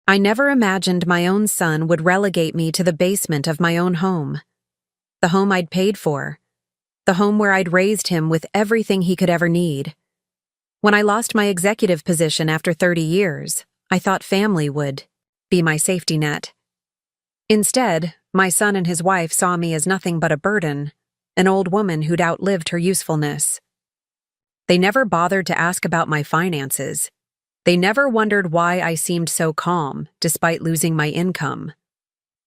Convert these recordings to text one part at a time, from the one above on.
I never imagined my own son would relegate me to the basement of my own home. The home I'd paid for. The home where I'd raised him with everything he could ever need. When I lost my executive position after 30 years, I thought family would be my safety net. Instead, my son and his wife saw me as nothing but a burden, an old woman who'd outlived her usefulness. They never bothered to ask about my finances. They never wondered why I seemed so calm, despite losing my income.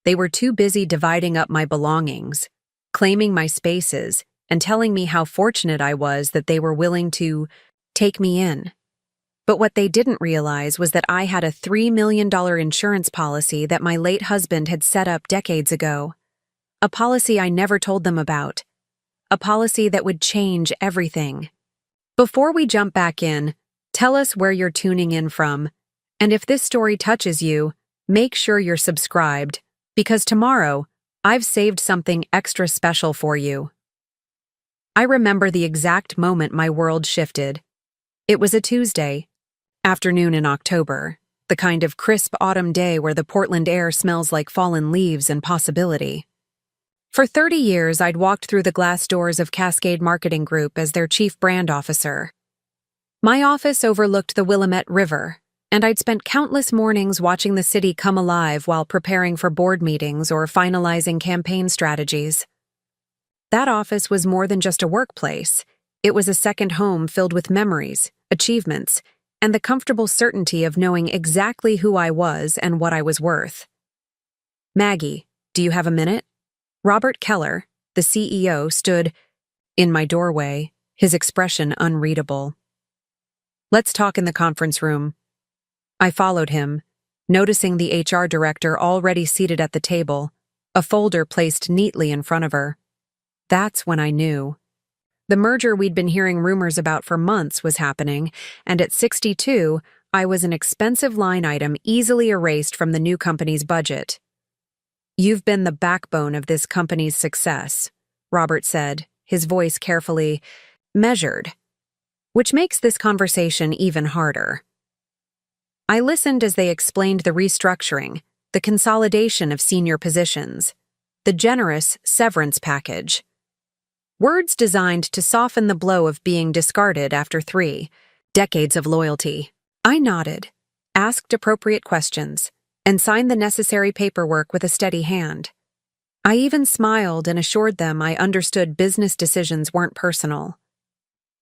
They were too busy dividing up my belongings, claiming my spaces, and telling me how fortunate I was that they were willing to take me in. But what they didn't realize was that I had a $3 million insurance policy that my late husband had set up decades ago. A policy I never told them about. A policy that would change everything. Before we jump back in, tell us where you're tuning in from, and if this story touches you, make sure you're subscribed, because tomorrow, I've saved something extra special for you. I remember the exact moment my world shifted. It was a Tuesday, afternoon in October, the kind of crisp autumn day where the Portland air smells like fallen leaves and possibility. For 30 years, I'd walked through the glass doors of Cascade Marketing Group as their chief brand officer. My office overlooked the Willamette River, and I'd spent countless mornings watching the city come alive while preparing for board meetings or finalizing campaign strategies. That office was more than just a workplace. It was a second home filled with memories, achievements, and the comfortable certainty of knowing exactly who I was and what I was worth. Maggie, do you have a minute? Robert Keller, the CEO, stood in my doorway, his expression unreadable. Let's talk in the conference room. I followed him, noticing the HR director already seated at the table, a folder placed neatly in front of her. That's when I knew. The merger we'd been hearing rumors about for months was happening, and at 62, I was an expensive line item easily erased from the new company's budget. You've been the backbone of this company's success, Robert said, his voice carefully measured, which makes this conversation even harder. I listened as they explained the restructuring, the consolidation of senior positions, the generous severance package. Words designed to soften the blow of being discarded after 3 decades of loyalty. I nodded, asked appropriate questions, and signed the necessary paperwork with a steady hand. I even smiled and assured them I understood business decisions weren't personal.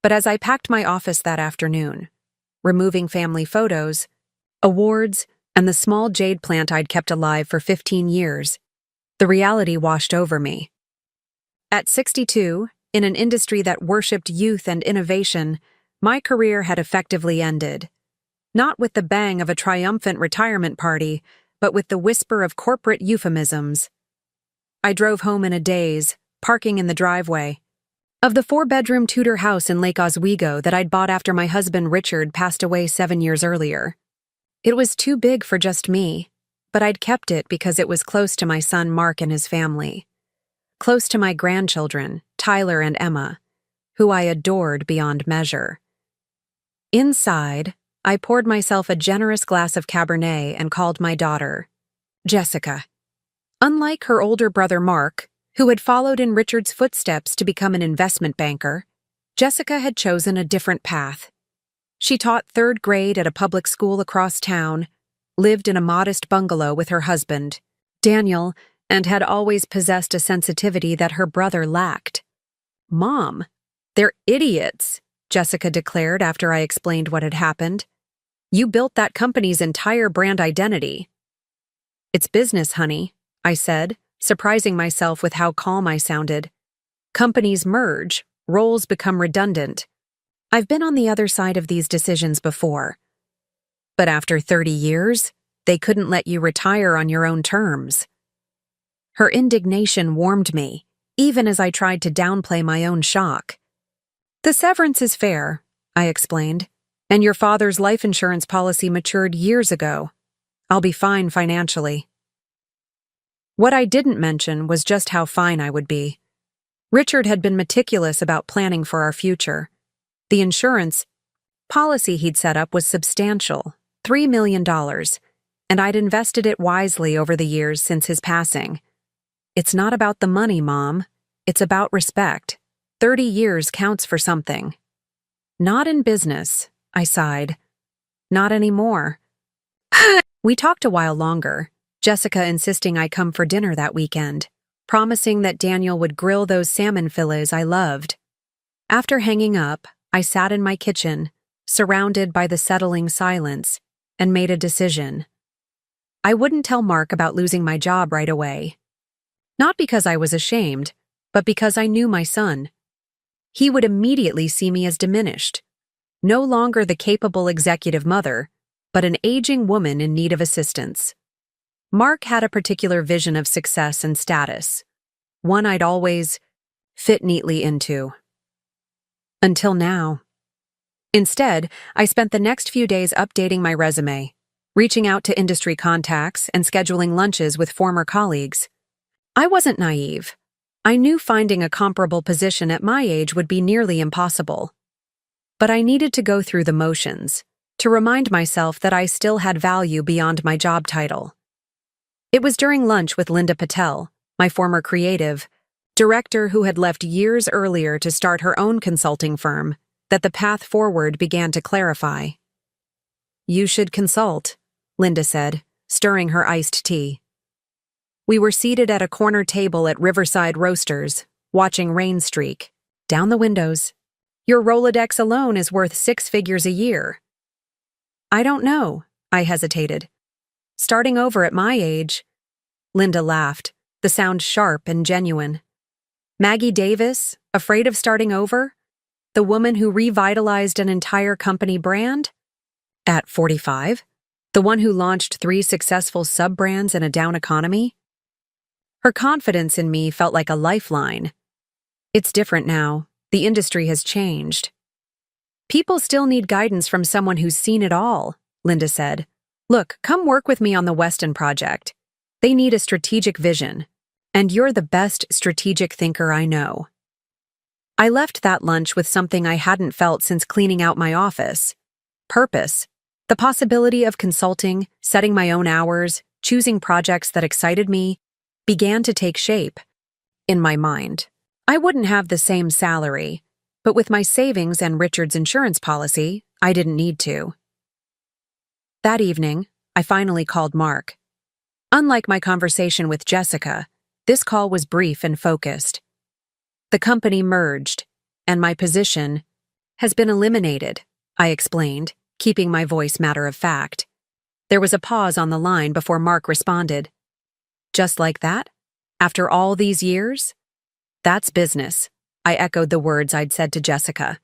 But as I packed my office that afternoon, removing family photos, awards, and the small jade plant I'd kept alive for 15 years, the reality washed over me. At 62, in an industry that worshipped youth and innovation, my career had effectively ended. Not with the bang of a triumphant retirement party, but with the whisper of corporate euphemisms. I drove home in a daze, parking in the driveway of the 4-bedroom Tudor house in Lake Oswego that I'd bought after my husband Richard passed away 7 years earlier. It was too big for just me, but I'd kept it because it was close to my son Mark and his family. Close to my grandchildren, Tyler and Emma, who I adored beyond measure. Inside, I poured myself a generous glass of Cabernet and called my daughter, Jessica. Unlike her older brother Mark, who had followed in Richard's footsteps to become an investment banker, Jessica had chosen a different path. She taught 3rd grade at a public school across town, lived in a modest bungalow with her husband, Daniel, and had always possessed a sensitivity that her brother lacked. "Mom, they're idiots," Jessica declared after I explained what had happened. "You built that company's entire brand identity." "It's business, honey," I said, surprising myself with how calm I sounded. "Companies merge, roles become redundant. I've been on the other side of these decisions before. But after 30 years, they couldn't let you retire on your own terms." Her indignation warmed me, even as I tried to downplay my own shock. "The severance is fair," I explained, "and your father's life insurance policy matured years ago. I'll be fine financially." What I didn't mention was just how fine I would be. Richard had been meticulous about planning for our future. The insurance policy he'd set up was substantial, $3 million, and I'd invested it wisely over the years since his passing. It's not about the money, Mom. It's about respect. 30 years counts for something. Not in business, I sighed. Not anymore. We talked a while longer, Jessica insisting I come for dinner that weekend, promising that Daniel would grill those salmon fillets I loved. After hanging up, I sat in my kitchen, surrounded by the settling silence, and made a decision. I wouldn't tell Mark about losing my job right away. Not because I was ashamed, but because I knew my son. He would immediately see me as diminished, no longer the capable executive mother, but an aging woman in need of assistance. Mark had a particular vision of success and status, one I'd always fit neatly into. Until now. Instead, I spent the next few days updating my resume, reaching out to industry contacts and scheduling lunches with former colleagues. I wasn't naive. I knew finding a comparable position at my age would be nearly impossible. But I needed to go through the motions, to remind myself that I still had value beyond my job title. It was during lunch with Linda Patel, my former creative director who had left years earlier to start her own consulting firm, that the path forward began to clarify. "You should consult," Linda said, stirring her iced tea. We were seated at a corner table at Riverside Roasters, watching rain streak down the windows. "Your Rolodex alone is worth 6 figures a year." "I don't know," I hesitated. "Starting over at my age." Linda laughed, the sound sharp and genuine. "Maggie Davis, afraid of starting over? The woman who revitalized an entire company brand? At 45? The one who launched 3 successful sub-brands in a down economy?" Her confidence in me felt like a lifeline. "It's different now. The industry has changed." "People still need guidance from someone who's seen it all," Linda said. "Look, come work with me on the Weston project. They need a strategic vision, and you're the best strategic thinker I know." I left that lunch with something I hadn't felt since cleaning out my office. Purpose. The possibility of consulting, setting my own hours, choosing projects that excited me, began to take shape. In my mind, I wouldn't have the same salary, but with my savings and Richard's insurance policy, I didn't need to. That evening, I finally called Mark. Unlike my conversation with Jessica, this call was brief and focused. "The company merged, and my position has been eliminated," I explained, keeping my voice matter of fact. There was a pause on the line before Mark responded. "Just like that? After all these years?" "That's business," I echoed the words I'd said to Jessica.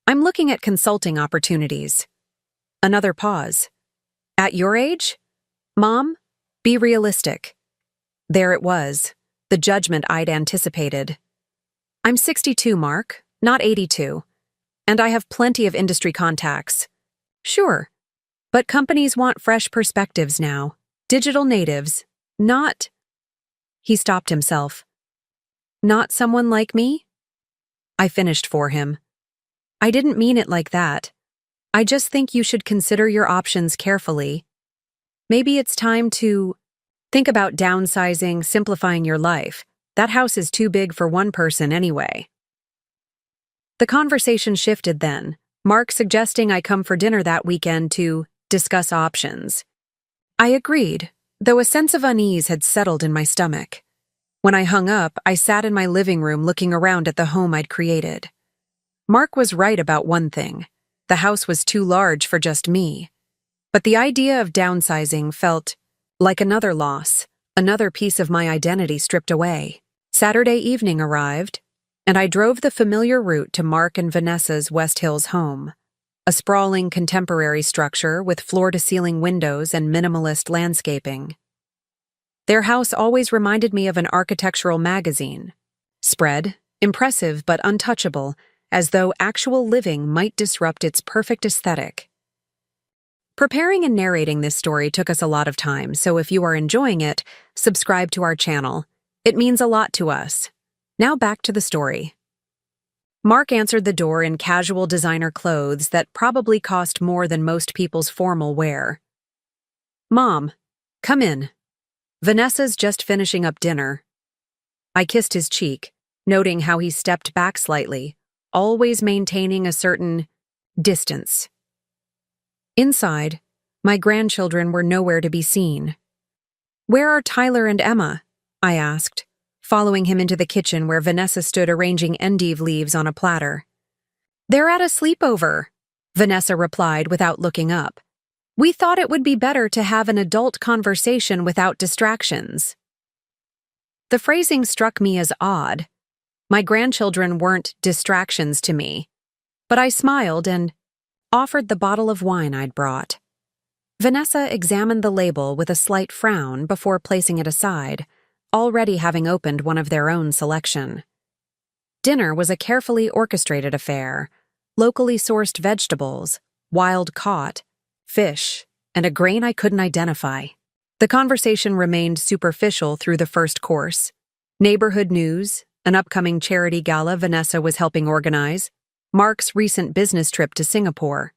"I'm looking at consulting opportunities." Another pause. "At your age? Mom, be realistic." There it was, the judgment I'd anticipated. "I'm 62, Mark, not 82. And I have plenty of industry contacts." "Sure. But companies want fresh perspectives now. Digital natives. Not—" He stopped himself. "Not someone like me?" I finished for him. "I didn't mean it like that. I just think you should consider your options carefully. Maybe it's time to think about downsizing, simplifying your life. That house is too big for one person anyway." The conversation shifted then, Mark suggesting I come for dinner that weekend to discuss options. I agreed, though a sense of unease had settled in my stomach. When I hung up, I sat in my living room looking around at the home I'd created. Mark was right about one thing. The house was too large for just me. But the idea of downsizing felt like another loss, another piece of my identity stripped away. Saturday evening arrived, and I drove the familiar route to Mark and Vanessa's West Hills home, a sprawling contemporary structure with floor-to-ceiling windows and minimalist landscaping. Their house always reminded me of an architectural magazine. Spread, impressive but untouchable, as though actual living might disrupt its perfect aesthetic. Preparing and narrating this story took us a lot of time, so if you are enjoying it, subscribe to our channel. It means a lot to us. Now back to the story. Mark answered the door in casual designer clothes that probably cost more than most people's formal wear. Mom, come in. Vanessa's just finishing up dinner. I kissed his cheek, noting how he stepped back slightly, always maintaining a certain distance. Inside, my grandchildren were nowhere to be seen. Where are Tyler and Emma? I asked, following him into the kitchen where Vanessa stood arranging endive leaves on a platter. They're at a sleepover, Vanessa replied without looking up. We thought it would be better to have an adult conversation without distractions. The phrasing struck me as odd. My grandchildren weren't distractions to me, but I smiled and offered the bottle of wine I'd brought. Vanessa examined the label with a slight frown before placing it aside, already having opened one of their own selection. Dinner was a carefully orchestrated affair, locally sourced vegetables, wild caught, fish, and a grain I couldn't identify. The conversation remained superficial through the first course. Neighborhood news, an upcoming charity gala Vanessa was helping organize, Mark's recent business trip to Singapore.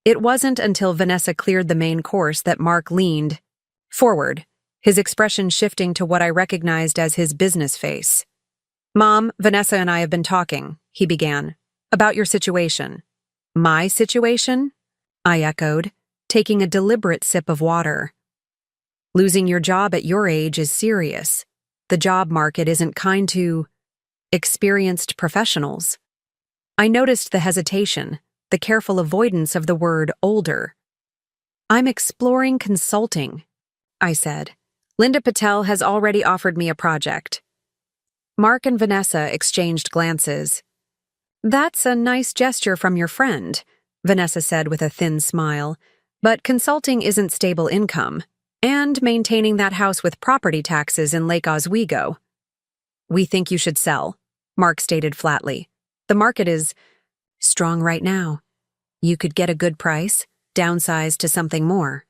It wasn't until Vanessa cleared the main course that Mark leaned forward, his expression shifting to what I recognized as his business face. Mom, Vanessa and I have been talking, he began, about your situation. My situation? I echoed, taking a deliberate sip of water. Losing your job at your age is serious. The job market isn't kind to experienced professionals. I noticed the hesitation, the careful avoidance of the word older. I'm exploring consulting, I said. Linda Patel has already offered me a project. Mark and Vanessa exchanged glances. That's a nice gesture from your friend, Vanessa said with a thin smile, but consulting isn't stable income, and maintaining that house with property taxes in Lake Oswego. We think you should sell, Mark stated flatly. The market is strong right now. You could get a good price, downsize to something more.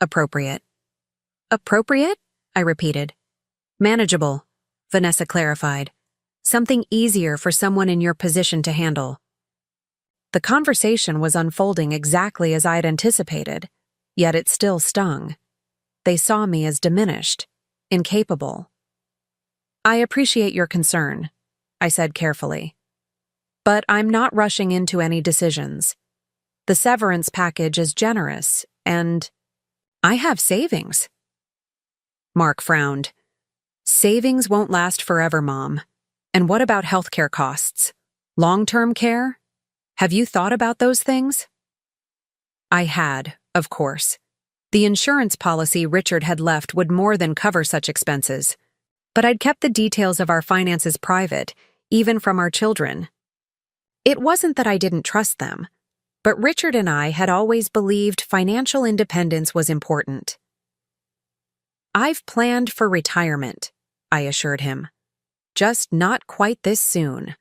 Appropriate. Appropriate? I repeated. Manageable, Vanessa clarified. Something easier for someone in your position to handle. The conversation was unfolding exactly as I'd anticipated, yet it still stung. They saw me as diminished, incapable. I appreciate your concern, I said carefully. But I'm not rushing into any decisions. The severance package is generous, and I have savings. Mark frowned. Savings won't last forever, Mom. And what about healthcare costs? Long-term care? Have you thought about those things? I had, of course. The insurance policy Richard had left would more than cover such expenses. But I'd kept the details of our finances private, even from our children. It wasn't that I didn't trust them, but Richard and I had always believed financial independence was important. I've planned for retirement, I assured him. Just not quite this soon.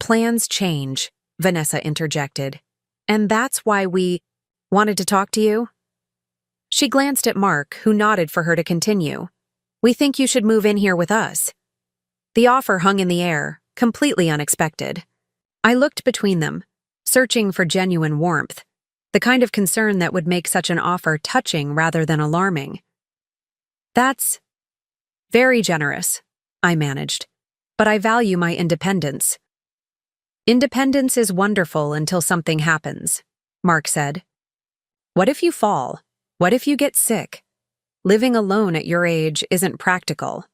Plans change, Vanessa interjected. And that's why we wanted to talk to you? She glanced at Mark, who nodded for her to continue. We think you should move in here with us. The offer hung in the air, completely unexpected. I looked between them, searching for genuine warmth, the kind of concern that would make such an offer touching rather than alarming. That's very generous, I managed, but I value my independence. Independence is wonderful until something happens, Mark said. What if you fall? What if you get sick? Living alone at your age isn't practical.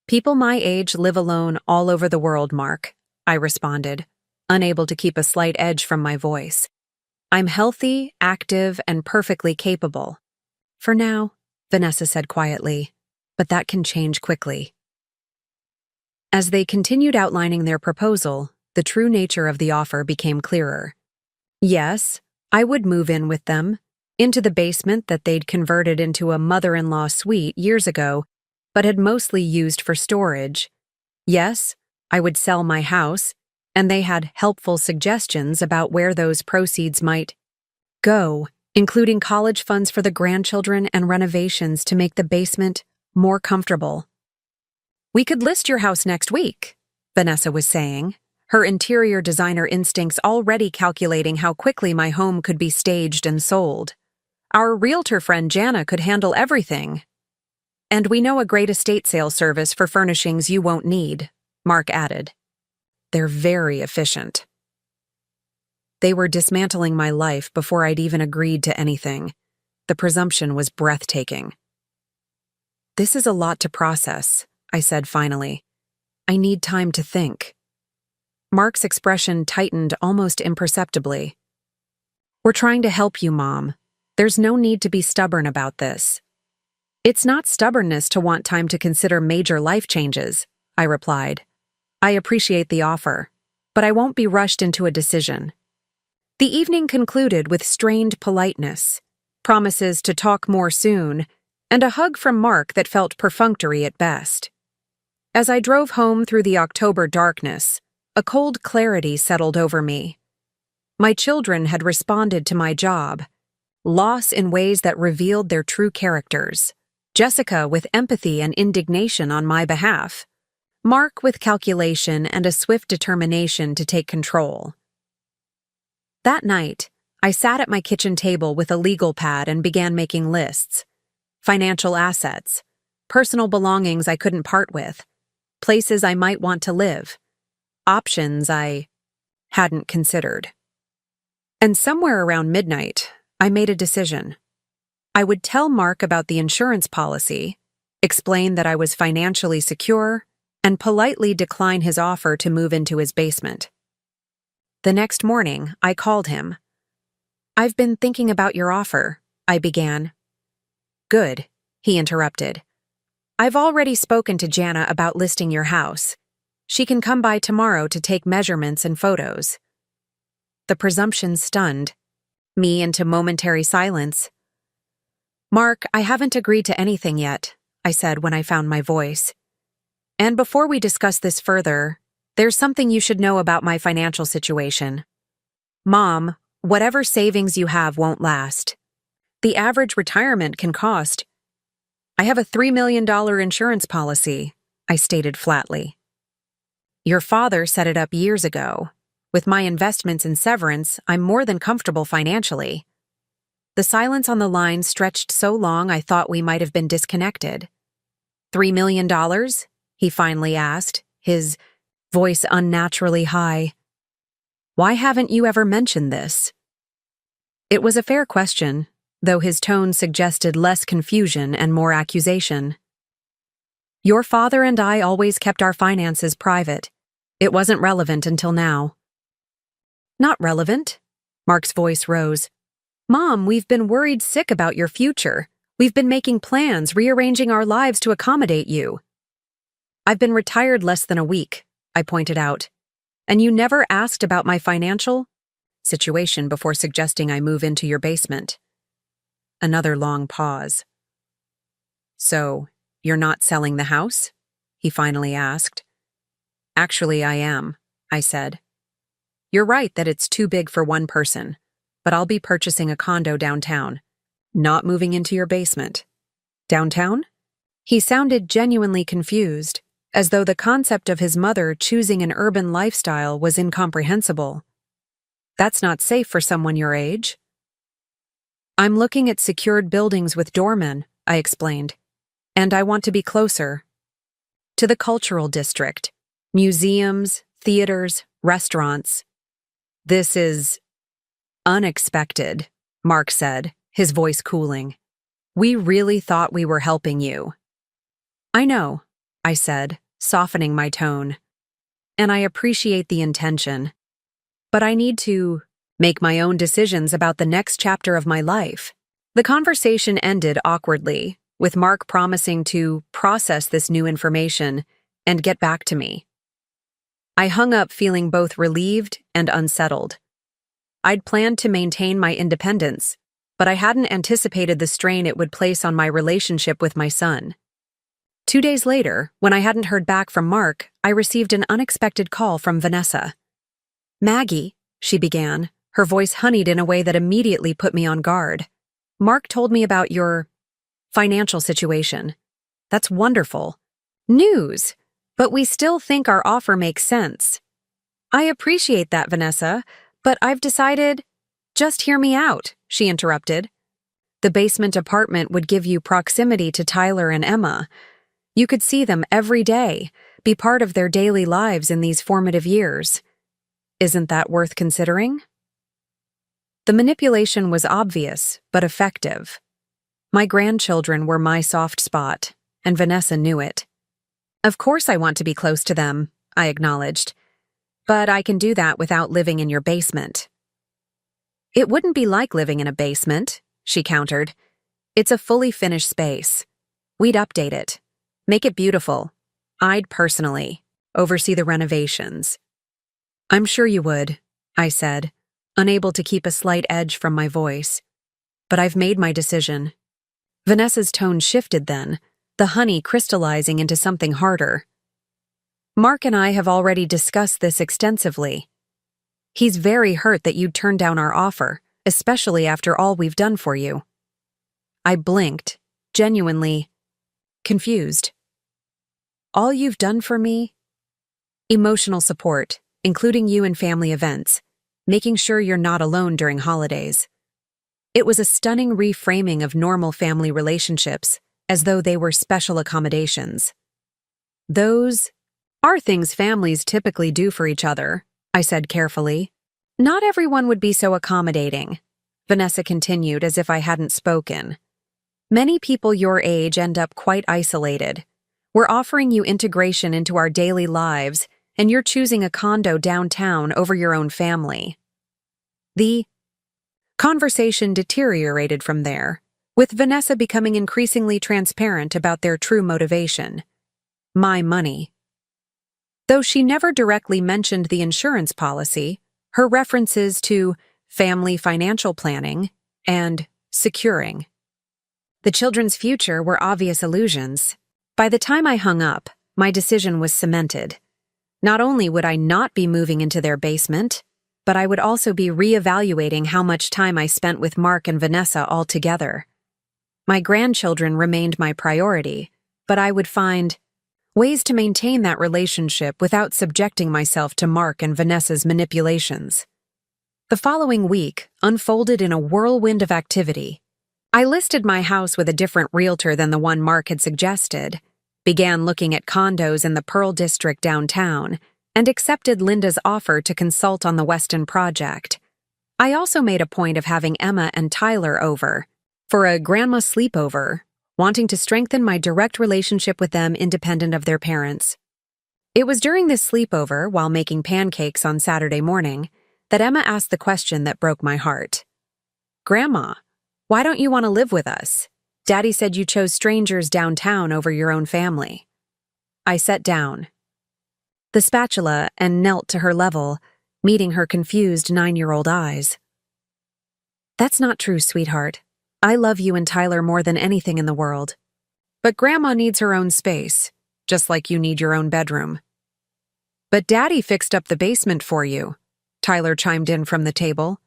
People my age live alone all over the world, Mark, I responded, unable to keep a slight edge from my voice. I'm healthy, active, and perfectly capable. For now, Vanessa said quietly, but that can change quickly. As they continued outlining their proposal, the true nature of the offer became clearer. Yes, I would move in with them, into the basement that they'd converted into a mother-in-law suite years ago, but had mostly used for storage. Yes, I would sell my house, and they had helpful suggestions about where those proceeds might go, including college funds for the grandchildren and renovations to make the basement more comfortable. We could list your house next week, Vanessa was saying, her interior designer instincts already calculating how quickly my home could be staged and sold. Our realtor friend Jana could handle everything. And we know a great estate sale service for furnishings you won't need, Mark added. They're very efficient. They were dismantling my life before I'd even agreed to anything. The presumption was breathtaking. This is a lot to process, I said finally. I need time to think. Mark's expression tightened almost imperceptibly. We're trying to help you, Mom. There's no need to be stubborn about this. It's not stubbornness to want time to consider major life changes, I replied. I appreciate the offer, but I won't be rushed into a decision. The evening concluded with strained politeness, promises to talk more soon, and a hug from Mark that felt perfunctory at best. As I drove home through the October darkness, a cold clarity settled over me. My children had responded to my job, loss in ways that revealed their true characters. Jessica with empathy and indignation on my behalf, Mark with calculation and a swift determination to take control. That night, I sat at my kitchen table with a legal pad and began making lists. Financial assets, personal belongings I couldn't part with, places I might want to live, options I hadn't considered. And somewhere around midnight, I made a decision. I would tell Mark about the insurance policy, explain that I was financially secure, and politely decline his offer to move into his basement. The next morning, I called him. I've been thinking about your offer, I began. Good, he interrupted. I've already spoken to Jana about listing your house. She can come by tomorrow to take measurements and photos. The presumption stunned me into momentary silence. Mark, I haven't agreed to anything yet, I said when I found my voice. And before we discuss this further, there's something you should know about my financial situation. Mom, whatever savings you have won't last. The average retirement can cost. I have a $3 million insurance policy, I stated flatly. Your father set it up years ago. With my investments in Severance, I'm more than comfortable financially. The silence on the line stretched so long I thought we might have been disconnected. $3 million? He finally asked, his voice unnaturally high. Why haven't you ever mentioned this? It was a fair question, though his tone suggested less confusion and more accusation. Your father and I always kept our finances private. It wasn't relevant until now. Not relevant? Mark's voice rose. Mom, we've been worried sick about your future. We've been making plans, rearranging our lives to accommodate you. I've been retired less than a week, I pointed out. And you never asked about my financial situation before suggesting I move into your basement. Another long pause. So, you're not selling the house? He finally asked. Actually, I am, I said. You're right that it's too big for one person, but I'll be purchasing a condo downtown, not moving into your basement. Downtown? He sounded genuinely confused, as though the concept of his mother choosing an urban lifestyle was incomprehensible. That's not safe for someone your age. I'm looking at secured buildings with doormen, I explained, and I want to be closer. To the cultural district, museums, theaters, restaurants. This is unexpected, Mark said, his voice cooling. We really thought we were helping you. I know, I said, softening my tone. And I appreciate the intention. But I need to make my own decisions about the next chapter of my life. The conversation ended awkwardly, with Mark promising to process this new information and get back to me. I hung up feeling both relieved and unsettled. I'd planned to maintain my independence, but I hadn't anticipated the strain it would place on my relationship with my son. 2 days later, when I hadn't heard back from Mark, I received an unexpected call from Vanessa. Maggie, she began, her voice honeyed in a way that immediately put me on guard. Mark told me about your financial situation. That's wonderful. News! But we still think our offer makes sense. I appreciate that, Vanessa, but I've decided— Just hear me out, she interrupted. The The basement apartment would give you proximity to Tyler and Emma. You could see them every day, be part of their daily lives in these formative years. Isn't that worth considering? The manipulation was obvious, but effective. My grandchildren were my soft spot, and Vanessa knew it. Of course I want to be close to them, I acknowledged. But I can do that without living in your basement. It wouldn't be like living in a basement, she countered. It's a fully finished space. We'd update it, make it beautiful. I'd personally oversee the renovations. I'm sure you would, I said, unable to keep a slight edge from my voice. But I've made my decision. Vanessa's tone shifted then, the honey crystallizing into something harder. Mark and I have already discussed this extensively. He's very hurt that you'd turned down our offer, especially after all we've done for you. I blinked, genuinely confused. All you've done for me? Emotional support, including you in family events, making sure you're not alone during holidays. It was a stunning reframing of normal family relationships, as though they were special accommodations. Those are things families typically do for each other, I said carefully. Not everyone would be so accommodating, Vanessa continued as if I hadn't spoken. Many people your age end up quite isolated. We're offering you integration into our daily lives, and you're choosing a condo downtown over your own family. The conversation deteriorated from there, with Vanessa becoming increasingly transparent about their true motivation: my money. Though she never directly mentioned the insurance policy, her references to family financial planning and securing the children's future were obvious allusions. By the time I hung up, my decision was cemented. Not only would I not be moving into their basement, but I would also be reevaluating how much time I spent with Mark and Vanessa altogether. My grandchildren remained my priority, but I would find ways to maintain that relationship without subjecting myself to Mark and Vanessa's manipulations. The following week unfolded in a whirlwind of activity. I listed my house with a different realtor than the one Mark had suggested, began looking at condos in the Pearl District downtown, and accepted Linda's offer to consult on the Weston project. I also made a point of having Emma and Tyler over for a grandma sleepover, wanting to strengthen my direct relationship with them independent of their parents. It was during this sleepover, while making pancakes on Saturday morning, that Emma asked the question that broke my heart. Grandma, why don't you want to live with us? Daddy said you chose strangers downtown over your own family. I sat down the spatula and knelt to her level, meeting her confused 9-year-old eyes. That's not true, sweetheart. I love you and Tyler more than anything in the world. But Grandma needs her own space, just like you need your own bedroom. But Daddy fixed up the basement for you, Tyler chimed in from the table.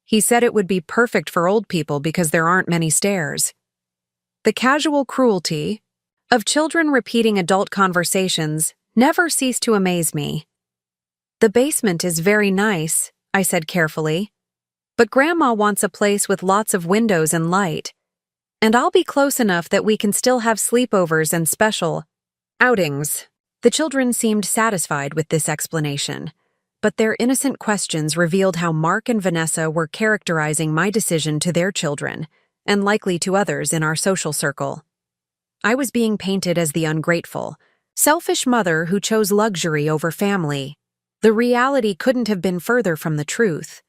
He said it would be perfect for old people because there aren't many stairs. The casual cruelty of children repeating adult conversations never ceased to amaze me. The basement is very nice, I said carefully, but Grandma wants a place with lots of windows and light, and I'll be close enough that we can still have sleepovers and special outings. The children seemed satisfied with this explanation, but their innocent questions revealed how Mark and Vanessa were characterizing my decision to their children, and likely to others in our social circle. I was being painted as the ungrateful, selfish mother who chose luxury over family. The reality couldn't have been further from the truth.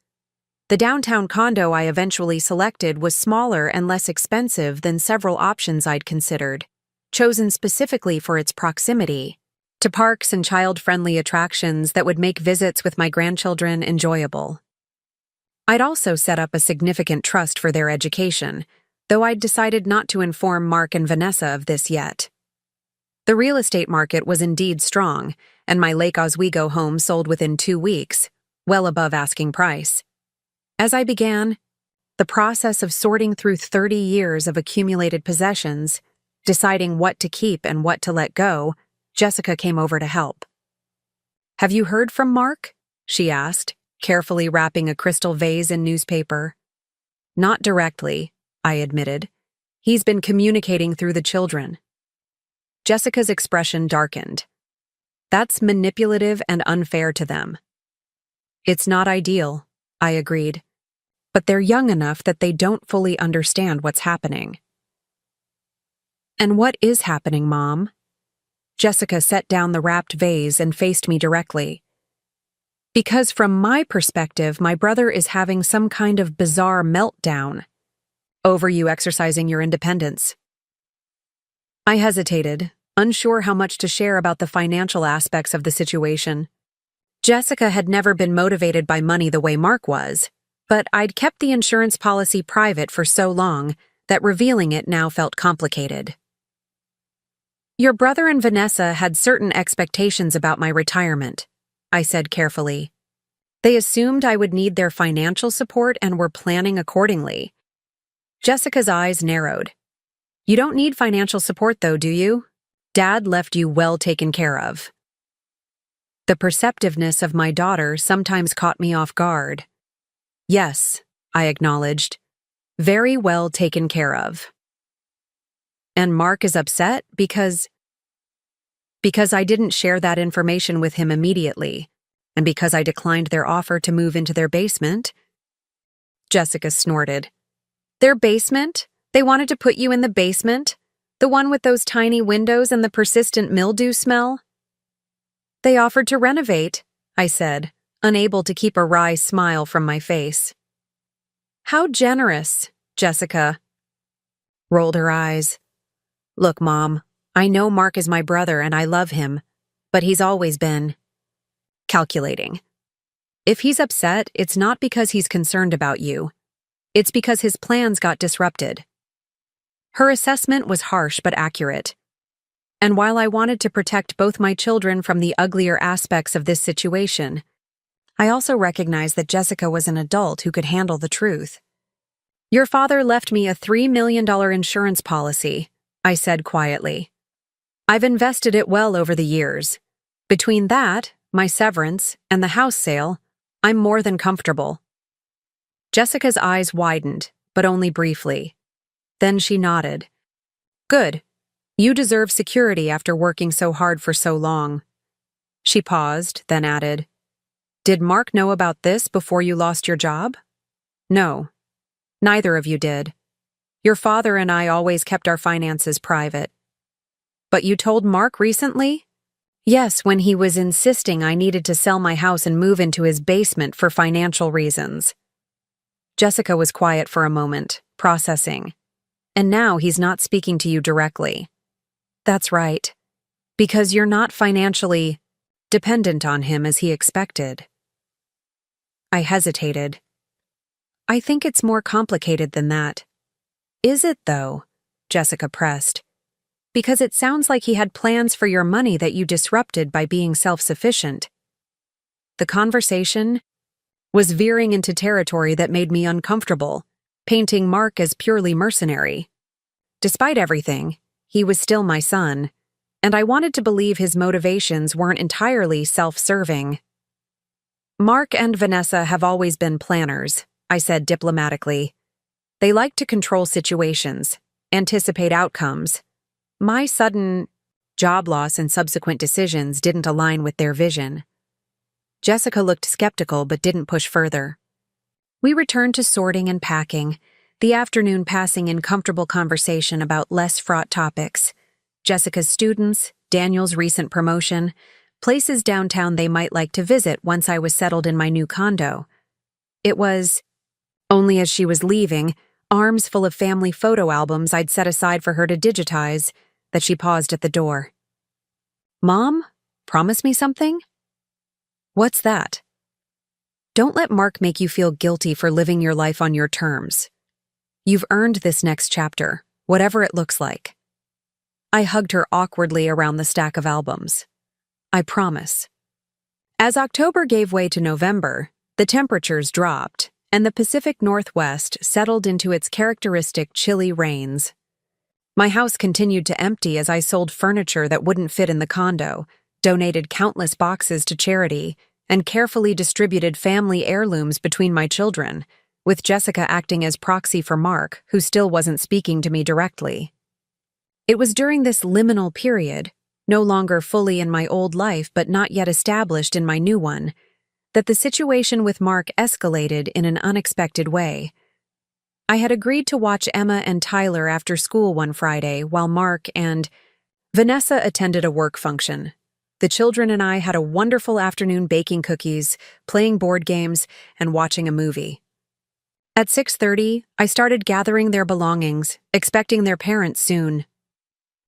The downtown condo I eventually selected was smaller and less expensive than several options I'd considered, chosen specifically for its proximity to parks and child-friendly attractions that would make visits with my grandchildren enjoyable. I'd also set up a significant trust for their education, though I'd decided not to inform Mark and Vanessa of this yet. The real estate market was indeed strong, and my Lake Oswego home sold within 2 weeks, well above asking price. As I began the process of sorting through 30 years of accumulated possessions, deciding what to keep and what to let go, Jessica came over to help. Have you heard from Mark? She asked, carefully wrapping a crystal vase in newspaper. Not directly, I admitted. He's been communicating through the children. Jessica's expression darkened. That's manipulative and unfair to them. It's not ideal, I agreed. But they're young enough that they don't fully understand what's happening. And what is happening, Mom? Jessica set down the wrapped vase and faced me directly. Because from my perspective, my brother is having some kind of bizarre meltdown over you exercising your independence. I hesitated, unsure how much to share about the financial aspects of the situation. Jessica had never been motivated by money the way Mark was, but I'd kept the insurance policy private for so long that revealing it now felt complicated. Your brother and Vanessa had certain expectations about my retirement, I said carefully. They assumed I would need their financial support and were planning accordingly. Jessica's eyes narrowed. You don't need financial support though, do you? Dad left you well taken care of. The perceptiveness of my daughter sometimes caught me off guard. Yes, I acknowledged. Very well taken care of. And Mark is upset because I didn't share that information with him immediately, and because I declined their offer to move into their basement. Jessica snorted. Their basement? They wanted to put you in the basement? The one with those tiny windows and the persistent mildew smell? They offered to renovate, I said, unable to keep a wry smile from my face. How generous, Jessica rolled her eyes. Look, Mom, I know Mark is my brother and I love him, but he's always been calculating. If he's upset, it's not because he's concerned about you. It's because his plans got disrupted. Her assessment was harsh but accurate. And while I wanted to protect both my children from the uglier aspects of this situation, I also recognized that Jessica was an adult who could handle the truth. Your father left me a $3 million insurance policy, I said quietly. I've invested it well over the years. Between that, my severance, and the house sale, I'm more than comfortable. Jessica's eyes widened, but only briefly. Then she nodded. Good. You deserve security after working so hard for so long. She paused, then added, Did Mark know about this before you lost your job? No. Neither of you did. Your father and I always kept our finances private. But you told Mark recently? Yes, when he was insisting I needed to sell my house and move into his basement for financial reasons. Jessica was quiet for a moment, processing. And now he's not speaking to you directly. That's right. Because you're not financially dependent on him as he expected. I hesitated. I think it's more complicated than that. Is it, though? Jessica pressed. Because it sounds like he had plans for your money that you disrupted by being self-sufficient. The conversation was veering into territory that made me uncomfortable, painting Mark as purely mercenary. Despite everything, he was still my son, and I wanted to believe his motivations weren't entirely self-serving. Mark and Vanessa have always been planners, I said diplomatically. They like to control situations, anticipate outcomes. My sudden job loss and subsequent decisions didn't align with their vision. Jessica looked skeptical but didn't push further. We returned to sorting and packing, the afternoon passing in comfortable conversation about less fraught topics. Jessica's students, Daniel's recent promotion, places downtown they might like to visit once I was settled in my new condo. It was, only as she was leaving, arms full of family photo albums I'd set aside for her to digitize, that she paused at the door. Mom, promise me something? What's that? Don't let Mark make you feel guilty for living your life on your terms. You've earned this next chapter, whatever it looks like. I hugged her awkwardly around the stack of albums. I promise. As October gave way to November, the temperatures dropped, and the Pacific Northwest settled into its characteristic chilly rains. My house continued to empty as I sold furniture that wouldn't fit in the condo, donated countless boxes to charity, and carefully distributed family heirlooms between my children, with Jessica acting as proxy for Mark, who still wasn't speaking to me directly. It was during this liminal period, no longer fully in my old life but not yet established in my new one, that the situation with Mark escalated in an unexpected way. I had agreed to watch Emma and Tyler after school one Friday while Mark and Vanessa attended a work function. The children and I had a wonderful afternoon baking cookies, playing board games, and watching a movie. At 6:30, I started gathering their belongings, expecting their parents soon.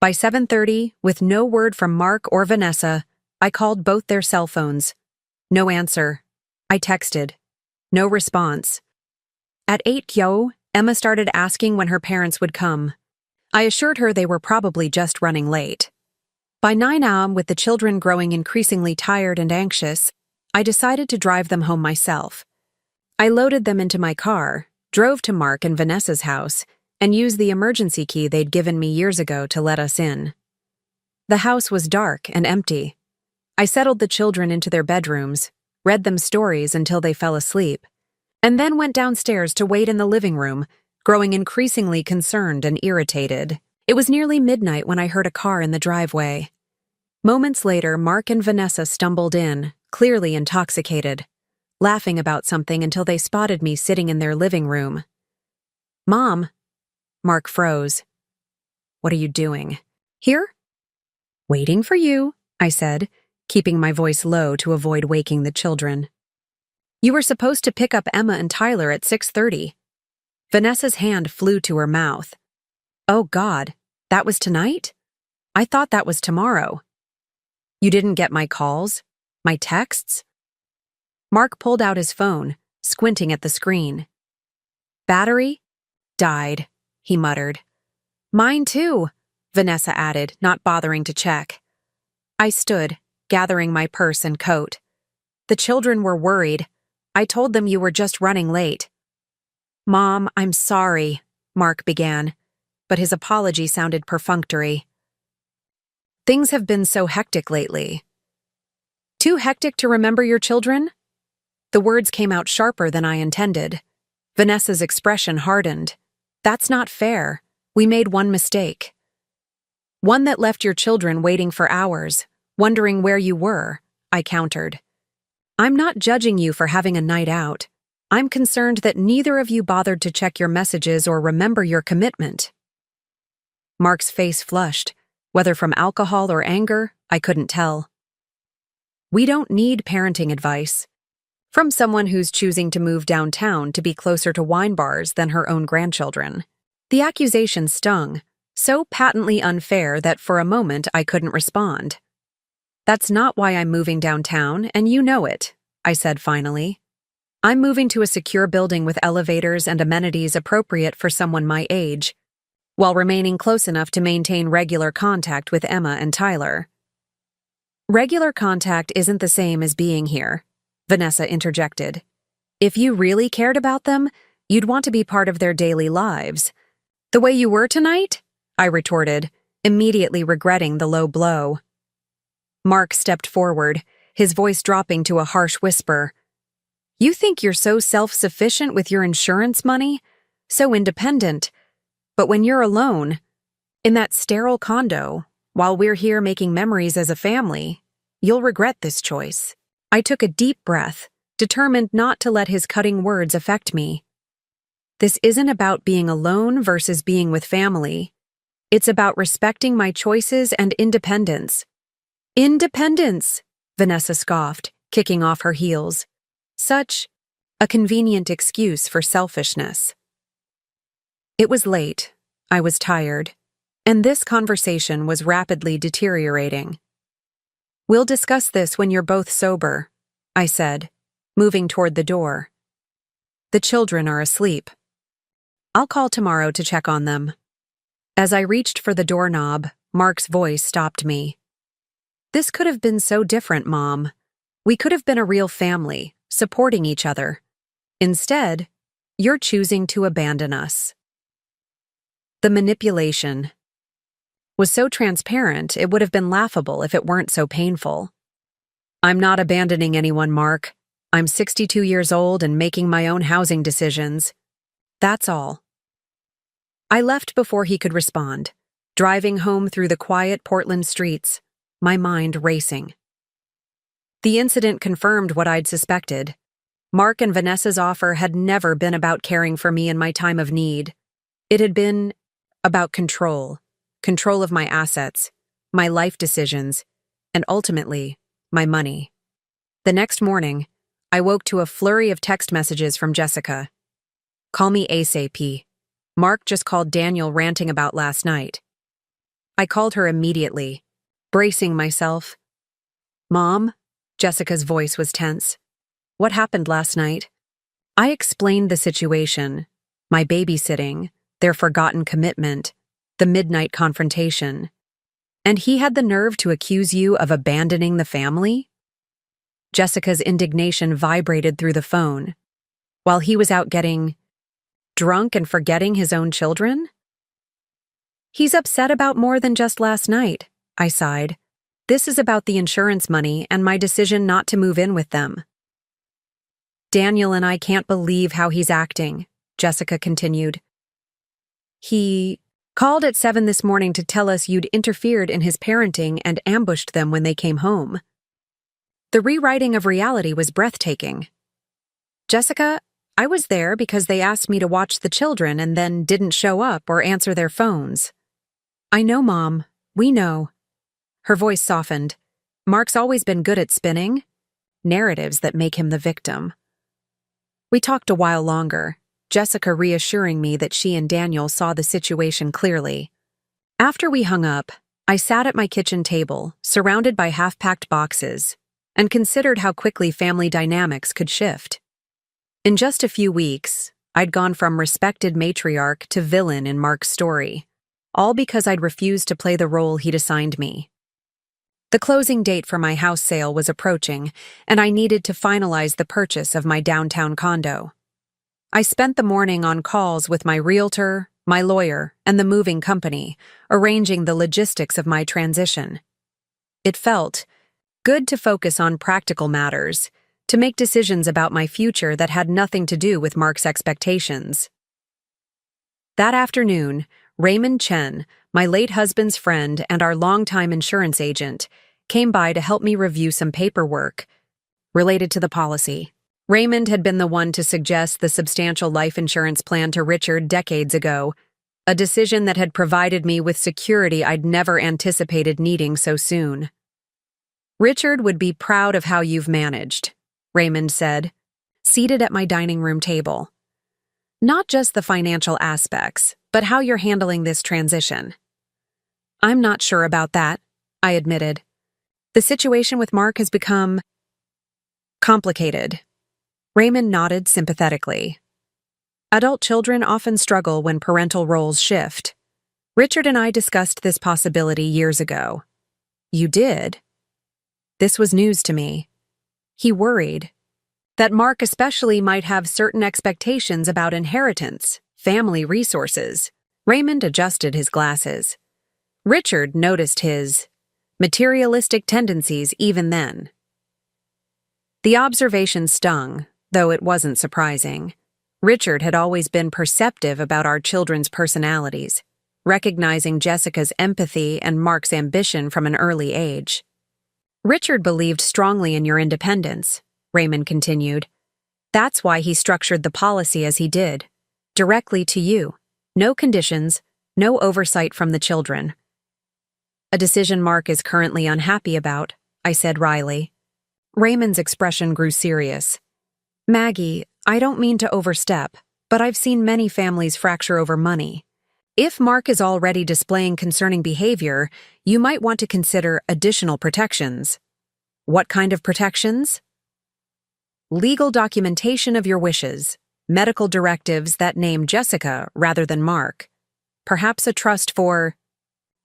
By 7:30, with no word from Mark or Vanessa, I called both their cell phones. No answer. I texted. No response. At 8:00, Emma started asking when her parents would come. I assured her they were probably just running late. By 9 a.m., with the children growing increasingly tired and anxious, I decided to drive them home myself. I loaded them into my car, drove to Mark and Vanessa's house, and used the emergency key they'd given me years ago to let us in. The house was dark and empty. I settled the children into their bedrooms, read them stories until they fell asleep, and then went downstairs to wait in the living room, growing increasingly concerned and irritated. It was nearly midnight when I heard a car in the driveway. Moments later, Mark and Vanessa stumbled in, clearly intoxicated, laughing about something until they spotted me sitting in their living room. "Mom." Mark froze. "What are you doing?" "Here?" "Waiting for you," I said, keeping my voice low to avoid waking the children. "You were supposed to pick up Emma and Tyler at 6:30. Vanessa's hand flew to her mouth. "Oh God, that was tonight? I thought that was tomorrow." "You didn't get my calls? My texts?" Mark pulled out his phone, squinting at the screen. "Battery? Died," he muttered. "Mine too," Vanessa added, not bothering to check. I stood, gathering my purse and coat. The children were worried. I told them you were just running late. "Mom, I'm sorry," Mark began, but his apology sounded perfunctory. "Things have been so hectic lately." "Too hectic to remember your children?" The words came out sharper than I intended. Vanessa's expression hardened. "That's not fair. We made one mistake." "One that left your children waiting for hours, wondering where you were," I countered. "I'm not judging you for having a night out. I'm concerned that neither of you bothered to check your messages or remember your commitment." Mark's face flushed. Whether from alcohol or anger, I couldn't tell. "We don't need parenting advice. From someone who's choosing to move downtown to be closer to wine bars than her own grandchildren." The accusation stung, so patently unfair that for a moment I couldn't respond. "That's not why I'm moving downtown, and you know it," I said finally. "I'm moving to a secure building with elevators and amenities appropriate for someone my age, while remaining close enough to maintain regular contact with Emma and Tyler." "Regular contact isn't the same as being here," Vanessa interjected. "If you really cared about them, you'd want to be part of their daily lives. The way you were tonight?" I retorted, immediately regretting the low blow. Mark stepped forward, his voice dropping to a harsh whisper. "You think you're so self-sufficient with your insurance money? So independent. But when you're alone, in that sterile condo, while we're here making memories as a family, you'll regret this choice." I took a deep breath, determined not to let his cutting words affect me. This isn't about being alone versus being with family. It's about respecting my choices and independence. "Independence," Vanessa scoffed, kicking off her heels. Such a convenient excuse for selfishness. It was late, I was tired, and this conversation was rapidly deteriorating. "We'll discuss this when you're both sober," I said, moving toward the door. "The children are asleep. I'll call tomorrow to check on them." As I reached for the doorknob, Mark's voice stopped me. "This could have been so different, Mom. We could have been a real family, supporting each other. Instead, you're choosing to abandon us." The manipulation was so transparent it would have been laughable if it weren't so painful. "I'm not abandoning anyone, Mark. I'm 62 years old and making my own housing decisions. That's all. I left before he could respond, driving home through the quiet Portland streets, my mind racing. The incident confirmed what I'd suspected. Mark and Vanessa's offer had never been about caring for me in my time of need. It had been about control of my assets, my life decisions, and ultimately, my money. The next morning, I woke to a flurry of text messages from Jessica. "Call me ASAP. Mark just called Daniel ranting about last night." I called her immediately, bracing myself. "Mom?" Jessica's voice was tense. "What happened last night?" I explained the situation, my babysitting, their forgotten commitment, the midnight confrontation. "And he had the nerve to accuse you of abandoning the family?" Jessica's indignation vibrated through the phone. While he was out getting drunk and forgetting his own children? "He's upset about more than just last night," I sighed. "This is about the insurance money and my decision not to move in with them." "Daniel and I can't believe how he's acting," Jessica continued. "He called at 7 this morning to tell us you'd interfered in his parenting and ambushed them when they came home." The rewriting of reality was breathtaking. "Jessica, I was there because they asked me to watch the children and then didn't show up or answer their phones." "I know, Mom. We know." Her voice softened. "Mark's always been good at spinning narratives that make him the victim." We talked a while longer, Jessica reassuring me that she and Daniel saw the situation clearly. After we hung up, I sat at my kitchen table, surrounded by half-packed boxes, and considered how quickly family dynamics could shift. In just a few weeks, I'd gone from respected matriarch to villain in Mark's story, all because I'd refused to play the role he'd assigned me. The closing date for my house sale was approaching, and I needed to finalize the purchase of my downtown condo. I spent the morning on calls with my realtor, my lawyer, and the moving company, arranging the logistics of my transition. It felt good to focus on practical matters, to make decisions about my future that had nothing to do with Mark's expectations. That afternoon, Raymond Chen, my late husband's friend and our longtime insurance agent, came by to help me review some paperwork related to the policy. Raymond had been the one to suggest the substantial life insurance plan to Richard decades ago, a decision that had provided me with security I'd never anticipated needing so soon. "Richard would be proud of how you've managed," Raymond said, seated at my dining room table. "Not just the financial aspects, but how you're handling this transition." "I'm not sure about that," I admitted. "The situation with Mark has become complicated." Raymond nodded sympathetically. "Adult children often struggle when parental roles shift. Richard and I discussed this possibility years ago." "You did?" This was news to me. He worried that Mark especially might have certain expectations about inheritance, family resources. Raymond adjusted his glasses. Richard noticed his materialistic tendencies even then. The observation stung, though it wasn't surprising. Richard had always been perceptive about our children's personalities, recognizing Jessica's empathy and Mark's ambition from an early age. "Richard believed strongly in your independence," Raymond continued. "That's why he structured the policy as he did, directly to you. No conditions, no oversight from the children." "A decision Mark is currently unhappy about," I said wryly. Raymond's expression grew serious. "Maggie, I don't mean to overstep, but I've seen many families fracture over money. If Mark is already displaying concerning behavior, you might want to consider additional protections." "What kind of protections?" "Legal documentation of your wishes, medical directives that name Jessica rather than Mark. Perhaps a trust for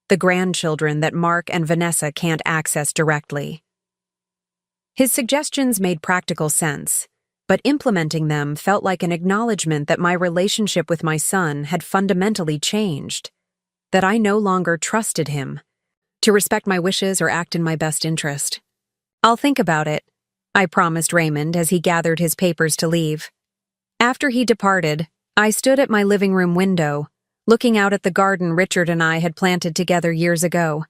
the grandchildren that Mark and Vanessa can't access directly." His suggestions made practical sense, but implementing them felt like an acknowledgement that my relationship with my son had fundamentally changed, that I no longer trusted him to respect my wishes or act in my best interest. "I'll think about it," I promised Raymond as he gathered his papers to leave. After he departed, I stood at my living room window, looking out at the garden Richard and I had planted together years ago.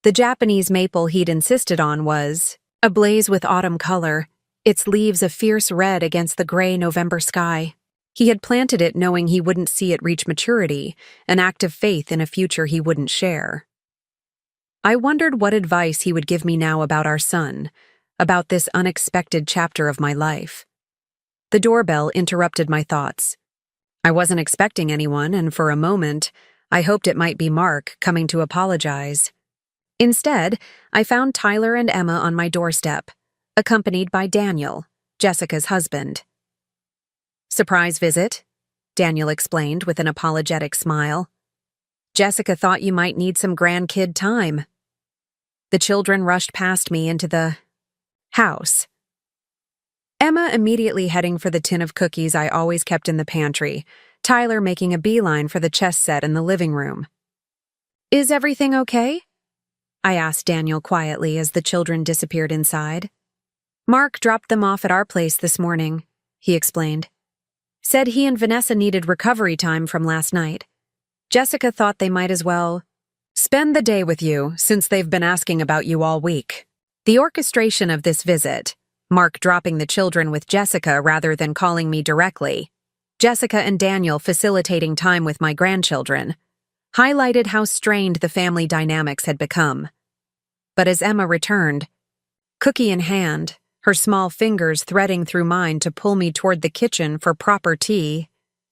The Japanese maple he'd insisted on was ablaze with autumn color, its leaves a fierce red against the gray November sky. He had planted it knowing he wouldn't see it reach maturity, an act of faith in a future he wouldn't share. I wondered what advice he would give me now about our son, about this unexpected chapter of my life. The doorbell interrupted my thoughts. I wasn't expecting anyone, and for a moment, I hoped it might be Mark coming to apologize. Instead, I found Tyler and Emma on my doorstep, accompanied by Daniel, Jessica's husband. "Surprise visit," Daniel explained with an apologetic smile. "Jessica thought you might need some grandkid time." The children rushed past me into the house. Emma immediately heading for the tin of cookies I always kept in the pantry, Tyler making a beeline for the chess set in the living room. "Is everything okay?" I asked Daniel quietly as the children disappeared inside. "Mark dropped them off at our place this morning," he explained. "Said he and Vanessa needed recovery time from last night. Jessica thought they might as well spend the day with you since they've been asking about you all week." The orchestration of this visit, Mark dropping the children with Jessica rather than calling me directly, Jessica and Daniel facilitating time with my grandchildren, highlighted how strained the family dynamics had become. But as Emma returned, cookie in hand, her small fingers threading through mine to pull me toward the kitchen for proper tea,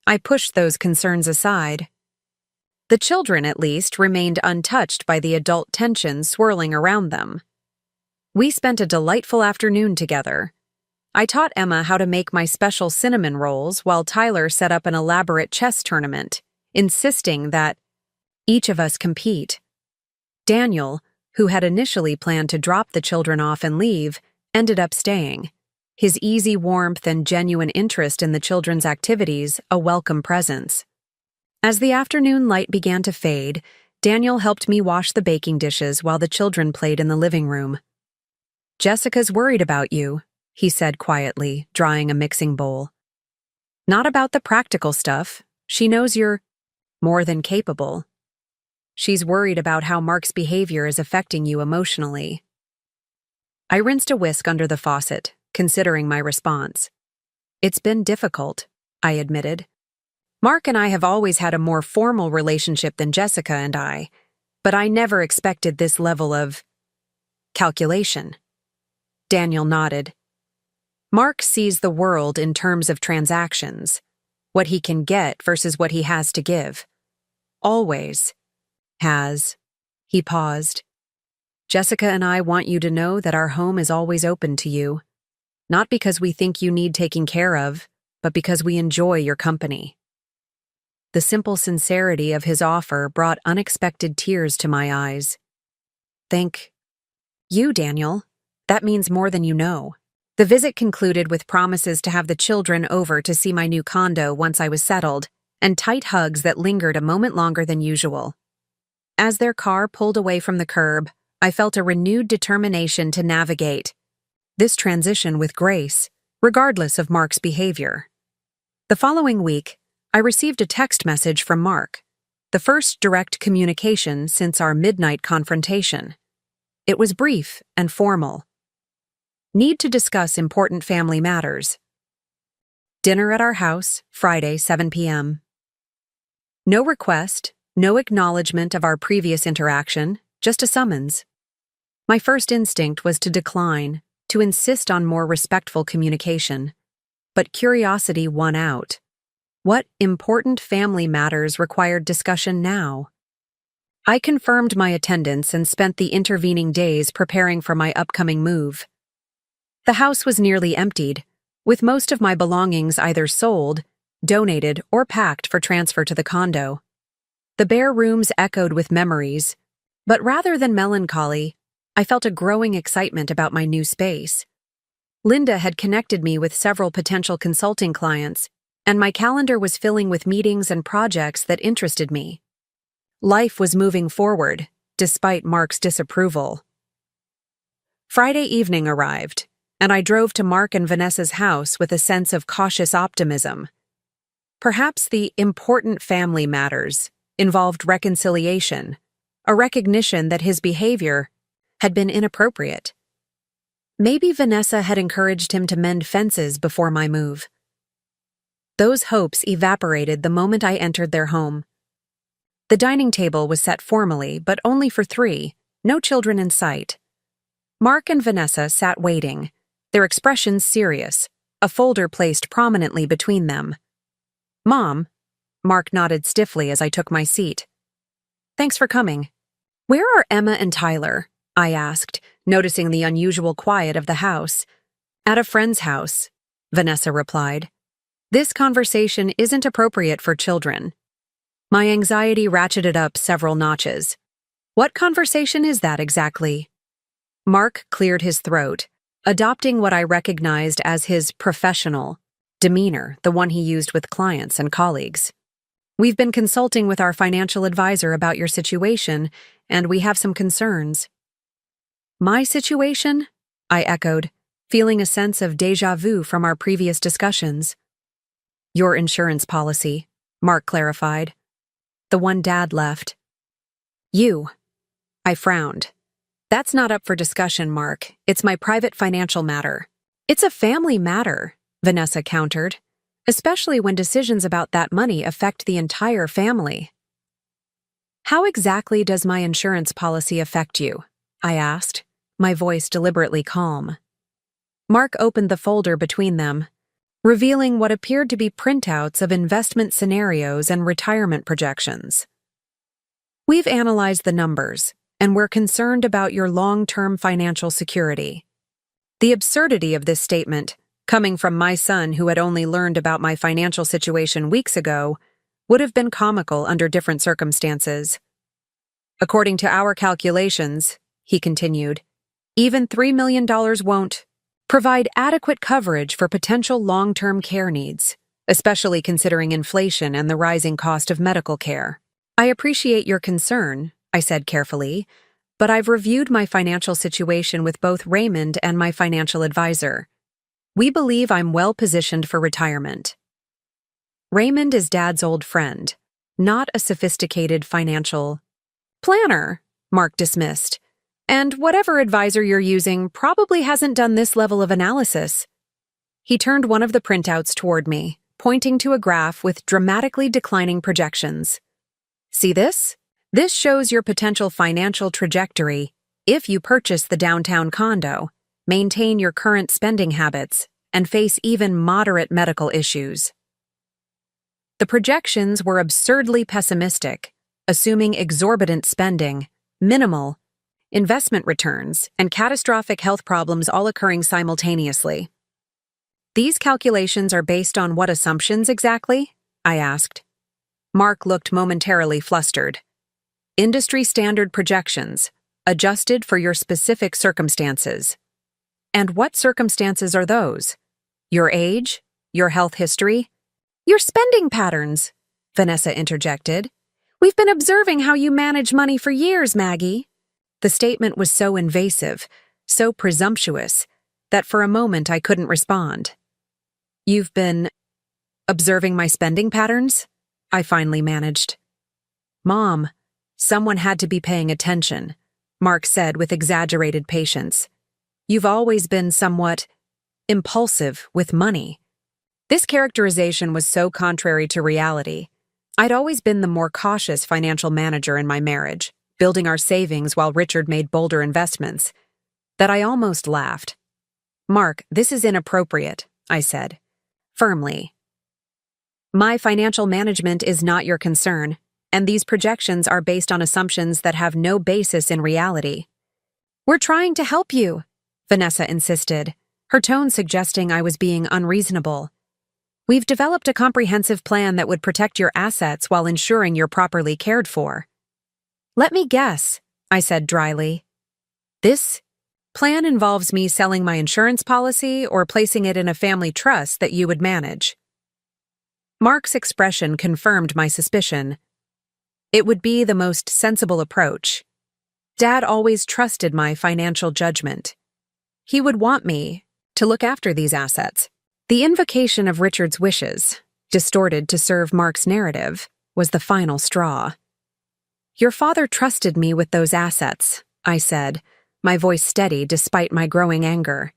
I pushed those concerns aside. The children, at least, remained untouched by the adult tension swirling around them. We spent a delightful afternoon together. I taught Emma how to make my special cinnamon rolls while Tyler set up an elaborate chess tournament, insisting that each of us compete. Daniel, who had initially planned to drop the children off and leave, ended up staying, his easy warmth and genuine interest in the children's activities a welcome presence. As the afternoon light began to fade, Daniel helped me wash the baking dishes while the children played in the living room. "Jessica's worried about you," he said quietly, drying a mixing bowl. "Not about the practical stuff. She knows you're more than capable. She's worried about how Mark's behavior is affecting you emotionally." I rinsed a whisk under the faucet, considering my response. "It's been difficult," I admitted. "Mark and I have always had a more formal relationship than Jessica and I, but I never expected this level of calculation." Daniel nodded. "Mark sees the world in terms of transactions, what he can get versus what he has to give. Always has." He paused. "Jessica and I want you to know that our home is always open to you, not because we think you need taking care of, but because we enjoy your company." The simple sincerity of his offer brought unexpected tears to my eyes. "Thank you, Daniel. That means more than you know." The visit concluded with promises to have the children over to see my new condo once I was settled, and tight hugs that lingered a moment longer than usual. As their car pulled away from the curb, I felt a renewed determination to navigate this transition with grace, regardless of Mark's behavior. The following week, I received a text message from Mark, the first direct communication since our midnight confrontation. It was brief and formal. "Need to discuss important family matters. Dinner at our house, Friday, 7 p.m. No request, no acknowledgement of our previous interaction, just a summons." My first instinct was to decline, to insist on more respectful communication. But curiosity won out. What important family matters required discussion now? I confirmed my attendance and spent the intervening days preparing for my upcoming move. The house was nearly emptied, with most of my belongings either sold, donated, or packed for transfer to the condo. The bare rooms echoed with memories, but rather than melancholy, I felt a growing excitement about my new space. Linda had connected me with several potential consulting clients, and my calendar was filling with meetings and projects that interested me. Life was moving forward, despite Mark's disapproval. Friday evening arrived, and I drove to Mark and Vanessa's house with a sense of cautious optimism. Perhaps the important family matters involved reconciliation, a recognition that his behavior had been inappropriate. Maybe Vanessa had encouraged him to mend fences before my move. Those hopes evaporated the moment I entered their home. The dining table was set formally, but only for 3, no children in sight. Mark and Vanessa sat waiting, their expressions serious, a folder placed prominently between them. "Mom," Mark nodded stiffly as I took my seat. "Thanks for coming." "Where are Emma and Tyler?" I asked, noticing the unusual quiet of the house. "At a friend's house," Vanessa replied. "This conversation isn't appropriate for children." My anxiety ratcheted up several notches. "What conversation is that exactly?" Mark cleared his throat, adopting what I recognized as his professional demeanor, the one he used with clients and colleagues. "We've been consulting with our financial advisor about your situation, and we have some concerns." "My situation?" I echoed, feeling a sense of déjà vu from our previous discussions. "Your insurance policy," Mark clarified. "The one Dad left." "You." I frowned. "That's not up for discussion, Mark. It's my private financial matter." "It's a family matter," Vanessa countered, "especially when decisions about that money affect the entire family." "How exactly does my insurance policy affect you?" I asked, my voice deliberately calm. Mark opened the folder between them, revealing what appeared to be printouts of investment scenarios and retirement projections. "We've analyzed the numbers, and we're concerned about your long-term financial security." The absurdity of this statement, coming from my son who had only learned about my financial situation weeks ago, would have been comical under different circumstances. "According to our calculations," he continued, "even $3 million won't provide adequate coverage for potential long-term care needs, especially considering inflation and the rising cost of medical care." "I appreciate your concern," I said carefully, "but I've reviewed my financial situation with both Raymond and my financial advisor. We believe I'm well positioned for retirement." Raymond is Dad's old friend, not a sophisticated financial planner, Mark dismissed. "And whatever advisor you're using probably hasn't done this level of analysis." He turned one of the printouts toward me, pointing to a graph with dramatically declining projections. "See this? This shows your potential financial trajectory if you purchase the downtown condo, maintain your current spending habits, and face even moderate medical issues." The projections were absurdly pessimistic, assuming exorbitant spending, minimal investment returns, and catastrophic health problems all occurring simultaneously. "These calculations are based on what assumptions exactly?" I asked. Mark looked momentarily flustered. "Industry standard projections, adjusted for your specific circumstances." "And what circumstances are those? Your age? Your health history?" "Your spending patterns," Vanessa interjected. "We've been observing how you manage money for years, Maggie." The statement was so invasive, so presumptuous, that for a moment I couldn't respond. "You've been observing my spending patterns?" I finally managed. "Mom, someone had to be paying attention," Mark said with exaggerated patience. "You've always been somewhat impulsive with money." This characterization was so contrary to reality. I'd always been the more cautious financial manager in my marriage, building our savings while Richard made bolder investments, that I almost laughed. "Mark, this is inappropriate," I said, firmly. "My financial management is not your concern, and these projections are based on assumptions that have no basis in reality." "We're trying to help you," Vanessa insisted, her tone suggesting I was being unreasonable. "We've developed a comprehensive plan that would protect your assets while ensuring you're properly cared for." "Let me guess," I said dryly. "This plan involves me selling my insurance policy or placing it in a family trust that you would manage." Mark's expression confirmed my suspicion. It would be the most sensible approach. Dad always trusted my financial judgment. He would want me, to look after these assets. The invocation of Richard's wishes, distorted to serve Mark's narrative, was the final straw. "Your father trusted me with those assets," I said, my voice steady despite my growing anger.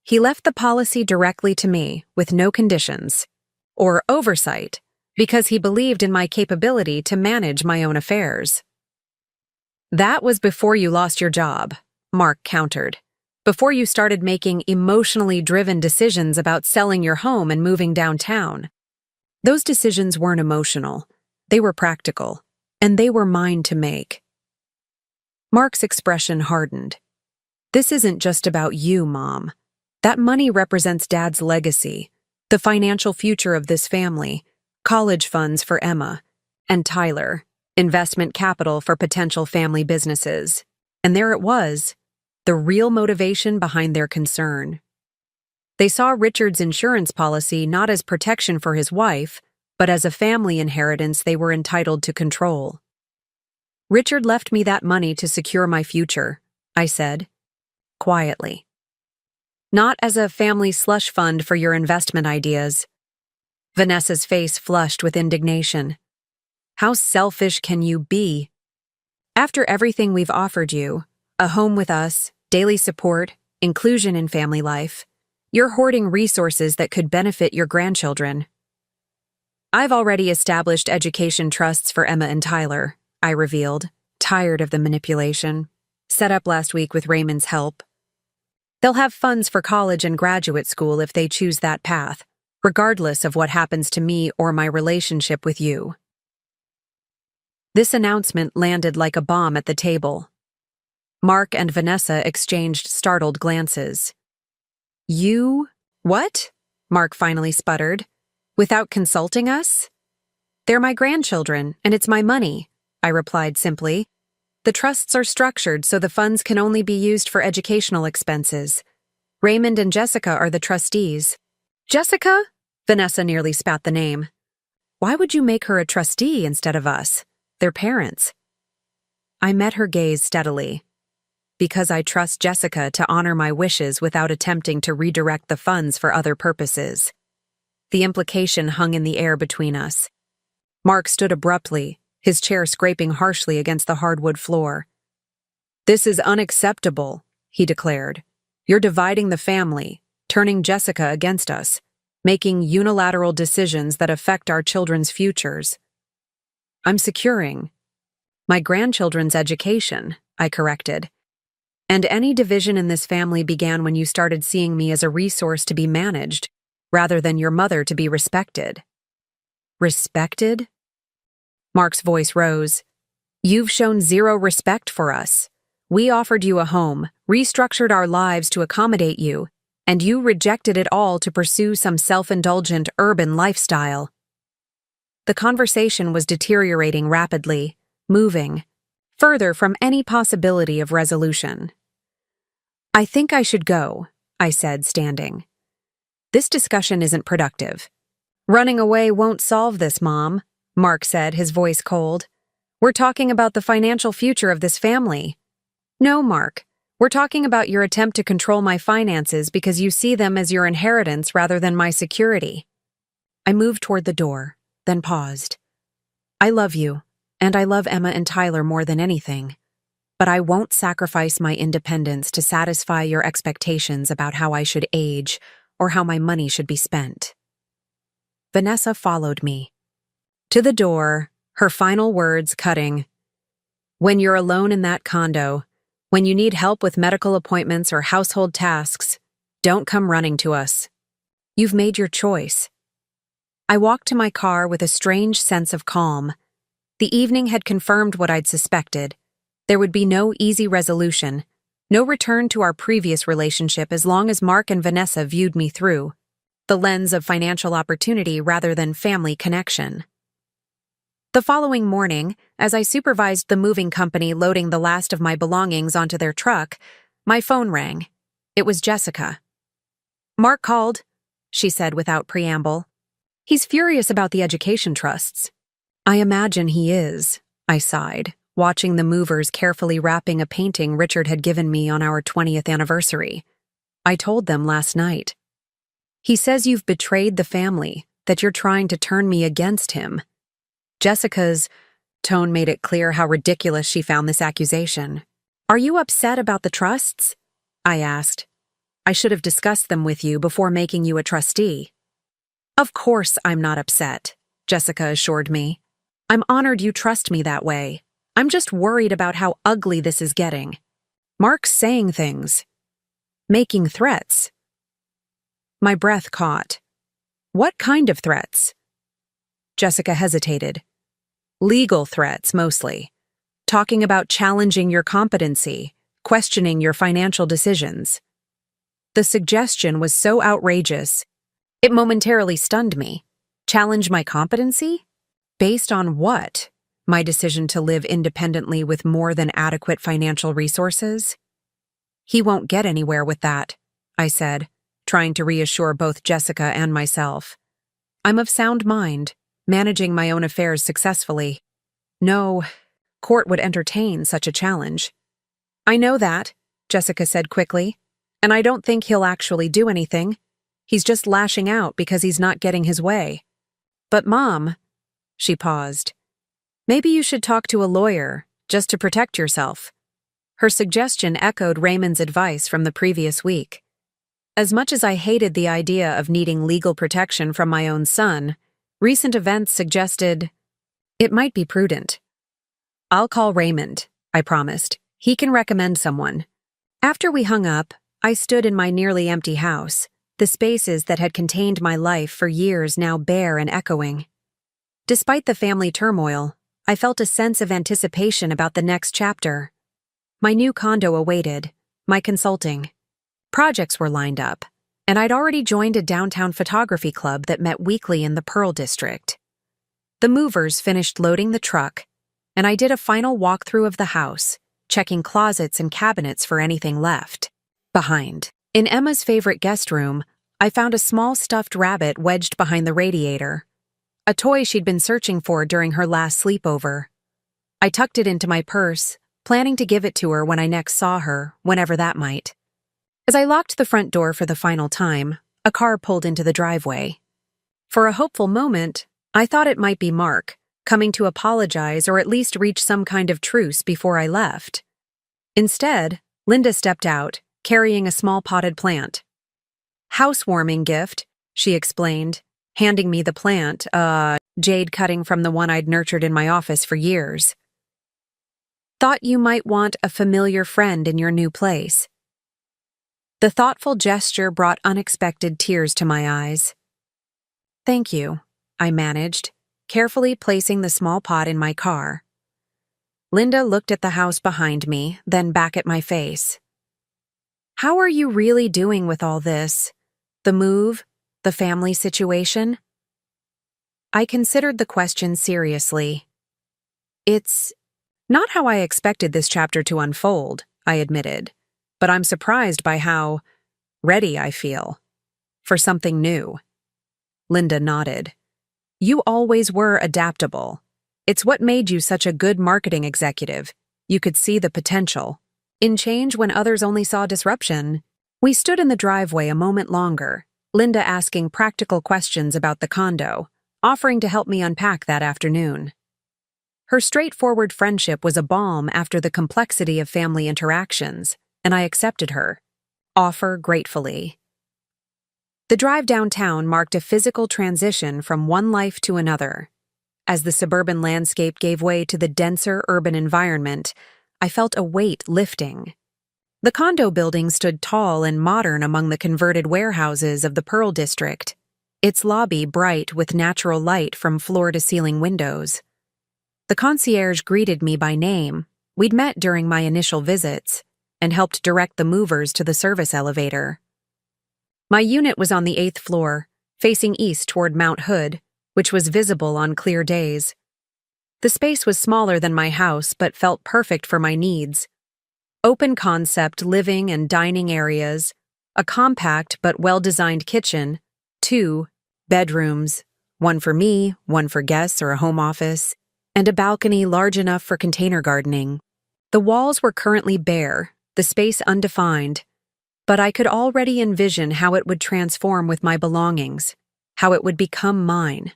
"He left the policy directly to me, with no conditions or oversight, because he believed in my capability to manage my own affairs." "That was before you lost your job," Mark countered. "Before you started making emotionally driven decisions about selling your home and moving downtown." "Those decisions weren't emotional. They were practical, and they were mine to make." Mark's expression hardened. "This isn't just about you, Mom. That money represents Dad's legacy, the financial future of this family, college funds for Emma and Tyler, investment capital for potential family businesses." And there it was, the real motivation behind their concern. They saw Richard's insurance policy not as protection for his wife, but as a family inheritance they were entitled to control. "Richard left me that money to secure my future," I said, quietly. "Not as a family slush fund for your investment ideas." Vanessa's face flushed with indignation. "How selfish can you be? After everything we've offered you, a home with us, daily support, inclusion in family life, you're hoarding resources that could benefit your grandchildren." "I've already established education trusts for Emma and Tyler," I revealed, tired of the manipulation. "Set up last week with Raymond's help. They'll have funds for college and graduate school if they choose that path, regardless of what happens to me or my relationship with you." This announcement landed like a bomb at the table. Mark and Vanessa exchanged startled glances. "You? What?" Mark finally sputtered. "Without consulting us?" "They're my grandchildren, and it's my money," I replied simply. "The trusts are structured so the funds can only be used for educational expenses. Raymond and Jessica are the trustees." "Jessica?" Vanessa nearly spat the name. "Why would you make her a trustee instead of us? Their parents." I met her gaze steadily. "Because I trust Jessica to honor my wishes without attempting to redirect the funds for other purposes." The implication hung in the air between us. Mark stood abruptly, his chair scraping harshly against the hardwood floor. "This is unacceptable," he declared. "You're dividing the family, turning Jessica against us, making unilateral decisions that affect our children's futures." "I'm securing my grandchildren's education," I corrected. "And any division in this family began when you started seeing me as a resource to be managed, rather than your mother to be respected." "Respected?" Mark's voice rose. "You've shown zero respect for us. We offered you a home, restructured our lives to accommodate you, and you rejected it all to pursue some self-indulgent urban lifestyle." The conversation was deteriorating rapidly, moving further from any possibility of resolution. "I think I should go," I said, standing. "This discussion isn't productive." "Running away won't solve this, Mom," Mark said, his voice cold. "We're talking about the financial future of this family." "No, Mark. We're talking about your attempt to control my finances because you see them as your inheritance rather than my security." I moved toward the door, then paused. "I love you, and I love Emma and Tyler more than anything. But I won't sacrifice my independence to satisfy your expectations about how I should age or how my money should be spent." Vanessa followed me to the door, her final words cutting. "When you're alone in that condo, when you need help with medical appointments or household tasks, don't come running to us. You've made your choice." I walked to my car with a strange sense of calm. The evening had confirmed what I'd suspected. There would be no easy resolution, no return to our previous relationship as long as Mark and Vanessa viewed me through the lens of financial opportunity rather than family connection. The following morning, as I supervised the moving company loading the last of my belongings onto their truck, my phone rang. It was Jessica. "Mark called," she said without preamble. "He's furious about the education trusts." "I imagine he is," I sighed, watching the movers carefully wrapping a painting Richard had given me on our 20th anniversary. I told them last night. He says you've betrayed the family, that you're trying to turn me against him. Jessica's tone made it clear how ridiculous she found this accusation. Are you upset about the trusts? I asked. I should have discussed them with you before making you a trustee. Of course I'm not upset, Jessica assured me. I'm honored you trust me that way. I'm just worried about how ugly this is getting. Mark's saying things. Making threats. My breath caught. What kind of threats? Jessica hesitated. Legal threats, mostly. Talking about challenging your competency, questioning your financial decisions. The suggestion was so outrageous, it momentarily stunned me. Challenge my competency? Based on what? My decision to live independently with more than adequate financial resources? He won't get anywhere with that, I said, trying to reassure both Jessica and myself. I'm of sound mind, managing my own affairs successfully. No court would entertain such a challenge. I know that, Jessica said quickly, and I don't think he'll actually do anything. He's just lashing out because he's not getting his way. But Mom, she paused, maybe you should talk to a lawyer, just to protect yourself. Her suggestion echoed Raymond's advice from the previous week. As much as I hated the idea of needing legal protection from my own son, recent events suggested it might be prudent. I'll call Raymond, I promised. He can recommend someone. After we hung up, I stood in my nearly empty house, the spaces that had contained my life for years now bare and echoing. Despite the family turmoil, I felt a sense of anticipation about the next chapter. My new condo awaited, my consulting. Projects were lined up, and I'd already joined a downtown photography club that met weekly in the Pearl District. The movers finished loading the truck, and I did a final walkthrough of the house, checking closets and cabinets for anything left behind. In Emma's favorite guest room, I found a small stuffed rabbit wedged behind the radiator, a toy she'd been searching for during her last sleepover. I tucked it into my purse, planning to give it to her when I next saw her, whenever that might. As I locked the front door for the final time, a car pulled into the driveway. For a hopeful moment, I thought it might be Mark, coming to apologize or at least reach some kind of truce before I left. Instead, Linda stepped out, carrying a small potted plant. Housewarming gift, she explained, handing me the plant, jade cutting from the one I'd nurtured in my office for years. Thought you might want a familiar friend in your new place. The thoughtful gesture brought unexpected tears to my eyes. Thank you, I managed, carefully placing the small pot in my car. Linda looked at the house behind me, then back at my face. How are you really doing with all this? The move? The family situation? I considered the question seriously. It's not how I expected this chapter to unfold, I admitted, but I'm surprised by how ready I feel for something new. Linda nodded. You always were adaptable. It's what made you such a good marketing executive. You could see the potential in change when others only saw disruption. We stood in the driveway a moment longer, Linda asking practical questions about the condo, offering to help me unpack that afternoon. Her straightforward friendship was a balm after the complexity of family interactions, and I accepted her offer gratefully. The drive downtown marked a physical transition from one life to another. As the suburban landscape gave way to the denser urban environment, I felt a weight lifting. The condo building stood tall and modern among the converted warehouses of the Pearl District, its lobby bright with natural light from floor-to-ceiling windows. The concierge greeted me by name. We'd met during my initial visits, and helped direct the movers to the service elevator. My unit was on the 8th floor, facing east toward Mount Hood, which was visible on clear days. The space was smaller than my house but felt perfect for my needs. Open-concept living and dining areas, a compact but well-designed kitchen, 2 bedrooms, one for me, one for guests or a home office, and a balcony large enough for container gardening. The walls were currently bare, the space undefined. but I could already envision how it would transform with my belongings, how it would become mine.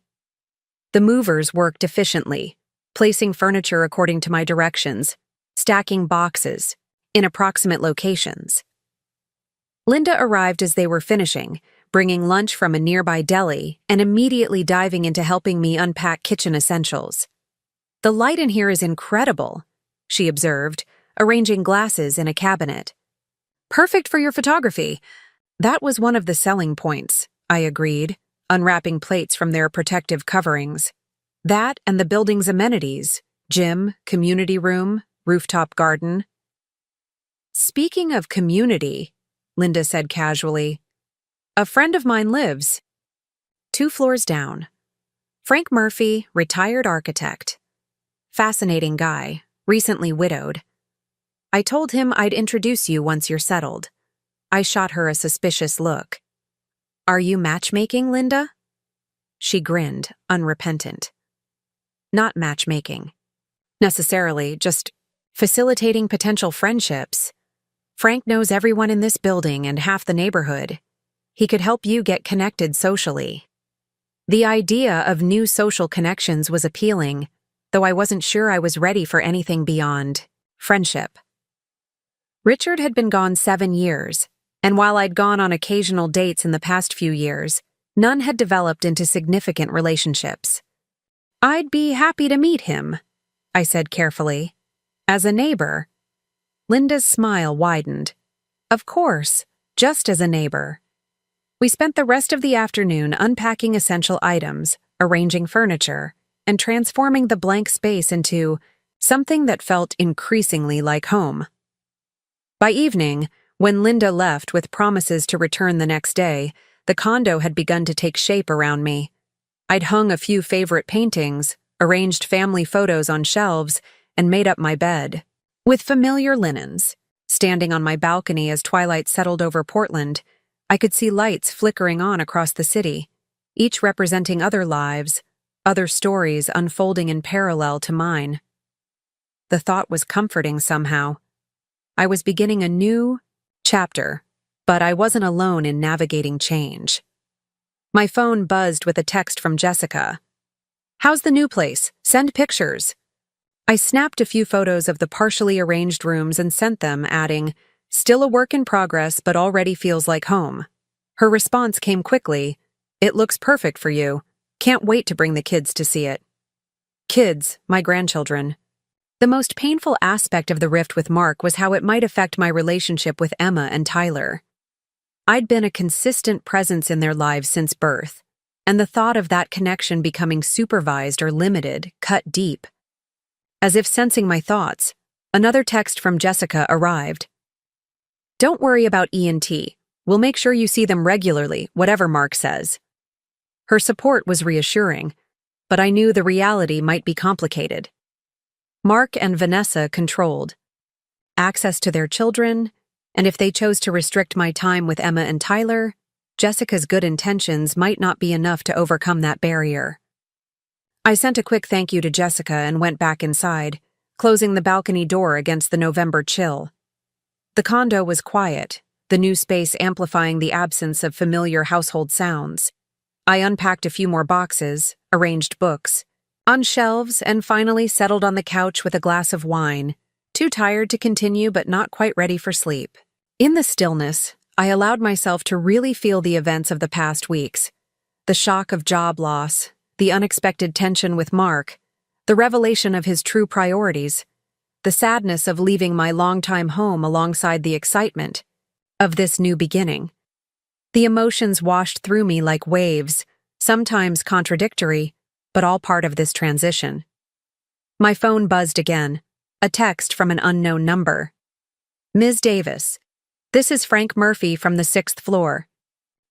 The movers worked efficiently, placing furniture according to my directions, stacking boxes in approximate locations. Linda arrived as they were finishing, bringing lunch from a nearby deli and immediately diving into helping me unpack kitchen essentials. "The light in here is incredible," she observed, arranging glasses in a cabinet. "Perfect for your photography." That was one of the selling points, I agreed, unwrapping plates from their protective coverings. That and the building's amenities: gym, community room, rooftop garden. "Speaking of community," Linda said casually, "a friend of mine lives 2 floors down. Frank Murphy, retired architect. Fascinating guy, recently widowed. I told him I'd introduce you once you're settled." I shot her a suspicious look. "Are you matchmaking, Linda?" She grinned, unrepentant. "Not matchmaking. Necessarily, just facilitating potential friendships. Frank knows everyone in this building and half the neighborhood. He could help you get connected socially." The idea of new social connections was appealing, though I wasn't sure I was ready for anything beyond friendship. Richard had been gone 7 years, and while I'd gone on occasional dates in the past few years, none had developed into significant relationships. "I'd be happy to meet him," I said carefully. "As a neighbor." Linda's smile widened. "Of course, just as a neighbor." We spent the rest of the afternoon unpacking essential items, arranging furniture, and transforming the blank space into something that felt increasingly like home. By evening, when Linda left with promises to return the next day, the condo had begun to take shape around me. I'd hung a few favorite paintings, arranged family photos on shelves, and made up my bed, with familiar linens. Standing on my balcony as twilight settled over Portland, I could see lights flickering on across the city, each representing other lives, other stories unfolding in parallel to mine. The thought was comforting somehow. I was beginning a new chapter, but I wasn't alone in navigating change. My phone buzzed with a text from Jessica. "How's the new place? Send pictures." I snapped a few photos of the partially arranged rooms and sent them, adding, "Still a work in progress, but already feels like home." Her response came quickly. "It looks perfect for you. Can't wait to bring the kids to see it." Kids, my grandchildren. The most painful aspect of the rift with Mark was how it might affect my relationship with Emma and Tyler. I'd been a consistent presence in their lives since birth, and the thought of that connection becoming supervised or limited cut deep. As if sensing my thoughts, another text from Jessica arrived. "Don't worry about E&T. We'll make sure you see them regularly, whatever Mark says." Her support was reassuring, but I knew the reality might be complicated. Mark and Vanessa controlled access to their children, and if they chose to restrict my time with Emma and Tyler, Jessica's good intentions might not be enough to overcome that barrier. I sent a quick thank you to Jessica and went back inside, closing the balcony door against the November chill. The condo was quiet, the new space amplifying the absence of familiar household sounds. I unpacked a few more boxes, arranged books on shelves, and finally settled on the couch with a glass of wine, too tired to continue but not quite ready for sleep. In the stillness, I allowed myself to really feel the events of the past weeks. The shock of job loss, the unexpected tension with Mark, the revelation of his true priorities, the sadness of leaving my longtime home alongside the excitement of this new beginning. The emotions washed through me like waves, sometimes contradictory, but all part of this transition. My phone buzzed again, a text from an unknown number. "Ms. Davis, this is Frank Murphy from the 6th floor.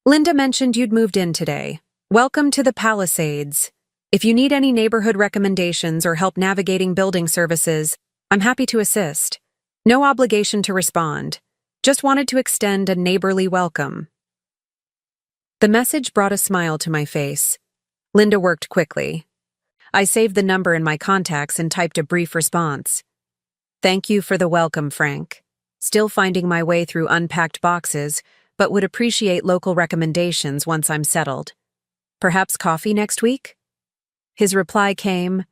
Linda mentioned you'd moved in today. Welcome to the Palisades. If you need any neighborhood recommendations or help navigating building services, I'm happy to assist. No obligation to respond. Just wanted to extend a neighborly welcome." The message brought a smile to my face. Linda worked quickly. I saved the number in my contacts and typed a brief response. "Thank you for the welcome, Frank. still finding my way through unpacked boxes, but would appreciate local recommendations once I'm settled. Perhaps coffee next week? His reply came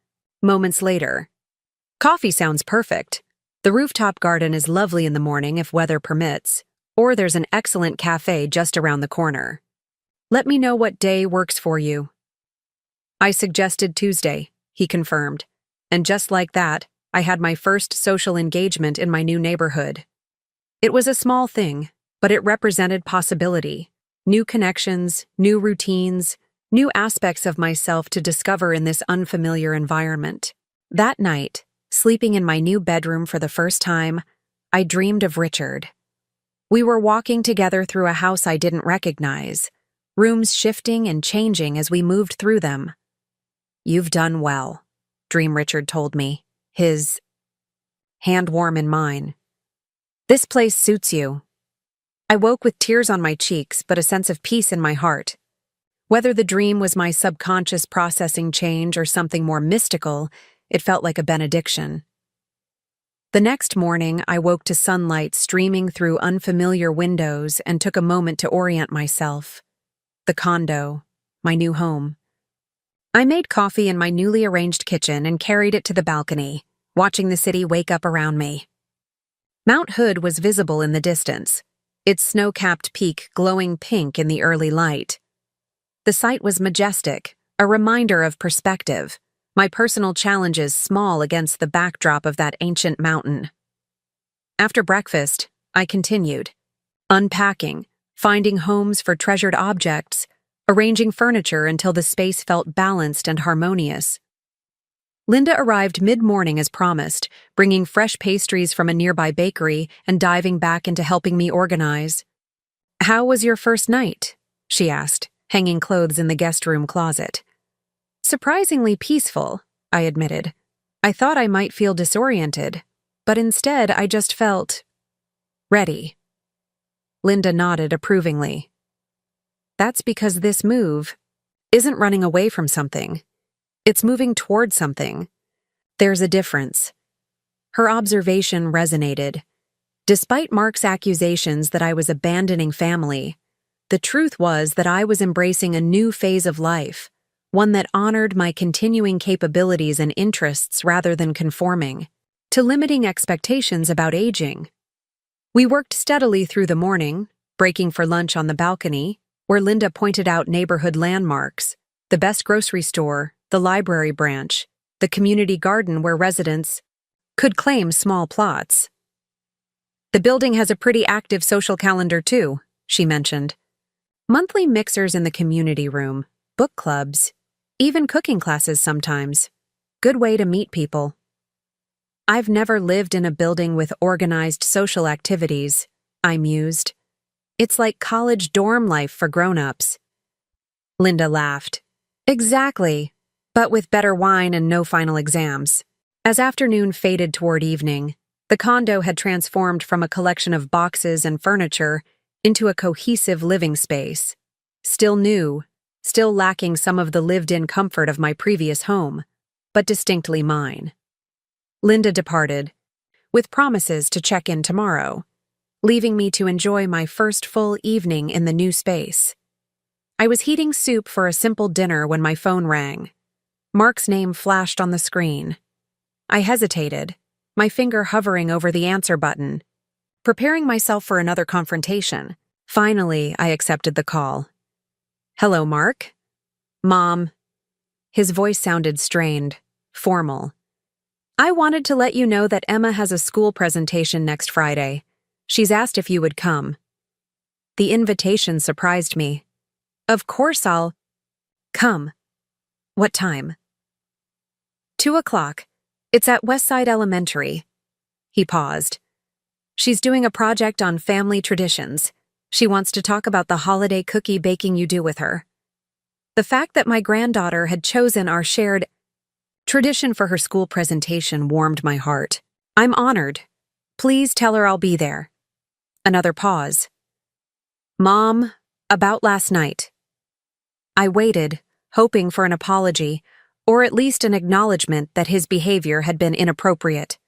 moments later. Coffee sounds perfect. The rooftop garden is lovely in the morning if weather permits, or there's an excellent cafe just around the corner. Let me know what day works for you. I suggested Tuesday, he confirmed, and just like that, I had my first social engagement in my new neighborhood. It was a small thing, but it represented possibility, new connections, new routines, new aspects of myself to discover in this unfamiliar environment. That night, sleeping in my new bedroom for the first time, I dreamed of Richard. We were walking together through a house I didn't recognize, rooms shifting and changing as we moved through them. "You've done well," Dream Richard told me, his hand warm in mine. "This place suits you." I woke with tears on my cheeks, but a sense of peace in my heart. Whether the dream was my subconscious processing change or something more mystical, it felt like a benediction. The next morning, I woke to sunlight streaming through unfamiliar windows and took a moment to orient myself. The condo, my new home. I made coffee in my newly arranged kitchen and carried it to the balcony, watching the city wake up around me. Mount Hood was visible in the distance, its snow-capped peak glowing pink in the early light. The sight was majestic, a reminder of perspective, my personal challenges small against the backdrop of that ancient mountain. After breakfast, I continued, unpacking, finding homes for treasured objects, arranging furniture until the space felt balanced and harmonious. Linda arrived mid-morning as promised, bringing fresh pastries from a nearby bakery and diving back into helping me organize. "How was your first night?" she asked, hanging clothes in the guest room closet. "Surprisingly peaceful," I admitted. "I thought I might feel disoriented, but instead I just felt ready." Linda nodded approvingly. "That's because this move isn't running away from something. It's moving toward something. There's a difference." Her observation resonated. Despite Mark's accusations that I was abandoning family, the truth was that I was embracing a new phase of life, one that honored my continuing capabilities and interests rather than conforming to limiting expectations about aging. We worked steadily through the morning, breaking for lunch on the balcony, where Linda pointed out neighborhood landmarks, the best grocery store, the library branch, the community garden where residents could claim small plots. "The building has a pretty active social calendar too," she mentioned. "Monthly mixers in the community room, book clubs, even cooking classes sometimes. Good way to meet people." "I've never lived in a building with organized social activities," I mused. "It's like college dorm life for grown-ups." Linda laughed. "Exactly, but with better wine and no final exams." As afternoon faded toward evening, the condo had transformed from a collection of boxes and furniture into a cohesive living space. Still new, still lacking some of the lived-in comfort of my previous home, but distinctly mine. Linda departed, with promises to check in tomorrow, leaving me to enjoy my first full evening in the new space. I was heating soup for a simple dinner when my phone rang. Mark's name flashed on the screen. I hesitated, my finger hovering over the answer button, preparing myself for another confrontation. Finally, I accepted the call. "Hello, Mark?" "Mom." His voice sounded strained, formal. "I wanted to let you know that Emma has a school presentation next Friday. She's asked if you would come." The invitation surprised me. "Of course I'll come." "What time?" 2:00. It's at Westside Elementary." He paused. "She's doing a project on family traditions. She wants to talk about the holiday cookie baking you do with her." The fact that my granddaughter had chosen our shared tradition for her school presentation warmed my heart. "I'm honored. Please tell her I'll be there." Another pause. "Mom, about last night." I waited, hoping for an apology, or at least an acknowledgement that his behavior had been inappropriate.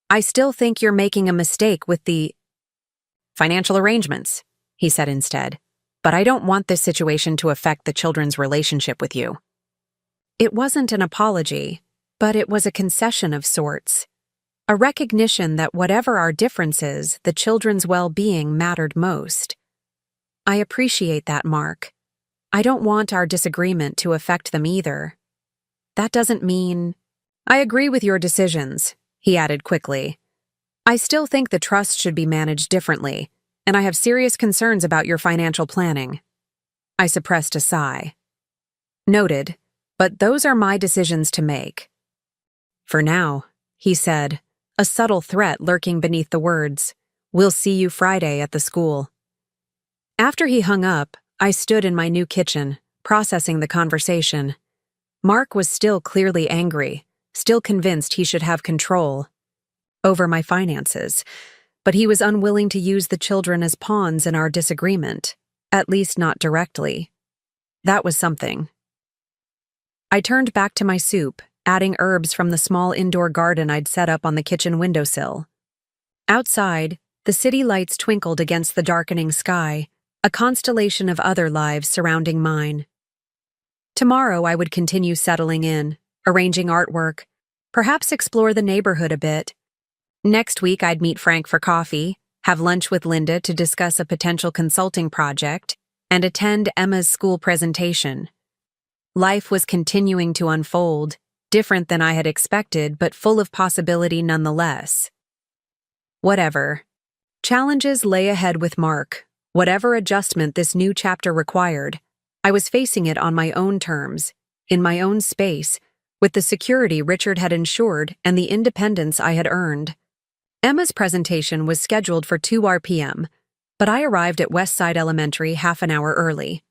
I still think you're making a mistake with the financial arrangements, he said instead. But I don't want this situation to affect the children's relationship with you. It wasn't an apology, but it was a concession of sorts. A recognition that whatever our differences, the children's well-being mattered most. I appreciate that, Mark. I don't want our disagreement to affect them either. That doesn't mean... I agree with your decisions, he added quickly. I still think the trust should be managed differently, and I have serious concerns about your financial planning. I suppressed a sigh. Noted, but those are my decisions to make. For now, he said, a subtle threat lurking beneath the words. We'll see you Friday at the school. After he hung up, I stood in my new kitchen, processing the conversation. Mark was still clearly angry, still convinced he should have control over my finances, but he was unwilling to use the children as pawns in our disagreement, at least not directly. That was something. I turned back to my soup, adding herbs from the small indoor garden I'd set up on the kitchen windowsill. Outside, the city lights twinkled against the darkening sky, a constellation of other lives surrounding mine. Tomorrow I would continue settling in, arranging artwork, perhaps explore the neighborhood a bit. Next week I'd meet Frank for coffee, have lunch with Linda to discuss a potential consulting project, and attend Emma's school presentation. Life was continuing to unfold, different than I had expected, but full of possibility nonetheless. Whatever. Challenges lay ahead with Mark. Whatever adjustment this new chapter required, I was facing it on my own terms, in my own space, with the security Richard had ensured and the independence I had earned. Emma's presentation was scheduled for 2 p.m., but I arrived at Westside Elementary half an hour early.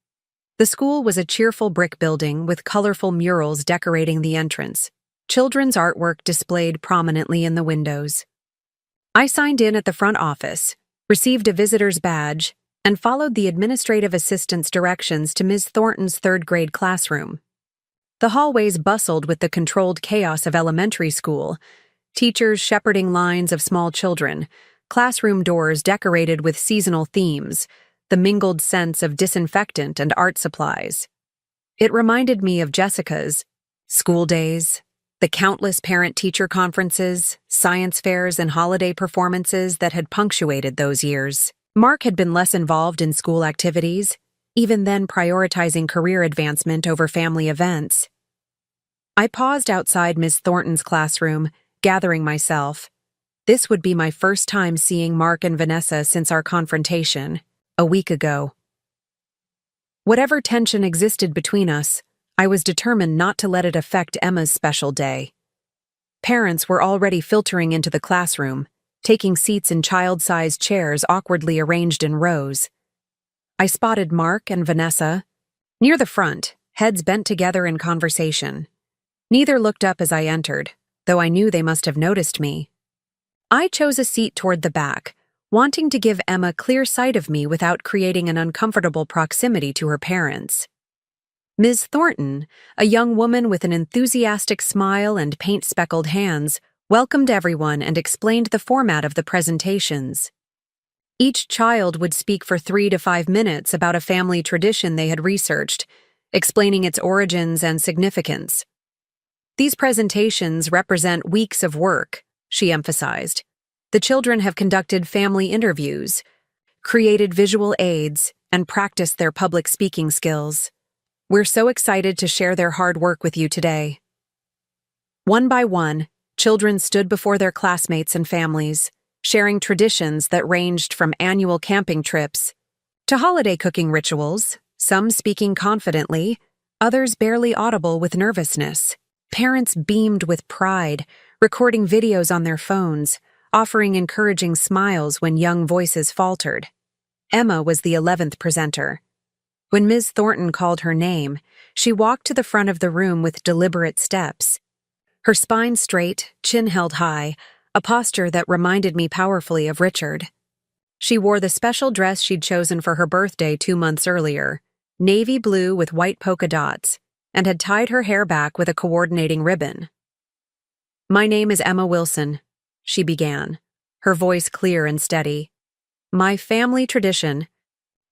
The school was a cheerful brick building with colorful murals decorating the entrance, children's artwork displayed prominently in the windows. I signed in at the front office, received a visitor's badge, and followed the administrative assistant's directions to Ms. Thornton's third-grade classroom. The hallways bustled with the controlled chaos of elementary school, teachers shepherding lines of small children, classroom doors decorated with seasonal themes, the mingled scents of disinfectant and art supplies. It reminded me of Jessica's school days, the countless parent-teacher conferences, science fairs, and holiday performances that had punctuated those years. Mark had been less involved in school activities, even then prioritizing career advancement over family events. I paused outside Miss Thornton's classroom, gathering myself. This would be my first time seeing Mark and Vanessa since our confrontation, a week ago. Whatever tension existed between us, I was determined not to let it affect Emma's special day. Parents were already filtering into the classroom, taking seats in child-sized chairs awkwardly arranged in rows. I spotted Mark and Vanessa near the front, heads bent together in conversation. Neither looked up as I entered, though I knew they must have noticed me. I chose a seat toward the back, wanting to give Emma clear sight of me without creating an uncomfortable proximity to her parents. Ms. Thornton, a young woman with an enthusiastic smile and paint-speckled hands, welcomed everyone and explained the format of the presentations. Each child would speak for 3 to 5 minutes about a family tradition they had researched, explaining its origins and significance. These presentations represent weeks of work, she emphasized. The children have conducted family interviews, created visual aids, and practiced their public speaking skills. We're so excited to share their hard work with you today. One by one, children stood before their classmates and families, sharing traditions that ranged from annual camping trips to holiday cooking rituals, some speaking confidently, others barely audible with nervousness. Parents beamed with pride, recording videos on their phones, offering encouraging smiles when young voices faltered. Emma was the 11th presenter. When Ms. Thornton called her name, she walked to the front of the room with deliberate steps. Her spine straight, chin held high, a posture that reminded me powerfully of Richard. She wore the special dress she'd chosen for her birthday 2 months earlier, navy blue with white polka dots, and had tied her hair back with a coordinating ribbon. "My name is Emma Wilson," she began, her voice clear and steady. My family tradition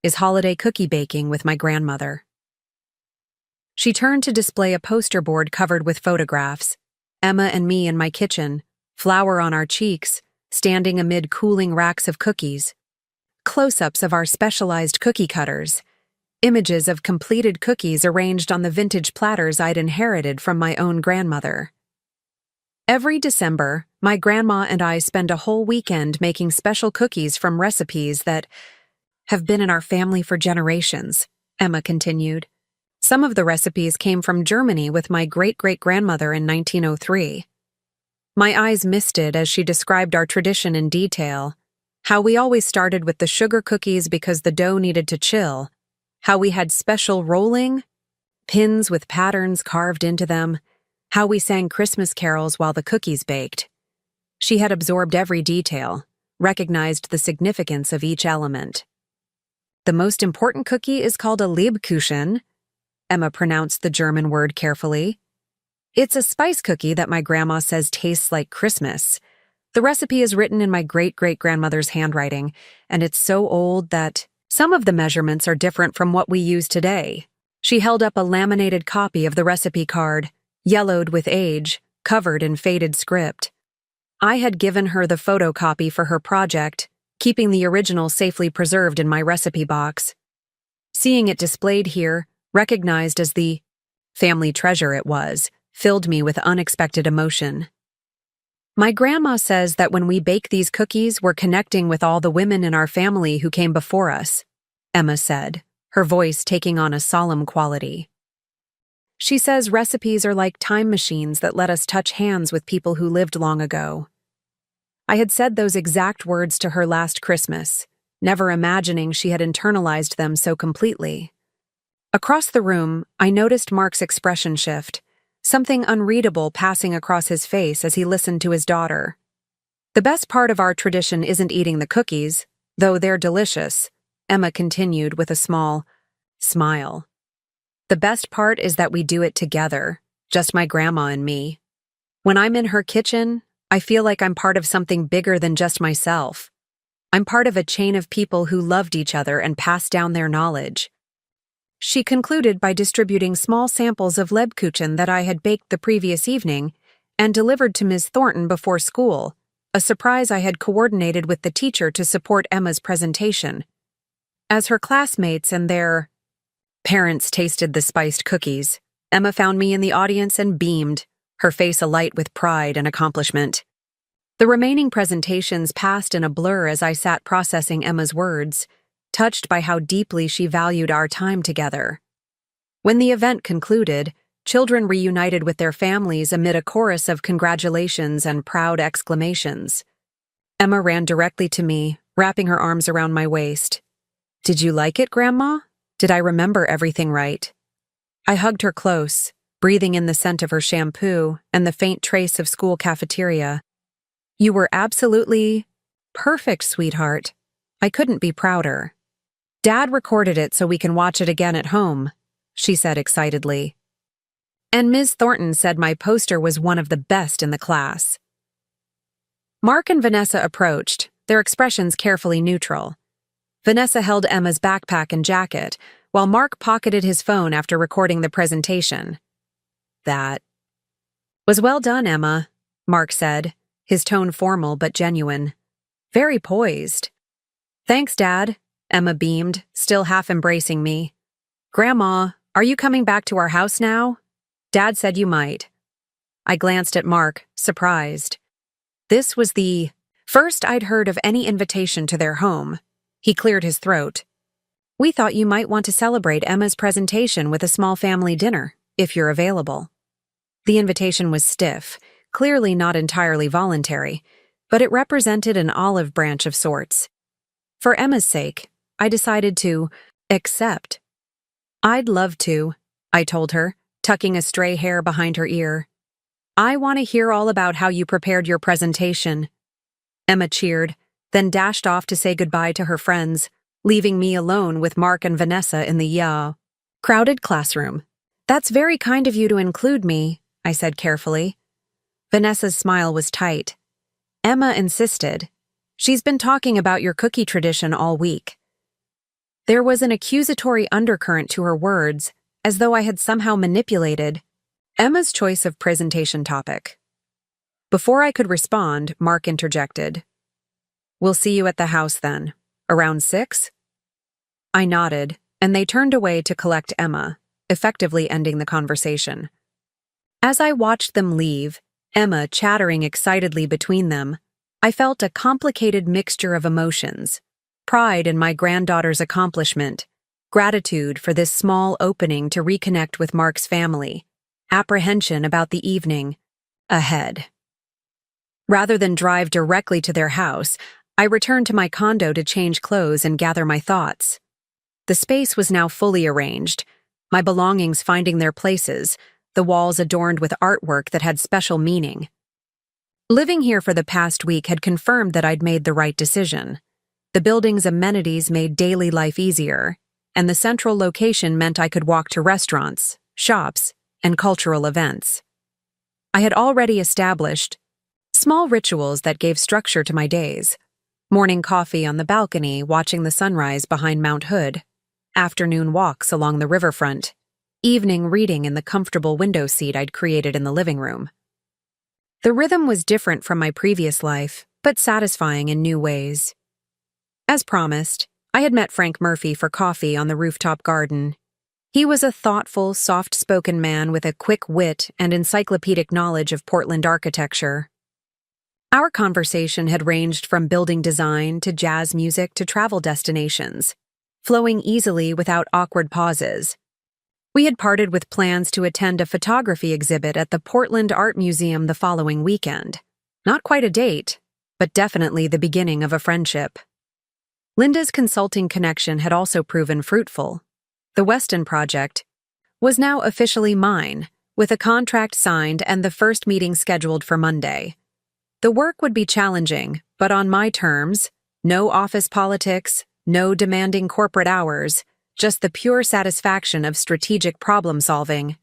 is holiday cookie baking with my grandmother. She turned to display a poster board covered with photographs. Emma and me in my kitchen, flour on our cheeks, standing amid cooling racks of cookies. Close-ups of our specialized cookie cutters. Images of completed cookies arranged on the vintage platters I'd inherited from my own grandmother. Every December, my grandma and I spend a whole weekend making special cookies from recipes that have been in our family for generations, Emma continued. Some of the recipes came from Germany with my great-great-grandmother in 1903. My eyes misted as she described our tradition in detail, how we always started with the sugar cookies because the dough needed to chill, how we had special rolling pins with patterns carved into them, how we sang Christmas carols while the cookies baked. She had absorbed every detail, recognized the significance of each element. The most important cookie is called a Lebkuchen. Emma pronounced the German word carefully. It's a spice cookie that my grandma says tastes like Christmas. The recipe is written in my great-great-grandmother's handwriting, and it's so old that some of the measurements are different from what we use today. She held up a laminated copy of the recipe card, yellowed with age, covered in faded script. I had given her the photocopy for her project, keeping the original safely preserved in my recipe box. Seeing it displayed here, recognized as the family treasure it was, filled me with unexpected emotion. My grandma says that when we bake these cookies, we're connecting with all the women in our family who came before us, Emma said, her voice taking on a solemn quality. She says recipes are like time machines that let us touch hands with people who lived long ago. I had said those exact words to her last Christmas, never imagining she had internalized them so completely. Across the room, I noticed Mark's expression shift, something unreadable passing across his face as he listened to his daughter. The best part of our tradition isn't eating the cookies, though they're delicious, Emma continued with a small smile. The best part is that we do it together, just my grandma and me. When I'm in her kitchen, I feel like I'm part of something bigger than just myself. I'm part of a chain of people who loved each other and passed down their knowledge. She concluded by distributing small samples of Lebkuchen that I had baked the previous evening and delivered to Ms. Thornton before school, a surprise I had coordinated with the teacher to support Emma's presentation. As her classmates and their parents tasted the spiced cookies, Emma found me in the audience and beamed, her face alight with pride and accomplishment. The remaining presentations passed in a blur as I sat processing Emma's words, touched by how deeply she valued our time together. When the event concluded, children reunited with their families amid a chorus of congratulations and proud exclamations. Emma ran directly to me, wrapping her arms around my waist. "Did you like it, Grandma? Did I remember everything right?" I hugged her close, breathing in the scent of her shampoo and the faint trace of school cafeteria. "You were absolutely perfect, sweetheart. I couldn't be prouder. Dad recorded it so we can watch it again at home," she said excitedly. "And Ms. Thornton said my poster was one of the best in the class." Mark and Vanessa approached, their expressions carefully neutral. Vanessa held Emma's backpack and jacket, while Mark pocketed his phone after recording the presentation. "That was well done, Emma," Mark said, his tone formal but genuine. "Very poised." "Thanks, Dad," Emma beamed, still half embracing me. "Grandma, are you coming back to our house now? Dad said you might." I glanced at Mark, surprised. This was the first I'd heard of any invitation to their home. He cleared his throat. "We thought you might want to celebrate Emma's presentation with a small family dinner, if you're available." The invitation was stiff, clearly not entirely voluntary, but it represented an olive branch of sorts. For Emma's sake, I decided to accept. "I'd love to," I told her, tucking a stray hair behind her ear. "I want to hear all about how you prepared your presentation." Emma cheered, then dashed off to say goodbye to her friends, leaving me alone with Mark and Vanessa in the crowded classroom. "That's very kind of you to include me," I said carefully. Vanessa's smile was tight. Emma insisted. "She's been talking about your cookie tradition all week." There was an accusatory undercurrent to her words, as though I had somehow manipulated Emma's choice of presentation topic. Before I could respond, Mark interjected. "We'll see you at the house then. Around 6?" I nodded, and they turned away to collect Emma, effectively ending the conversation. As I watched them leave, Emma chattering excitedly between them, I felt a complicated mixture of emotions: pride in my granddaughter's accomplishment, gratitude for this small opening to reconnect with Mark's family, apprehension about the evening ahead. Rather than drive directly to their house, I returned to my condo to change clothes and gather my thoughts. The space was now fully arranged, my belongings finding their places, the walls adorned with artwork that had special meaning. Living here for the past week had confirmed that I'd made the right decision. The building's amenities made daily life easier, and the central location meant I could walk to restaurants, shops, and cultural events. I had already established small rituals that gave structure to my days: morning coffee on the balcony watching the sunrise behind Mount Hood, afternoon walks along the riverfront, evening reading in the comfortable window seat I'd created in the living room. The rhythm was different from my previous life, but satisfying in new ways. As promised, I had met Frank Murphy for coffee on the rooftop garden. He was a thoughtful, soft-spoken man with a quick wit and encyclopedic knowledge of Portland architecture. Our conversation had ranged from building design to jazz music to travel destinations, flowing easily without awkward pauses. We had parted with plans to attend a photography exhibit at the Portland Art Museum the following weekend. Not quite a date, but definitely the beginning of a friendship. Linda's consulting connection had also proven fruitful. The Weston project was now officially mine, with a contract signed and the first meeting scheduled for Monday. The work would be challenging, but on my terms: no office politics, no demanding corporate hours, just the pure satisfaction of strategic problem-solving.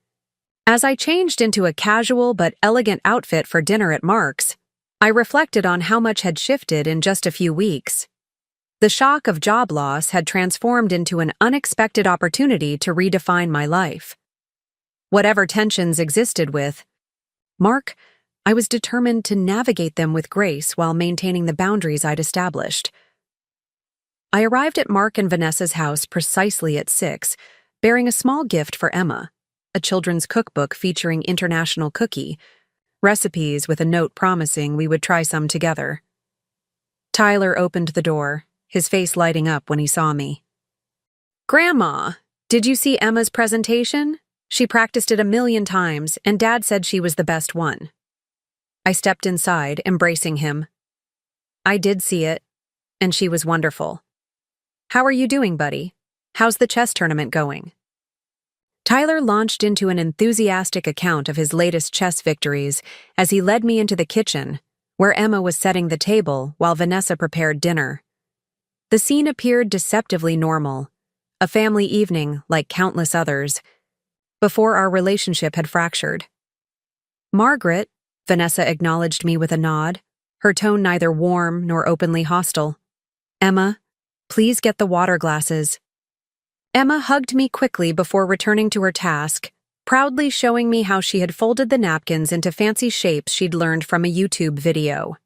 As I changed into a casual but elegant outfit for dinner at Mark's, I reflected on how much had shifted in just a few weeks. The shock of job loss had transformed into an unexpected opportunity to redefine my life. Whatever tensions existed with Mark, I was determined to navigate them with grace while maintaining the boundaries I'd established. I arrived at Mark and Vanessa's house precisely at 6, bearing a small gift for Emma, a children's cookbook featuring international cookie recipes with a note promising we would try some together. Tyler opened the door, his face lighting up when he saw me. "Grandma, did you see Emma's presentation? She practiced it 1,000,000 times, and Dad said she was the best one." I stepped inside, embracing him. "I did see it, and she was wonderful. How are you doing, buddy? How's the chess tournament going?" Tyler launched into an enthusiastic account of his latest chess victories as he led me into the kitchen, where Emma was setting the table while Vanessa prepared dinner. The scene appeared deceptively normal, a family evening like countless others, before our relationship had fractured. "Margaret," Vanessa acknowledged me with a nod, her tone neither warm nor openly hostile. "Emma, please get the water glasses." Emma hugged me quickly before returning to her task, proudly showing me how she had folded the napkins into fancy shapes she'd learned from a YouTube video.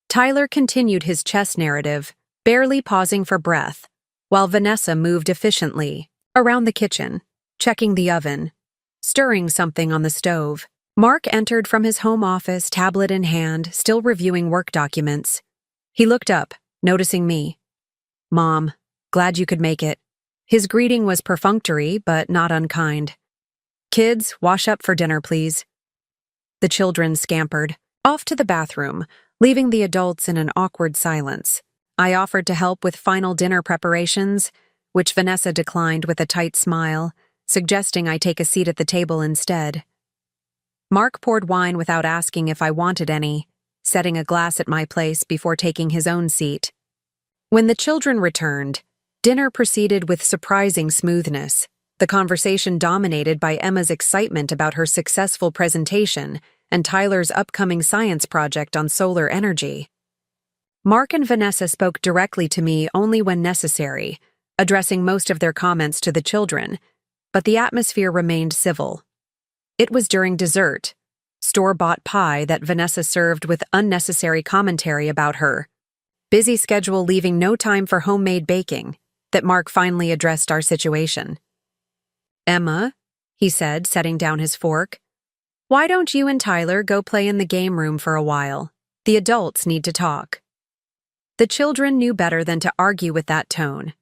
Tyler continued his chess narrative, barely pausing for breath, while Vanessa moved efficiently around the kitchen, checking the oven, stirring something on the stove. Mark entered from his home office, tablet in hand, still reviewing work documents. He looked up, noticing me. "Mom, glad you could make it." His greeting was perfunctory, but not unkind. "Kids, wash up for dinner, please." The children scampered off to the bathroom, leaving the adults in an awkward silence. I offered to help with final dinner preparations, which Vanessa declined with a tight smile, suggesting I take a seat at the table instead. Mark poured wine without asking if I wanted any, setting a glass at my place before taking his own seat. When the children returned, dinner proceeded with surprising smoothness, the conversation dominated by Emma's excitement about her successful presentation and Tyler's upcoming science project on solar energy. Mark and Vanessa spoke directly to me only when necessary, addressing most of their comments to the children, but the atmosphere remained civil. It was during dessert, store-bought pie that Vanessa served with unnecessary commentary about her busy schedule leaving no time for homemade baking, that Mark finally addressed our situation. "Emma," he said, setting down his fork, "why don't you and Tyler go play in the game room for a while? The adults need to talk." The children knew better than to argue with that tone.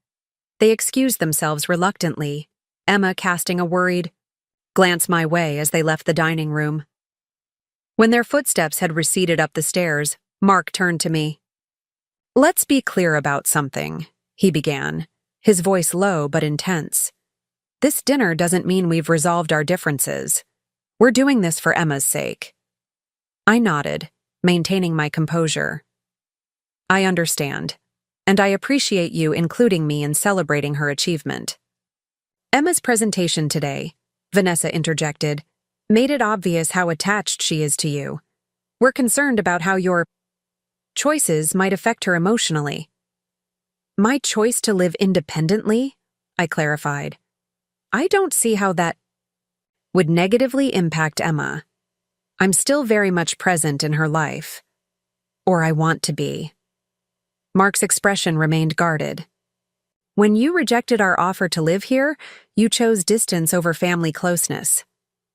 They excused themselves reluctantly, Emma casting a worried glance my way as they left the dining room. When their footsteps had receded up the stairs, Mark turned to me. "Let's be clear about something," he began, his voice low but intense. "This dinner doesn't mean we've resolved our differences. We're doing this for Emma's sake." I nodded, maintaining my composure. "I understand, and I appreciate you including me in celebrating her achievement." "Emma's presentation today," Vanessa interjected, "made it obvious how attached she is to you. We're concerned about how your choices might affect her emotionally." "My choice to live independently?" I clarified. "I don't see how that would negatively impact Emma. I'm still very much present in her life. Or I want to be." Mark's expression remained guarded. "When you rejected our offer to live here, you chose distance over family closeness.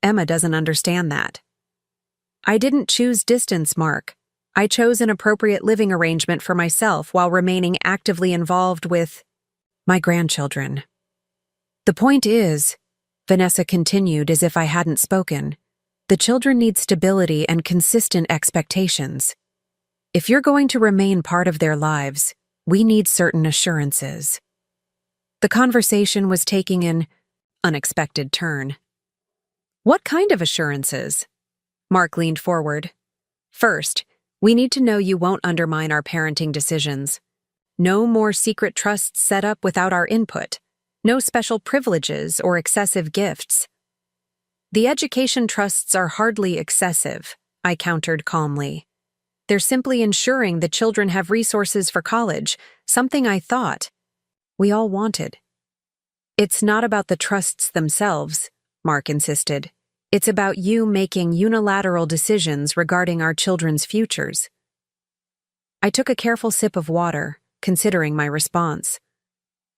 Emma doesn't understand that." "I didn't choose distance, Mark. I chose an appropriate living arrangement for myself while remaining actively involved with my grandchildren." "The point is," Vanessa continued as if I hadn't spoken, "the children need stability and consistent expectations. If you're going to remain part of their lives, we need certain assurances." The conversation was taking an unexpected turn. "What kind of assurances?" Mark leaned forward. "First, we need to know you won't undermine our parenting decisions. No more secret trusts set up without our input. No special privileges or excessive gifts." "The education trusts are hardly excessive," I countered calmly. "They're simply ensuring the children have resources for college, something I thought we all wanted." "It's not about the trusts themselves," Mark insisted. "It's about you making unilateral decisions regarding our children's futures." I took a careful sip of water, considering my response.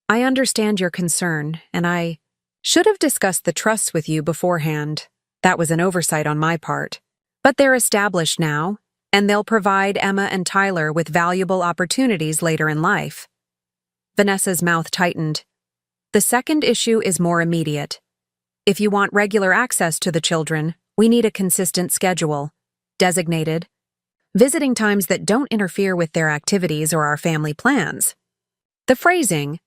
"I understand your concern, and I should have discussed the trusts with you beforehand. That was an oversight on my part. But they're established now, and they'll provide Emma and Tyler with valuable opportunities later in life." Vanessa's mouth tightened. "The second issue is more immediate. If you want regular access to the children, we need a consistent schedule, designated visiting times that don't interfere with their activities or our family plans." The phrasing,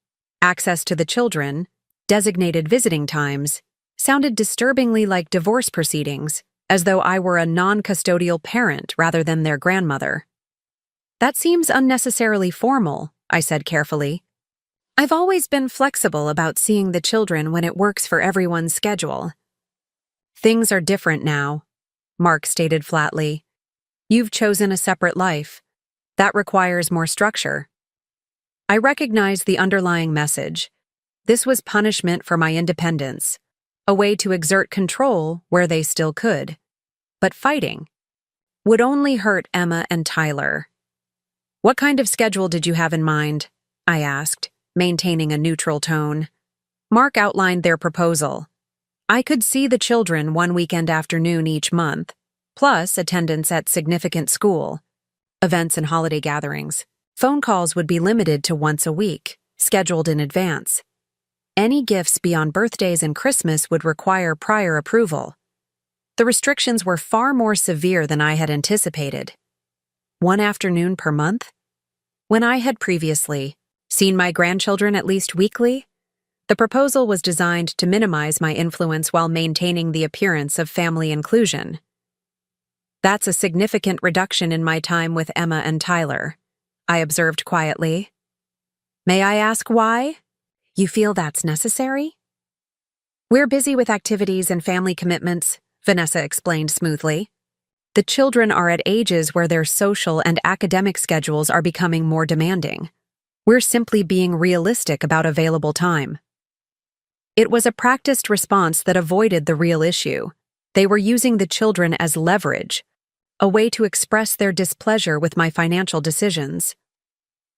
"access to the children, designated visiting times," sounded disturbingly like divorce proceedings, as though I were a non-custodial parent rather than their grandmother. "That seems unnecessarily formal," I said carefully. "I've always been flexible about seeing the children when it works for everyone's schedule." "Things are different now," Mark stated flatly. "You've chosen a separate life. That requires more structure." I recognized the underlying message. This was punishment for my independence, a way to exert control where they still could. But fighting would only hurt Emma and Tyler. "What kind of schedule did you have in mind?" I asked, maintaining a neutral tone. Mark outlined their proposal. I could see the children one weekend afternoon each month, plus attendance at significant school events and holiday gatherings. Phone calls would be limited to once a week, scheduled in advance. Any gifts beyond birthdays and Christmas would require prior approval. The restrictions were far more severe than I had anticipated. One afternoon per month? When I had previously seen my grandchildren at least weekly, the proposal was designed to minimize my influence while maintaining the appearance of family inclusion. "That's a significant reduction in my time with Emma and Tyler," I observed quietly. "May I ask why you feel that's necessary?" "We're busy with activities and family commitments," Vanessa explained smoothly. The children are at ages where their social and academic schedules are becoming more demanding. We're simply being realistic about available time." It was a practiced response that avoided the real issue. They were using the children as leverage, a way to express their displeasure with my financial decisions.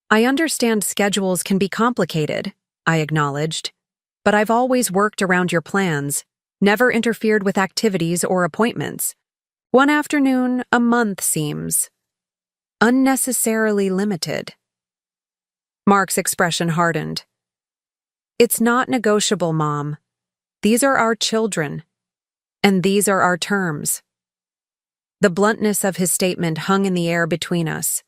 "I understand schedules can be complicated," I acknowledged, "but I've always worked around your plans, never interfered with activities or appointments. One afternoon a month seems unnecessarily limited." Mark's expression hardened. "It's not negotiable, Mom. These are our children, and these are our terms." The bluntness of his statement hung in the air between us.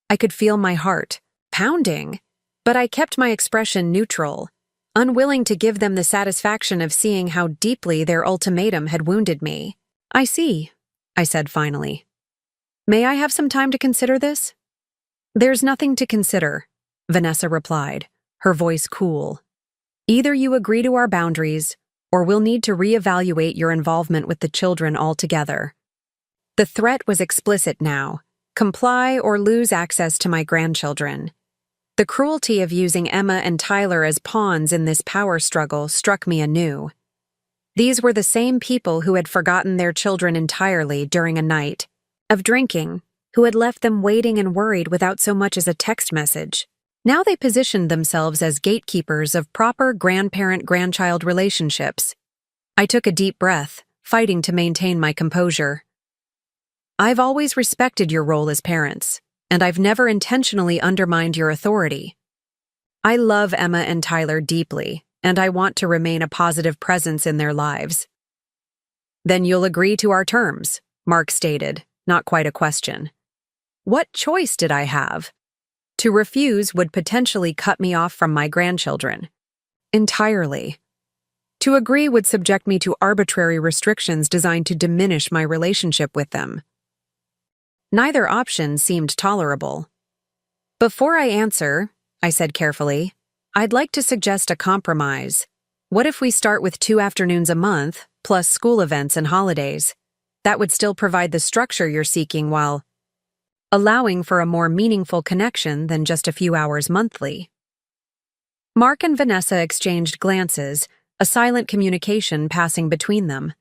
I could feel my heart pounding, but I kept my expression neutral, unwilling to give them the satisfaction of seeing how deeply their ultimatum had wounded me. "I see," I said finally. "May I have some time to consider this?" "There's nothing to consider," Vanessa replied, her voice cool. "Either you agree to our boundaries, or we'll need to reevaluate your involvement with the children altogether." The threat was explicit now: comply or lose access to my grandchildren. The cruelty of using Emma and Tyler as pawns in this power struggle struck me anew. These were the same people who had forgotten their children entirely during a night of drinking, who had left them waiting and worried without so much as a text message. Now they positioned themselves as gatekeepers of proper grandparent-grandchild relationships. I took a deep breath, fighting to maintain my composure. "I've always respected your role as parents, and I've never intentionally undermined your authority. I love Emma and Tyler deeply, and I want to remain a positive presence in their lives." "Then you'll agree to our terms," Mark stated, not quite a question. What choice did I have? To refuse would potentially cut me off from my grandchildren. Entirely. To agree would subject me to arbitrary restrictions designed to diminish my relationship with them. Neither option seemed tolerable. "Before I answer," I said carefully, "I'd like to suggest a compromise. What if we start with 2 afternoons a month, plus school events and holidays? That would still provide the structure you're seeking while allowing for a more meaningful connection than just a few hours monthly." Mark and Vanessa exchanged glances, a silent communication passing between them.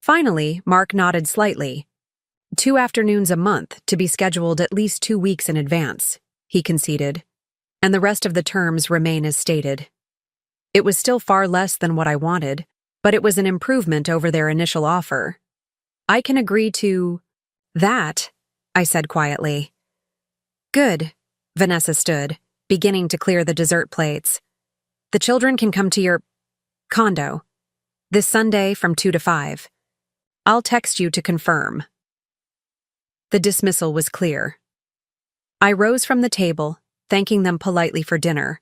Finally, Mark nodded slightly. 2 afternoons a month, to be scheduled at least 2 weeks in advance, he conceded, and the rest of the terms remain as stated. It was still far less than what I wanted, but it was an improvement over their initial offer. "I can agree to that," I said quietly. "Good," Vanessa stood, beginning to clear the dessert plates. "The children can come to your condo this Sunday from 2 to 5. I'll text you to confirm." The dismissal was clear. I rose from the table, thanking them politely for dinner,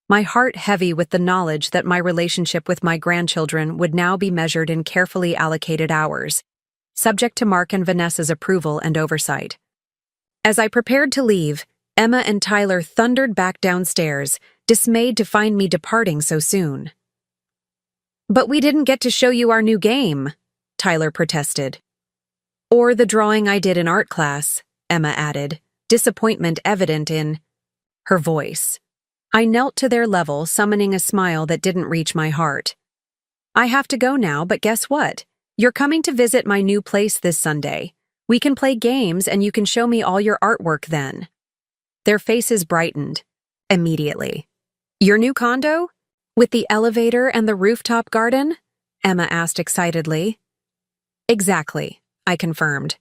my heart heavy with the knowledge that my relationship with my grandchildren would now be measured in carefully allocated hours, subject to Mark and Vanessa's approval and oversight. As I prepared to leave, Emma and Tyler thundered back downstairs, dismayed to find me departing so soon. "But we didn't get to show you our new game," Tyler protested. "Or the drawing I did in art class," Emma added, disappointment evident in her voice. I knelt to their level, summoning a smile that didn't reach my heart. "I have to go now, but guess what? You're coming to visit my new place this Sunday. We can play games and you can show me all your artwork then." Their faces brightened immediately. "Your new condo? With the elevator and the rooftop garden?" Emma asked excitedly. "Exactly," I confirmed.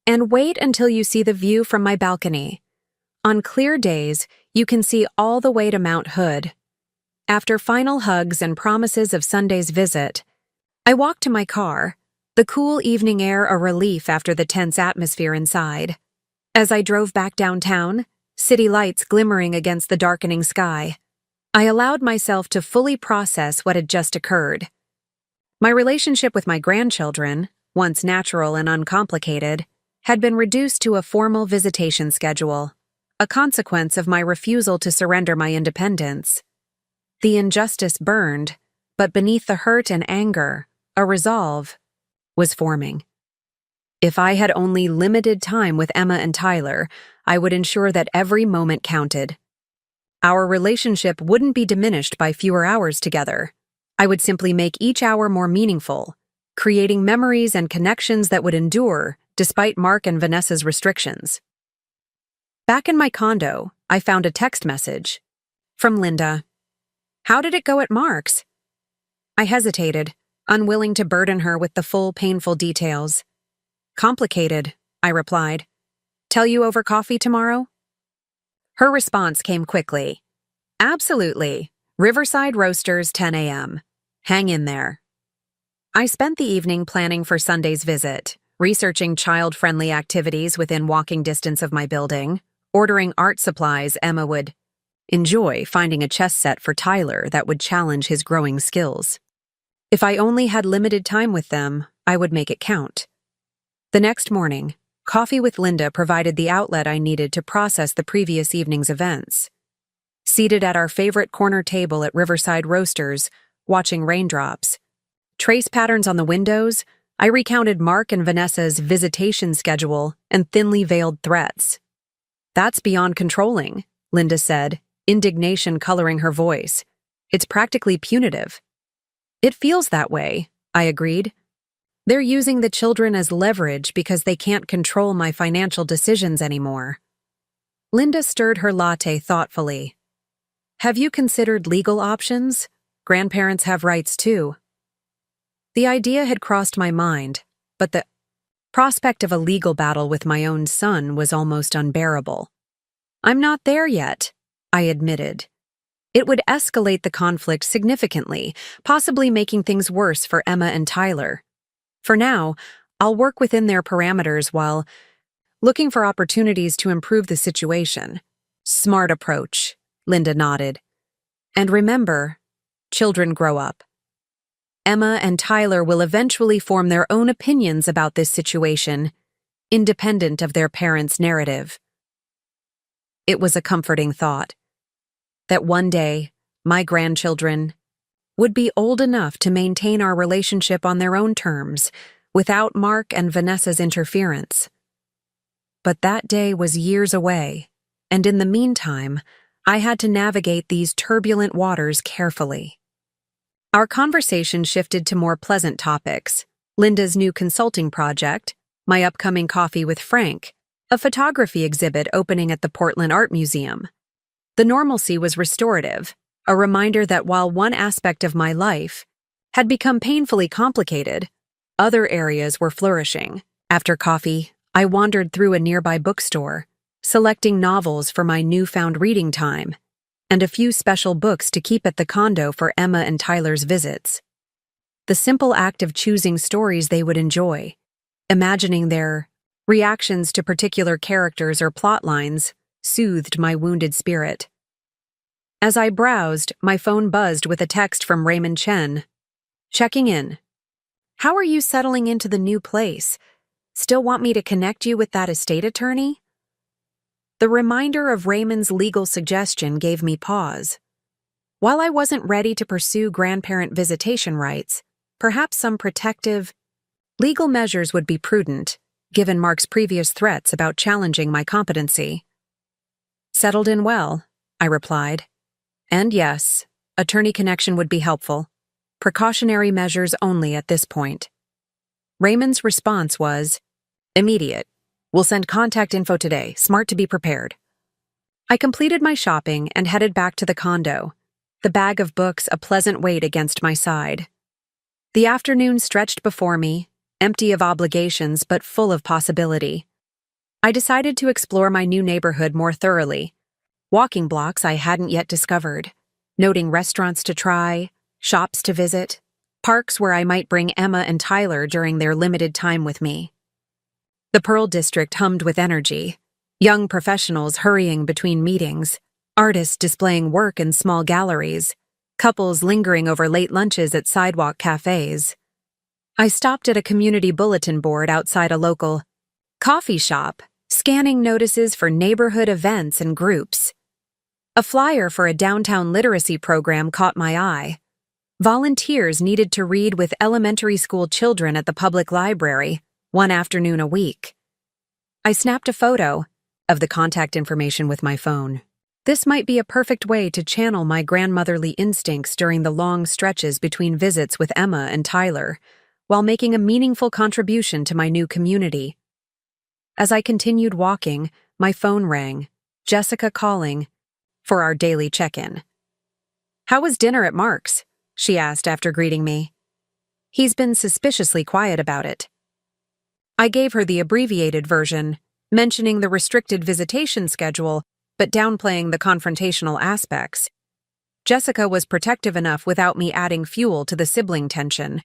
"And wait until you see the view from my balcony. On clear days, you can see all the way to Mount Hood." After final hugs and promises of Sunday's visit, I walked to my car, the cool evening air a relief after the tense atmosphere inside. As I drove back downtown, city lights glimmering against the darkening sky, I allowed myself to fully process what had just occurred. My relationship with my grandchildren, once natural and uncomplicated, had been reduced to a formal visitation schedule, a consequence of my refusal to surrender my independence. The injustice burned, but beneath the hurt and anger, a resolve was forming. If I had only limited time with Emma and Tyler, I would ensure that every moment counted. Our relationship wouldn't be diminished by fewer hours together. I would simply make each hour more meaningful, creating memories and connections that would endure despite Mark and Vanessa's restrictions. Back in my condo, I found a text message from Linda. "How did it go at Mark's?" I hesitated, unwilling to burden her with the full, painful details. "Complicated," I replied. "Tell you over coffee tomorrow?" Her response came quickly. "Absolutely. Riverside Roasters, 10 a.m. Hang in there." I spent the evening planning for Sunday's visit, researching child-friendly activities within walking distance of my building, ordering art supplies Emma would enjoy, finding a chess set for Tyler that would challenge his growing skills. If I only had limited time with them, I would make it count. The next morning, coffee with Linda provided the outlet I needed to process the previous evening's events. Seated at our favorite corner table at Riverside Roasters, watching raindrops, trace patterns on the windows, I recounted Mark and Vanessa's visitation schedule and thinly veiled threats. "That's beyond controlling," Linda said, indignation coloring her voice. "It's practically punitive." "It feels that way," I agreed. "They're using the children as leverage because they can't control my financial decisions anymore." Linda stirred her latte thoughtfully. "Have you considered legal options? Grandparents have rights too." The idea had crossed my mind, but the prospect of a legal battle with my own son was almost unbearable. "I'm not there yet," I admitted. It would escalate the conflict significantly, possibly making things worse for Emma and Tyler. For now, I'll work within their parameters while looking for opportunities to improve the situation. "Smart approach," Linda nodded. "And remember, children grow up. Emma and Tyler will eventually form their own opinions about this situation, independent of their parents' narrative." It was a comforting thought that one day, my grandchildren would be old enough to maintain our relationship on their own terms, without Mark and Vanessa's interference. But that day was years away, and in the meantime, I had to navigate these turbulent waters carefully. Our conversation shifted to more pleasant topics: Linda's new consulting project, my upcoming coffee with Frank, a photography exhibit opening at the Portland Art Museum. The normalcy was restorative, a reminder that while one aspect of my life had become painfully complicated, other areas were flourishing. After coffee, I wandered through a nearby bookstore, selecting novels for my newfound reading time, and a few special books to keep at the condo for Emma and Tyler's visits. The simple act of choosing stories they would enjoy, imagining their reactions to particular characters or plot lines, soothed my wounded spirit. As I browsed, my phone buzzed with a text from Raymond Chen. "Checking in. How are you settling into the new place? Still want me to connect you with that estate attorney?" The reminder of Raymond's legal suggestion gave me pause. While I wasn't ready to pursue grandparent visitation rights, perhaps some protective, legal measures would be prudent, given Mark's previous threats about challenging my competency. "Settled in well," I replied. "And yes, attorney connection would be helpful. Precautionary measures only at this point." Raymond's response was immediate. "We'll send contact info today. Smart to be prepared." I completed my shopping and headed back to the condo, the bag of books a pleasant weight against my side. The afternoon stretched before me, empty of obligations but full of possibility. I decided to explore my new neighborhood more thoroughly, walking blocks I hadn't yet discovered, noting restaurants to try, shops to visit, parks where I might bring Emma and Tyler during their limited time with me. The Pearl District hummed with energy, young professionals hurrying between meetings, artists displaying work in small galleries, couples lingering over late lunches at sidewalk cafes. I stopped at a community bulletin board outside a local coffee shop, scanning notices for neighborhood events and groups. A flyer for a downtown literacy program caught my eye. Volunteers needed to read with elementary school children at the public library, one afternoon a week. I snapped a photo of the contact information with my phone. This might be a perfect way to channel my grandmotherly instincts during the long stretches between visits with Emma and Tyler, while making a meaningful contribution to my new community. As I continued walking, my phone rang, Jessica calling for our daily check-in. "How was dinner at Mark's?" she asked after greeting me. "He's been suspiciously quiet about it." I gave her the abbreviated version, mentioning the restricted visitation schedule but downplaying the confrontational aspects. Jessica was protective enough without me adding fuel to the sibling tension.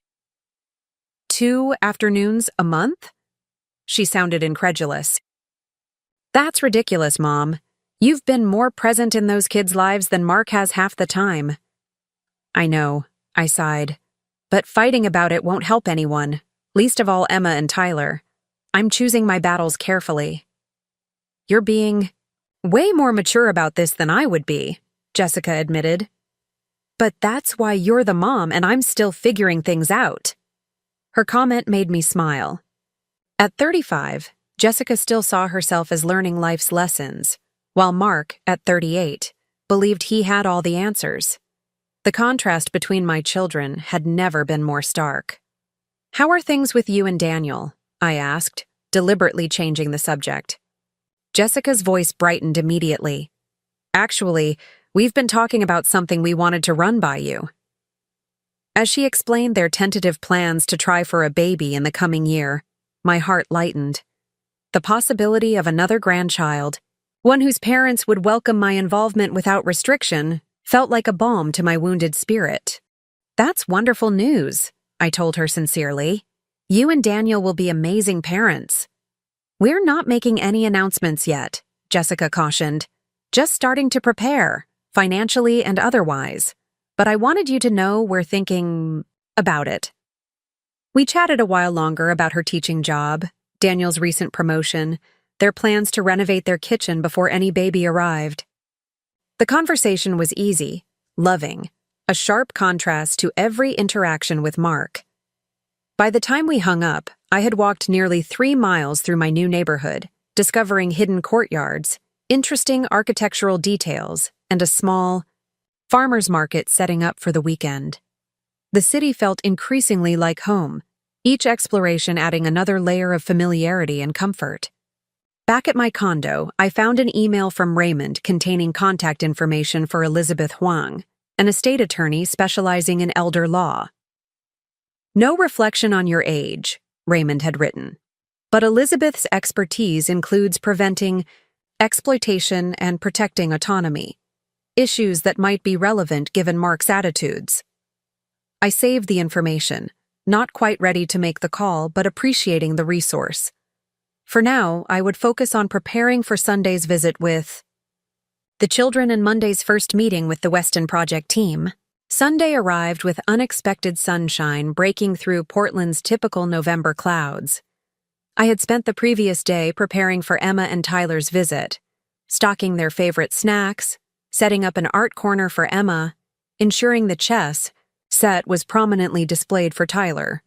2 afternoons a month? She sounded incredulous. "That's ridiculous, Mom. You've been more present in those kids' lives than Mark has half the time." "I know," I sighed. "But fighting about it won't help anyone, least of all Emma and Tyler. I'm choosing my battles carefully." "You're being way more mature about this than I would be," Jessica admitted. "But that's why you're the mom and I'm still figuring things out." Her comment made me smile. At 35, Jessica still saw herself as learning life's lessons, while Mark, at 38, believed he had all the answers. The contrast between my children had never been more stark. "How are things with you and Daniel?" I asked, deliberately changing the subject. Jessica's voice brightened immediately. "Actually, we've been talking about something we wanted to run by you." As she explained their tentative plans to try for a baby in the coming year, my heart lightened. The possibility of another grandchild, one whose parents would welcome my involvement without restriction, felt like a balm to my wounded spirit. "That's wonderful news," I told her sincerely. "You and Daniel will be amazing parents." "We're not making any announcements yet," Jessica cautioned. "Just starting to prepare, financially and otherwise. But I wanted you to know we're thinking about it." We chatted a while longer about her teaching job, Daniel's recent promotion, their plans to renovate their kitchen before any baby arrived. The conversation was easy, loving, a sharp contrast to every interaction with Mark. By the time we hung up, I had walked nearly 3 miles through my new neighborhood, discovering hidden courtyards, interesting architectural details, and a small farmer's market setting up for the weekend. The city felt increasingly like home, each exploration adding another layer of familiarity and comfort. Back at my condo, I found an email from Raymond containing contact information for Elizabeth Huang, an estate attorney specializing in elder law. "No reflection on your age," Raymond had written, "but Elizabeth's expertise includes preventing exploitation and protecting autonomy, issues that might be relevant given Mark's attitudes." I saved the information, not quite ready to make the call but appreciating the resource. For now, I would focus on preparing for Sunday's visit with the children and Monday's first meeting with the Weston Project team. Sunday arrived with unexpected sunshine breaking through Portland's typical November clouds. I had spent the previous day preparing for Emma and Tyler's visit, stocking their favorite snacks, setting up an art corner for Emma, ensuring the chess set was prominently displayed for Tyler.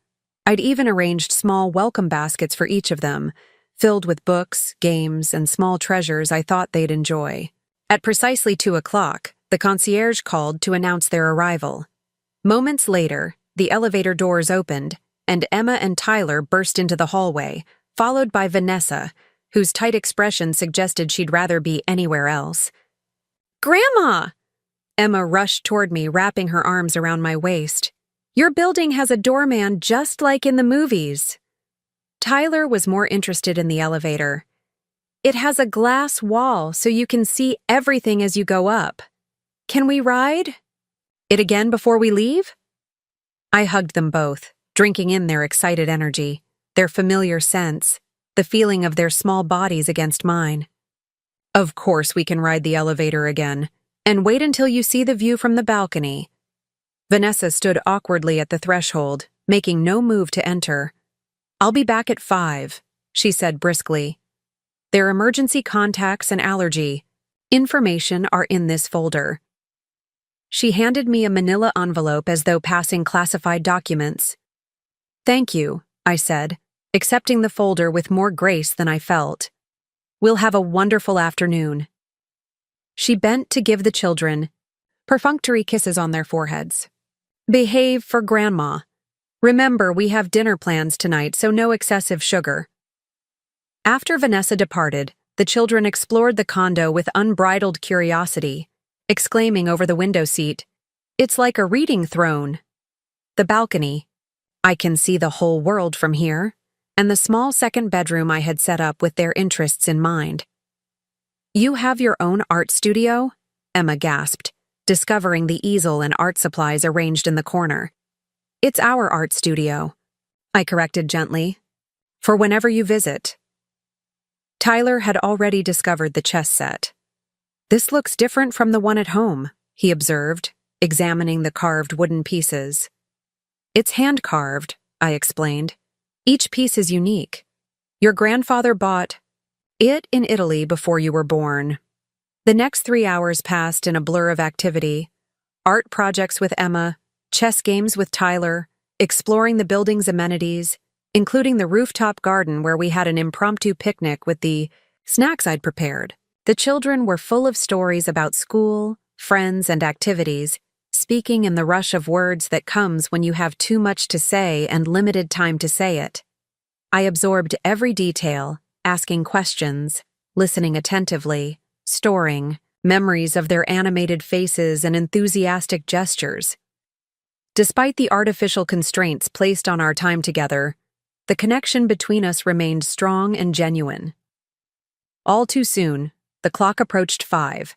I'd even arranged small welcome baskets for each of them, filled with books, games, and small treasures I thought they'd enjoy. At precisely 2 o'clock, the concierge called to announce their arrival. Moments later, the elevator doors opened, and Emma and Tyler burst into the hallway, followed by Vanessa, whose tight expression suggested she'd rather be anywhere else. "Grandma!" Emma rushed toward me, wrapping her arms around my waist. "Your building has a doorman just like in the movies." Tyler was more interested in the elevator. "It has a glass wall so you can see everything as you go up. Can we ride it again before we leave?" I hugged them both, drinking in their excited energy, their familiar scents, the feeling of their small bodies against mine. "Of course we can ride the elevator again, and wait until you see the view from the balcony." Vanessa stood awkwardly at the threshold, making no move to enter. "I'll be back at 5, she said briskly. "Their emergency contacts and allergy information are in this folder." She handed me a manila envelope as though passing classified documents. "Thank you," I said, accepting the folder with more grace than I felt. "We'll have a wonderful afternoon." She bent to give the children perfunctory kisses on their foreheads. "Behave for Grandma. Remember, we have dinner plans tonight, so no excessive sugar." After Vanessa departed, the children explored the condo with unbridled curiosity, exclaiming over the window seat, "It's like a reading throne." The balcony, "I can see the whole world from here," and the small second bedroom I had set up with their interests in mind. "You have your own art studio?" Emma gasped, discovering the easel and art supplies arranged in the corner. "It's our art studio," I corrected gently, "for whenever you visit." Tyler had already discovered the chess set. "This looks different from the one at home," he observed, examining the carved wooden pieces. "It's hand-carved," I explained. "Each piece is unique. Your grandfather bought it in Italy before you were born." The next 3 hours passed in a blur of activity: art projects with Emma, chess games with Tyler, exploring the building's amenities, including the rooftop garden where we had an impromptu picnic with the snacks I'd prepared. The children were full of stories about school, friends, and activities, speaking in the rush of words that comes when you have too much to say and limited time to say it. I absorbed every detail, asking questions, listening attentively, storing memories of their animated faces and enthusiastic gestures. Despite the artificial constraints placed on our time together, the connection between us remained strong and genuine. All too soon, the clock approached 5,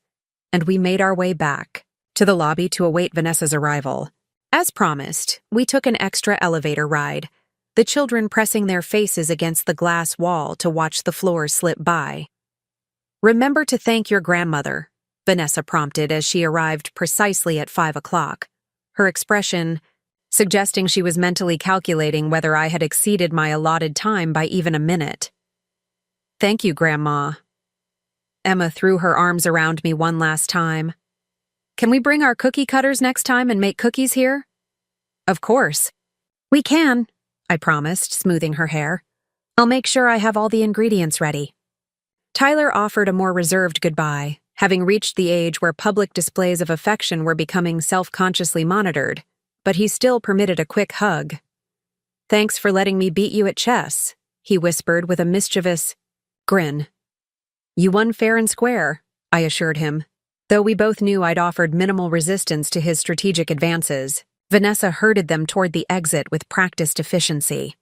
and we made our way back to the lobby to await Vanessa's arrival. As promised, we took an extra elevator ride, the children pressing their faces against the glass wall to watch the floors slip by. "Remember to thank your grandmother," Vanessa prompted as she arrived precisely at 5 o'clock, her expression suggesting she was mentally calculating whether I had exceeded my allotted time by even a minute. "Thank you, Grandma." Emma threw her arms around me one last time. "Can we bring our cookie cutters next time and make cookies here?" "Of course." "We can," I promised, smoothing her hair. "I'll make sure I have all the ingredients ready." Tyler offered a more reserved goodbye, having reached the age where public displays of affection were becoming self-consciously monitored, but he still permitted a quick hug. "Thanks for letting me beat you at chess," he whispered with a mischievous grin. "You won fair and square," I assured him. Though we both knew I'd offered minimal resistance to his strategic advances, Vanessa herded them toward the exit with practiced efficiency.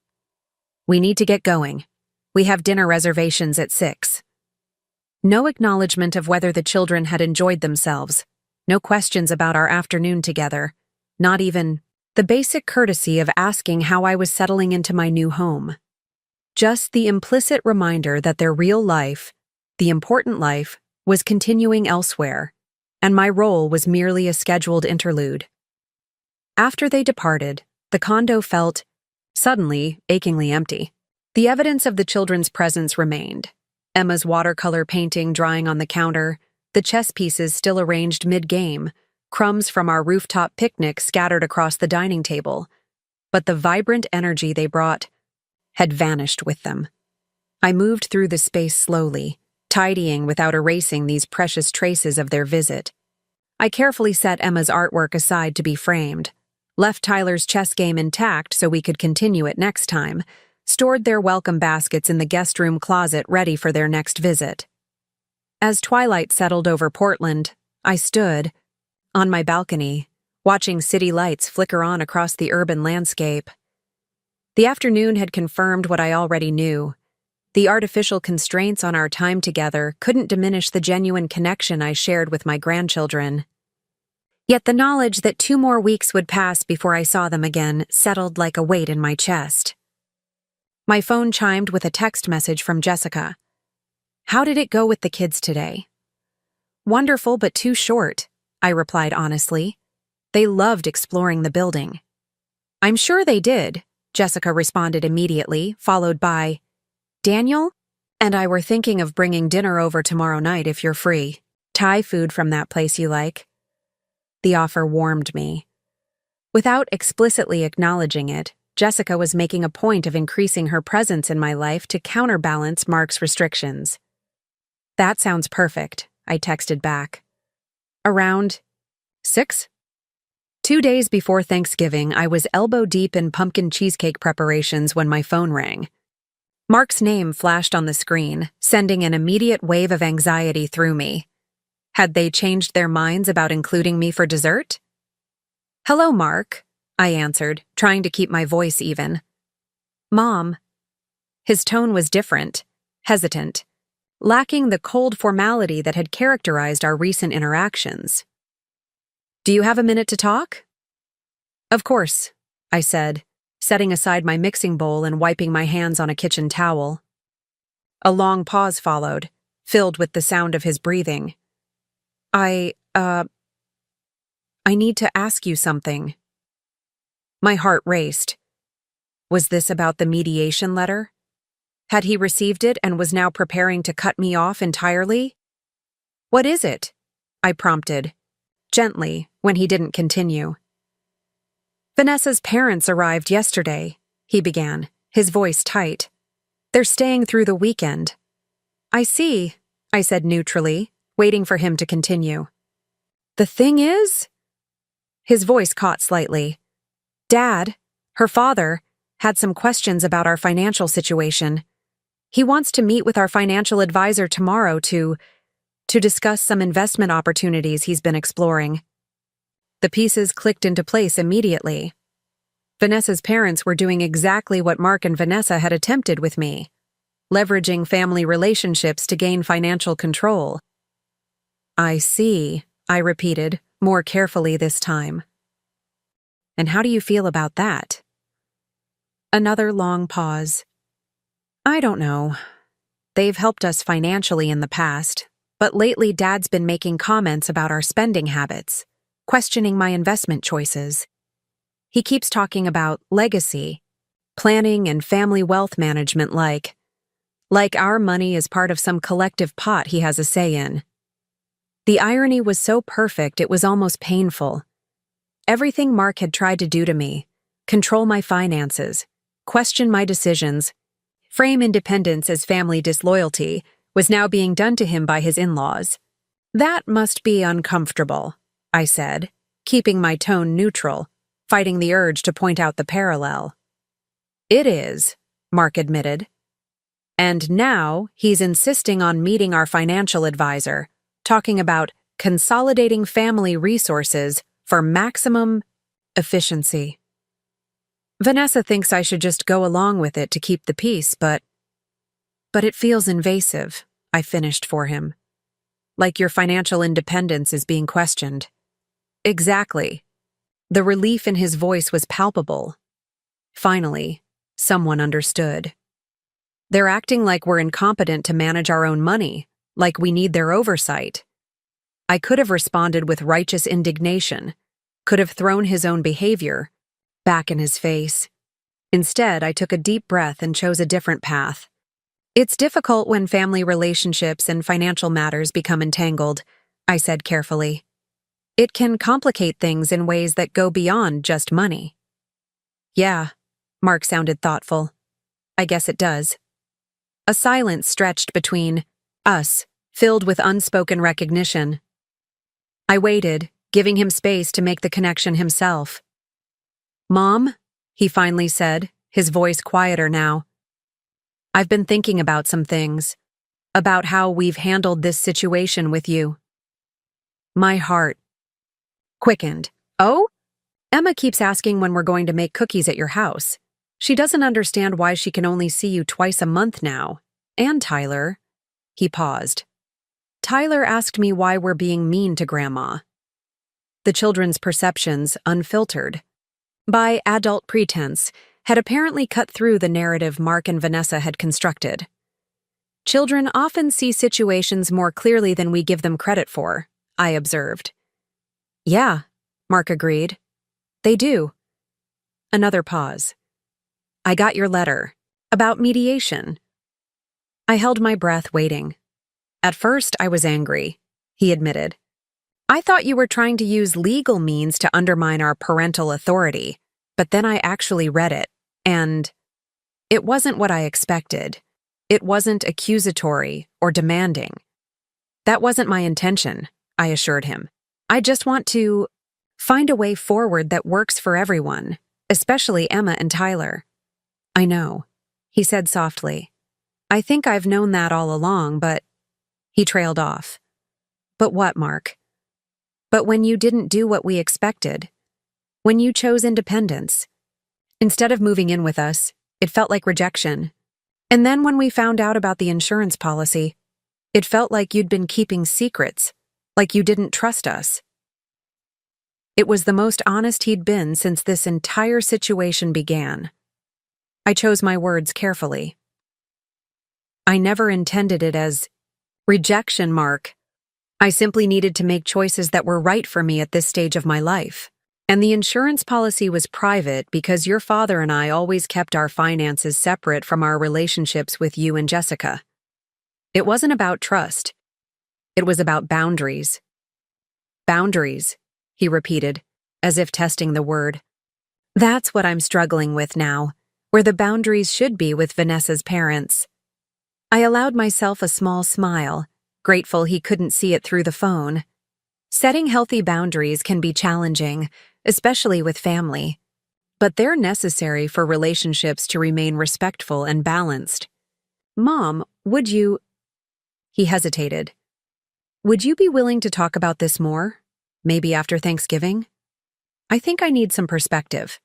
"We need to get going. We have dinner reservations at 6. No acknowledgement of whether the children had enjoyed themselves, no questions about our afternoon together, not even the basic courtesy of asking how I was settling into my new home. Just the implicit reminder that their real life, the important life, was continuing elsewhere, and my role was merely a scheduled interlude. After they departed, the condo felt, suddenly, achingly empty. The evidence of the children's presence remained: Emma's watercolor painting drying on the counter, the chess pieces still arranged mid-game, crumbs from our rooftop picnic scattered across the dining table. But the vibrant energy they brought had vanished with them. I moved through the space slowly, tidying without erasing these precious traces of their visit. I carefully set Emma's artwork aside to be framed, left Tyler's chess game intact so we could continue it next time, stored their welcome baskets in the guest room closet ready for their next visit. As twilight settled over Portland, I stood on my balcony, watching city lights flicker on across the urban landscape. The afternoon had confirmed what I already knew. The artificial constraints on our time together couldn't diminish the genuine connection I shared with my grandchildren. Yet the knowledge that 2 more weeks would pass before I saw them again settled like a weight in my chest. My phone chimed with a text message from Jessica. "How did it go with the kids today?" "Wonderful, but too short," I replied honestly. "They loved exploring the building." "I'm sure they did," Jessica responded immediately, followed by, "Daniel and I were thinking of bringing dinner over tomorrow night if you're free. Thai food from that place you like." The offer warmed me. Without explicitly acknowledging it, Jessica was making a point of increasing her presence in my life to counterbalance Mark's restrictions. That sounds perfect, I texted back. Around 6? 2 days before Thanksgiving, I was elbow-deep in pumpkin cheesecake preparations when my phone rang. Mark's name flashed on the screen, sending an immediate wave of anxiety through me. Had they changed their minds about including me for dessert? "Hello, Mark," I answered, trying to keep my voice even. "Mom." His tone was different, hesitant, lacking the cold formality that had characterized our recent interactions. "Do you have a minute to talk?" "Of course," I said, setting aside my mixing bowl and wiping my hands on a kitchen towel. A long pause followed, filled with the sound of his breathing. I need to ask you something." My heart raced. Was this about the mediation letter? Had he received it and was now preparing to cut me off entirely? "What is it?" I prompted, gently, when he didn't continue. "Vanessa's parents arrived yesterday," he began, his voice tight. "They're staying through the weekend." "I see," I said neutrally, waiting for him to continue. "The thing is?" His voice caught slightly. "Dad, her father, had some questions about our financial situation. He wants to meet with our financial advisor tomorrow to discuss some investment opportunities he's been exploring." The pieces clicked into place immediately. Vanessa's parents were doing exactly what Mark and Vanessa had attempted with me, leveraging family relationships to gain financial control. "I see," I repeated, more carefully this time. "And how do you feel about that?" Another long pause. "I don't know. They've helped us financially in the past, but lately Dad's been making comments about our spending habits, questioning my investment choices. He keeps talking about legacy, planning, and family wealth management like our money is part of some collective pot he has a say in." The irony was so perfect it was almost painful. Everything Mark had tried to do to me, control my finances, question my decisions, frame independence as family disloyalty, was now being done to him by his in-laws. "That must be uncomfortable," I said, keeping my tone neutral, fighting the urge to point out the parallel. "It is," Mark admitted. "And now he's insisting on meeting our financial advisor, talking about consolidating family resources for maximum efficiency. Vanessa thinks I should just go along with it to keep the peace, but it feels invasive," I finished for him. "Like your financial independence is being questioned." "Exactly." The relief in his voice was palpable. Finally, someone understood. "They're acting like we're incompetent to manage our own money, like we need their oversight." I could have responded with righteous indignation, could have thrown his own behavior back in his face. Instead, I took a deep breath and chose a different path. "It's difficult when family relationships and financial matters become entangled," I said carefully. "It can complicate things in ways that go beyond just money." "Yeah," Mark sounded thoughtful. "I guess it does." A silence stretched between us, filled with unspoken recognition. I waited, giving him space to make the connection himself. "Mom," he finally said, his voice quieter now. "I've been thinking about some things, about how we've handled this situation with you." My heart quickened. "Oh? Emma keeps asking when we're going to make cookies at your house. She doesn't understand why she can only see you twice a month now. And Tyler." He paused. "Tyler asked me why we're being mean to Grandma." The children's perceptions, unfiltered by adult pretense, had apparently cut through the narrative Mark and Vanessa had constructed. Children often see situations more clearly than we give them credit for, I observed. "Yeah," Mark agreed. "They do." Another pause. "I got your letter. About mediation." I held my breath, waiting. "At first, I was angry," he admitted. "I thought you were trying to use legal means to undermine our parental authority, but then I actually read it, And it wasn't what I expected. It wasn't accusatory or demanding. That wasn't my intention, I assured him. I just want to find a way forward that works for everyone, especially Emma and Tyler. I know, he said softly. I think I've known that all along, but… He trailed off. But what, Mark? But when you didn't do what we expected. When you chose independence. Instead of moving in with us, it felt like rejection. And then when we found out about the insurance policy, it felt like you'd been keeping secrets, like you didn't trust us. It was the most honest he'd been since this entire situation began. I chose my words carefully. I never intended it as rejection, Mark. I simply needed to make choices that were right for me at this stage of my life. And the insurance policy was private because your father and I always kept our finances separate from our relationships with you and Jessica. It wasn't about trust. It was about boundaries. Boundaries, he repeated, as if testing the word. That's what I'm struggling with now, where the boundaries should be with Vanessa's parents. I allowed myself a small smile, grateful he couldn't see it through the phone. Setting healthy boundaries can be challenging, especially with family. But they're necessary for relationships to remain respectful and balanced. Mom, would you… He hesitated. Would you be willing to talk about this more? Maybe after Thanksgiving? I think I need some perspective.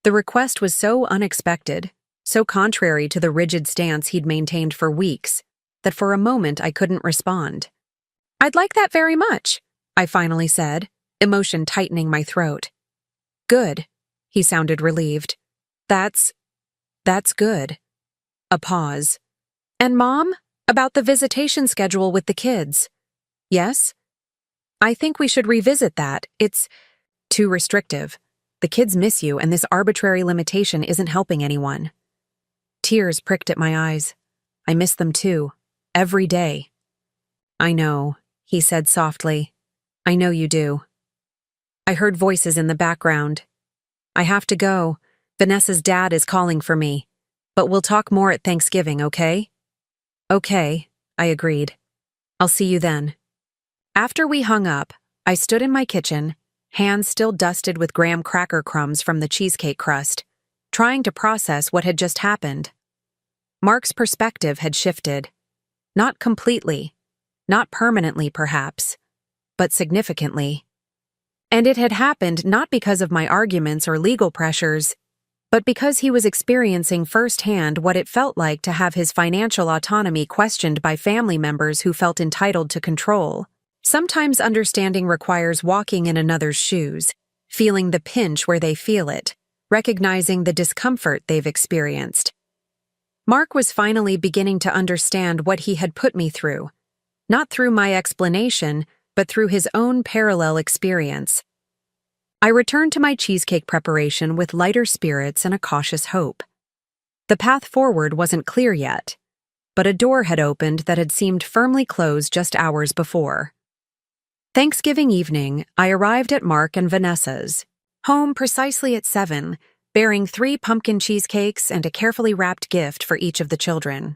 The request was so unexpected, so contrary to the rigid stance he'd maintained for weeks, that for a moment I couldn't respond. I'd like that very much, I finally said, emotion tightening my throat. Good, he sounded relieved. That's good. A pause. And Mom, about the visitation schedule with the kids. Yes? I think we should revisit that. It's too restrictive. The kids miss you, and this arbitrary limitation isn't helping anyone. Tears pricked at my eyes. I miss them too. Every day. I know, he said softly. I know you do. I heard voices in the background. I have to go. Vanessa's dad is calling for me. But we'll talk more at Thanksgiving, okay? Okay, I agreed. I'll see you then. After we hung up, I stood in my kitchen, hands still dusted with graham cracker crumbs from the cheesecake crust, trying to process what had just happened. Mark's perspective had shifted. Not completely, not permanently perhaps, but significantly. And it had happened not because of my arguments or legal pressures, but because he was experiencing firsthand what it felt like to have his financial autonomy questioned by family members who felt entitled to control. Sometimes understanding requires walking in another's shoes, feeling the pinch where they feel it, recognizing the discomfort they've experienced. Mark was finally beginning to understand what he had put me through, not through my explanation, but through his own parallel experience. I returned to my cheesecake preparation with lighter spirits and a cautious hope. The path forward wasn't clear yet, but a door had opened that had seemed firmly closed just hours before. Thanksgiving evening, I arrived at Mark and Vanessa's, home precisely at 7, bearing 3 pumpkin cheesecakes and a carefully wrapped gift for each of the children.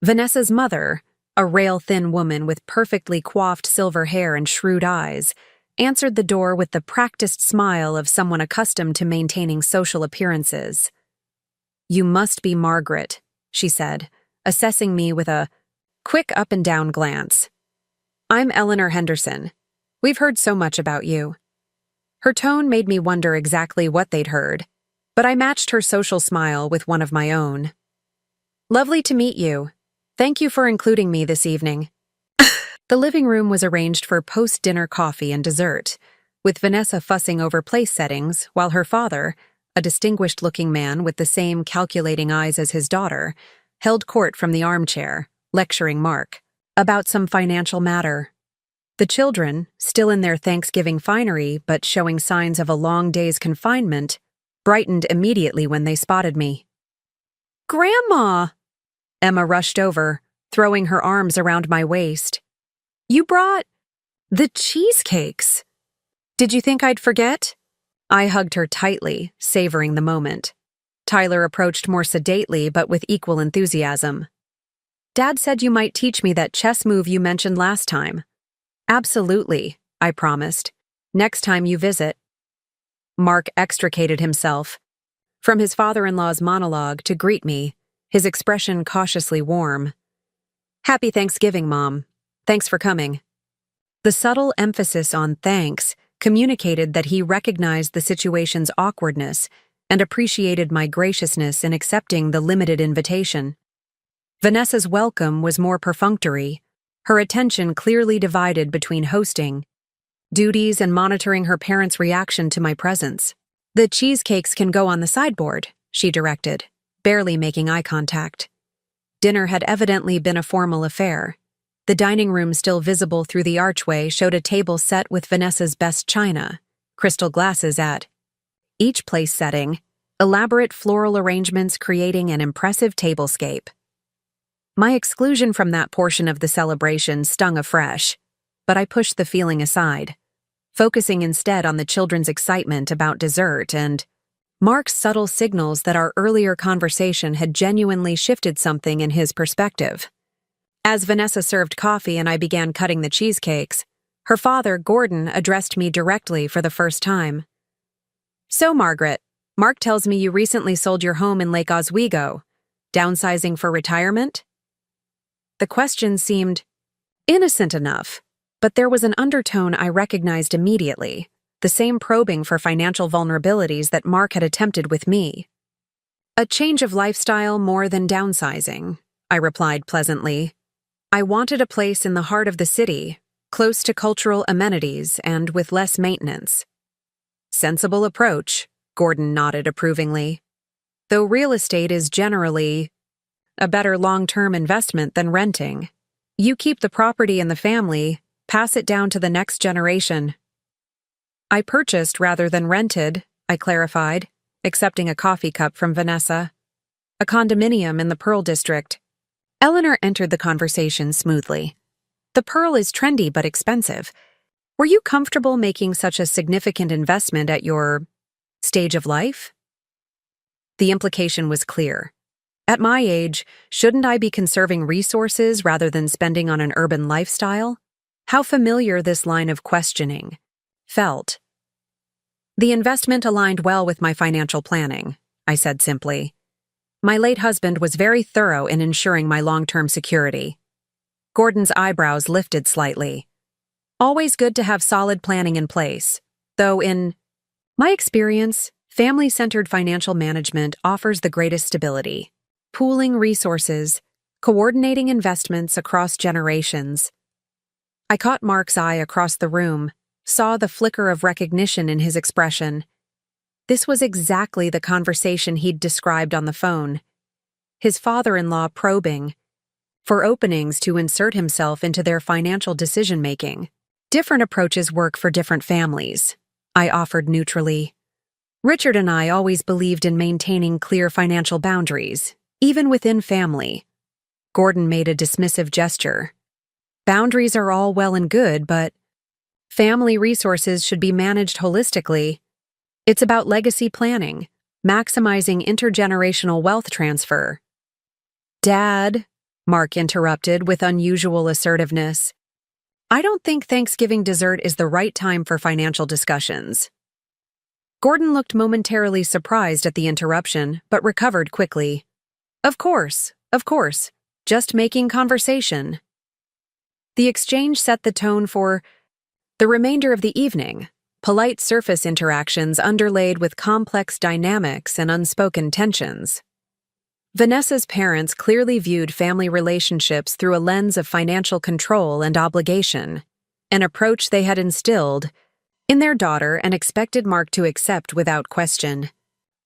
Vanessa's mother, a rail-thin woman with perfectly coiffed silver hair and shrewd eyes, answered the door with the practiced smile of someone accustomed to maintaining social appearances. "You must be Margaret," she said, assessing me with a quick up-and-down glance. "I'm Eleanor Henderson. We've heard so much about you." Her tone made me wonder exactly what they'd heard, but I matched her social smile with one of my own. "Lovely to meet you. Thank you for including me this evening." The living room was arranged for post-dinner coffee and dessert, with Vanessa fussing over place settings while her father, a distinguished-looking man with the same calculating eyes as his daughter, held court from the armchair, lecturing Mark about some financial matter. The children, still in their Thanksgiving finery but showing signs of a long day's confinement, brightened immediately when they spotted me. "Grandma!" Emma rushed over, throwing her arms around my waist. "You brought the cheesecakes. Did you think I'd forget?" I hugged her tightly, savoring the moment. Tyler approached more sedately but with equal enthusiasm. Dad said you might teach me that chess move you mentioned last time. Absolutely, I promised. Next time you visit. Mark extricated himself from his father-in-law's monologue to greet me, his expression cautiously warm. Happy Thanksgiving, Mom. Thanks for coming. The subtle emphasis on thanks communicated that he recognized the situation's awkwardness and appreciated my graciousness in accepting the limited invitation. Vanessa's welcome was more perfunctory, her attention clearly divided between hosting duties and monitoring her parents' reaction to my presence. The cheesecakes can go on the sideboard, she directed, barely making eye contact. Dinner had evidently been a formal affair. The dining room still visible through the archway showed a table set with Vanessa's best china, crystal glasses at each place setting, elaborate floral arrangements creating an impressive tablescape. My exclusion from that portion of the celebration stung afresh, but I pushed the feeling aside, focusing instead on the children's excitement about dessert and Mark's subtle signals that our earlier conversation had genuinely shifted something in his perspective. As Vanessa served coffee and I began cutting the cheesecakes, her father, Gordon, addressed me directly for the first time. So, Margaret, Mark tells me you recently sold your home in Lake Oswego. Downsizing for retirement? The question seemed innocent enough, but there was an undertone I recognized immediately, the same probing for financial vulnerabilities that Mark had attempted with me. A change of lifestyle more than downsizing, I replied pleasantly. I wanted a place in the heart of the city, close to cultural amenities and with less maintenance. Sensible approach, Gordon nodded approvingly. Though real estate is generally a better long-term investment than renting. You keep the property in the family, pass it down to the next generation. I purchased rather than rented, I clarified, accepting a coffee cup from Vanessa. A condominium in the Pearl District. Eleanor entered the conversation smoothly. The Pearl is trendy but expensive. Were you comfortable making such a significant investment at your stage of life? The implication was clear. At my age, shouldn't I be conserving resources rather than spending on an urban lifestyle? How familiar this line of questioning felt. The investment aligned well with my financial planning, I said simply. My late husband was very thorough in ensuring my long-term security. Gordon's eyebrows lifted slightly. Always good to have solid planning in place, though in my experience, family-centered financial management offers the greatest stability. Pooling resources, coordinating investments across generations. I caught Mark's eye across the room, saw the flicker of recognition in his expression. This was exactly the conversation he'd described on the phone. His father-in-law probing for openings to insert himself into their financial decision-making. Different approaches work for different families, I offered neutrally. Richard and I always believed in maintaining clear financial boundaries, even within family. Gordon made a dismissive gesture. Boundaries are all well and good, but family resources should be managed holistically. It's about legacy planning, maximizing intergenerational wealth transfer. Dad, Mark interrupted with unusual assertiveness. I don't think Thanksgiving dessert is the right time for financial discussions. Gordon looked momentarily surprised at the interruption, but recovered quickly. Of course, just making conversation. The exchange set the tone for the remainder of the evening, polite surface interactions underlaid with complex dynamics and unspoken tensions. Vanessa's parents clearly viewed family relationships through a lens of financial control and obligation, an approach they had instilled in their daughter and expected Mark to accept without question.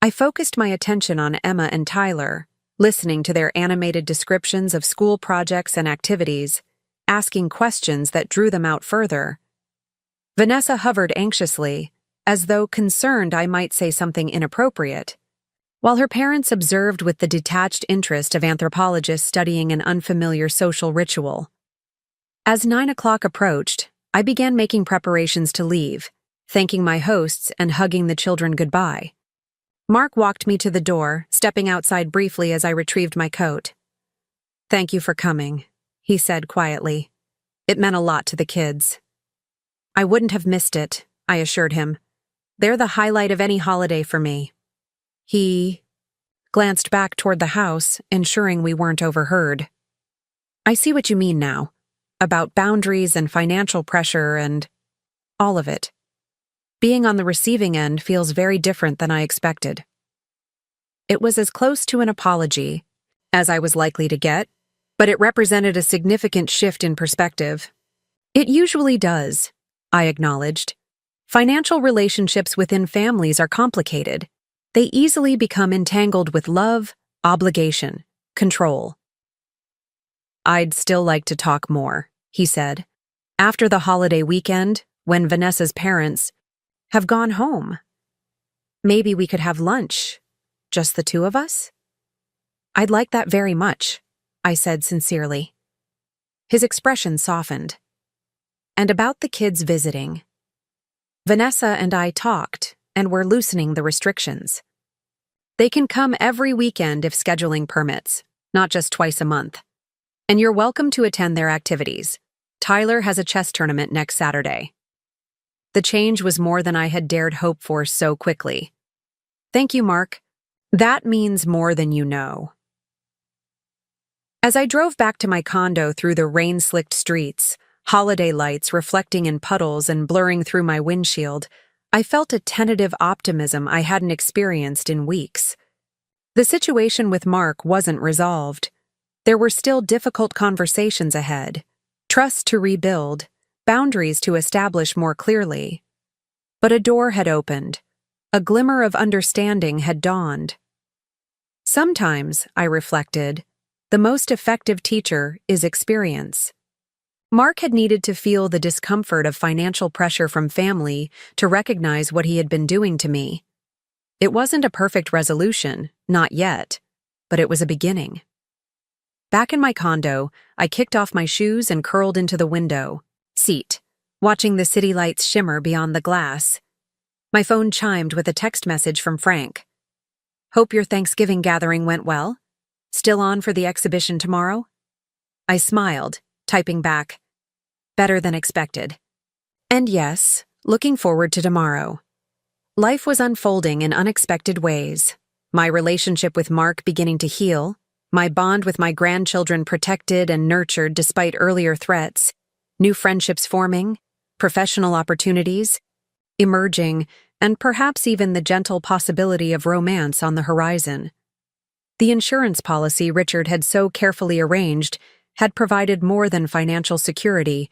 I focused my attention on Emma and Tyler, listening to their animated descriptions of school projects and activities, asking questions that drew them out further. Vanessa hovered anxiously, as though concerned I might say something inappropriate, while her parents observed with the detached interest of anthropologists studying an unfamiliar social ritual. As 9 o'clock approached, I began making preparations to leave, thanking my hosts and hugging the children goodbye. Mark walked me to the door, stepping outside briefly as I retrieved my coat. "Thank you for coming," he said quietly. "It meant a lot to the kids." "I wouldn't have missed it," I assured him. "They're the highlight of any holiday for me." He glanced back toward the house, ensuring we weren't overheard. "I see what you mean now, about boundaries and financial pressure and all of it. Being on the receiving end feels very different than I expected." It was as close to an apology as I was likely to get, but it represented a significant shift in perspective. "It usually does," I acknowledged. "Financial relationships within families are complicated. They easily become entangled with love, obligation, control." "I'd still like to talk more," he said. "After the holiday weekend, when Vanessa's parents have gone home. Maybe we could have lunch, just the two of us?" "I'd like that very much," I said sincerely. His expression softened. "And about the kids visiting. Vanessa and I talked, and we're loosening the restrictions. They can come every weekend if scheduling permits, not just twice a month. And you're welcome to attend their activities. Tyler has a chess tournament next Saturday." The change was more than I had dared hope for so quickly. "Thank you, Mark. That means more than you know." As I drove back to my condo through the rain-slicked streets, holiday lights reflecting in puddles and blurring through my windshield, I felt a tentative optimism I hadn't experienced in weeks. The situation with Mark wasn't resolved. There were still difficult conversations ahead, trust to rebuild, boundaries to establish more clearly. But a door had opened. A glimmer of understanding had dawned. Sometimes, I reflected, the most effective teacher is experience. Mark had needed to feel the discomfort of financial pressure from family to recognize what he had been doing to me. It wasn't a perfect resolution, not yet, but it was a beginning. Back in my condo, I kicked off my shoes and curled into the window seat, watching the city lights shimmer beyond the glass. My phone chimed with a text message from Frank. "Hope your Thanksgiving gathering went well. Still on for the exhibition tomorrow?" I smiled, typing back, "Better than expected." And yes, looking forward to tomorrow. Life was unfolding in unexpected ways. My relationship with Mark beginning to heal, my bond with my grandchildren protected and nurtured despite earlier threats, new friendships forming, professional opportunities emerging, and perhaps even the gentle possibility of romance on the horizon. The insurance policy Richard had so carefully arranged had provided more than financial security.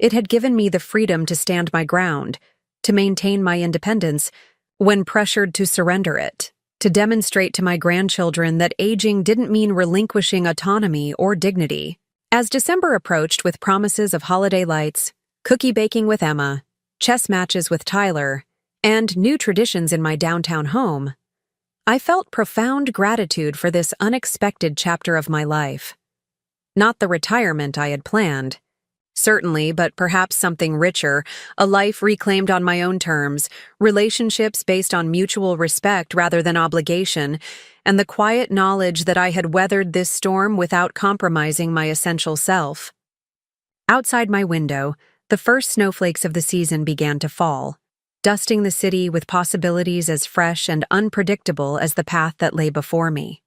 It had given me the freedom to stand my ground, to maintain my independence when pressured to surrender it, to demonstrate to my grandchildren that aging didn't mean relinquishing autonomy or dignity. As December approached with promises of holiday lights, cookie baking with Emma, chess matches with Tyler, and new traditions in my downtown home, I felt profound gratitude for this unexpected chapter of my life. Not the retirement I had planned. Certainly, but perhaps something richer, a life reclaimed on my own terms, relationships based on mutual respect rather than obligation, and the quiet knowledge that I had weathered this storm without compromising my essential self. Outside my window, the first snowflakes of the season began to fall, dusting the city with possibilities as fresh and unpredictable as the path that lay before me.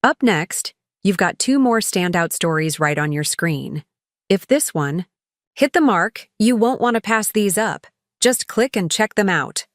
Up next, you've got 2 more standout stories right on your screen. If this one hit the mark, you won't want to pass these up. Just click and check them out.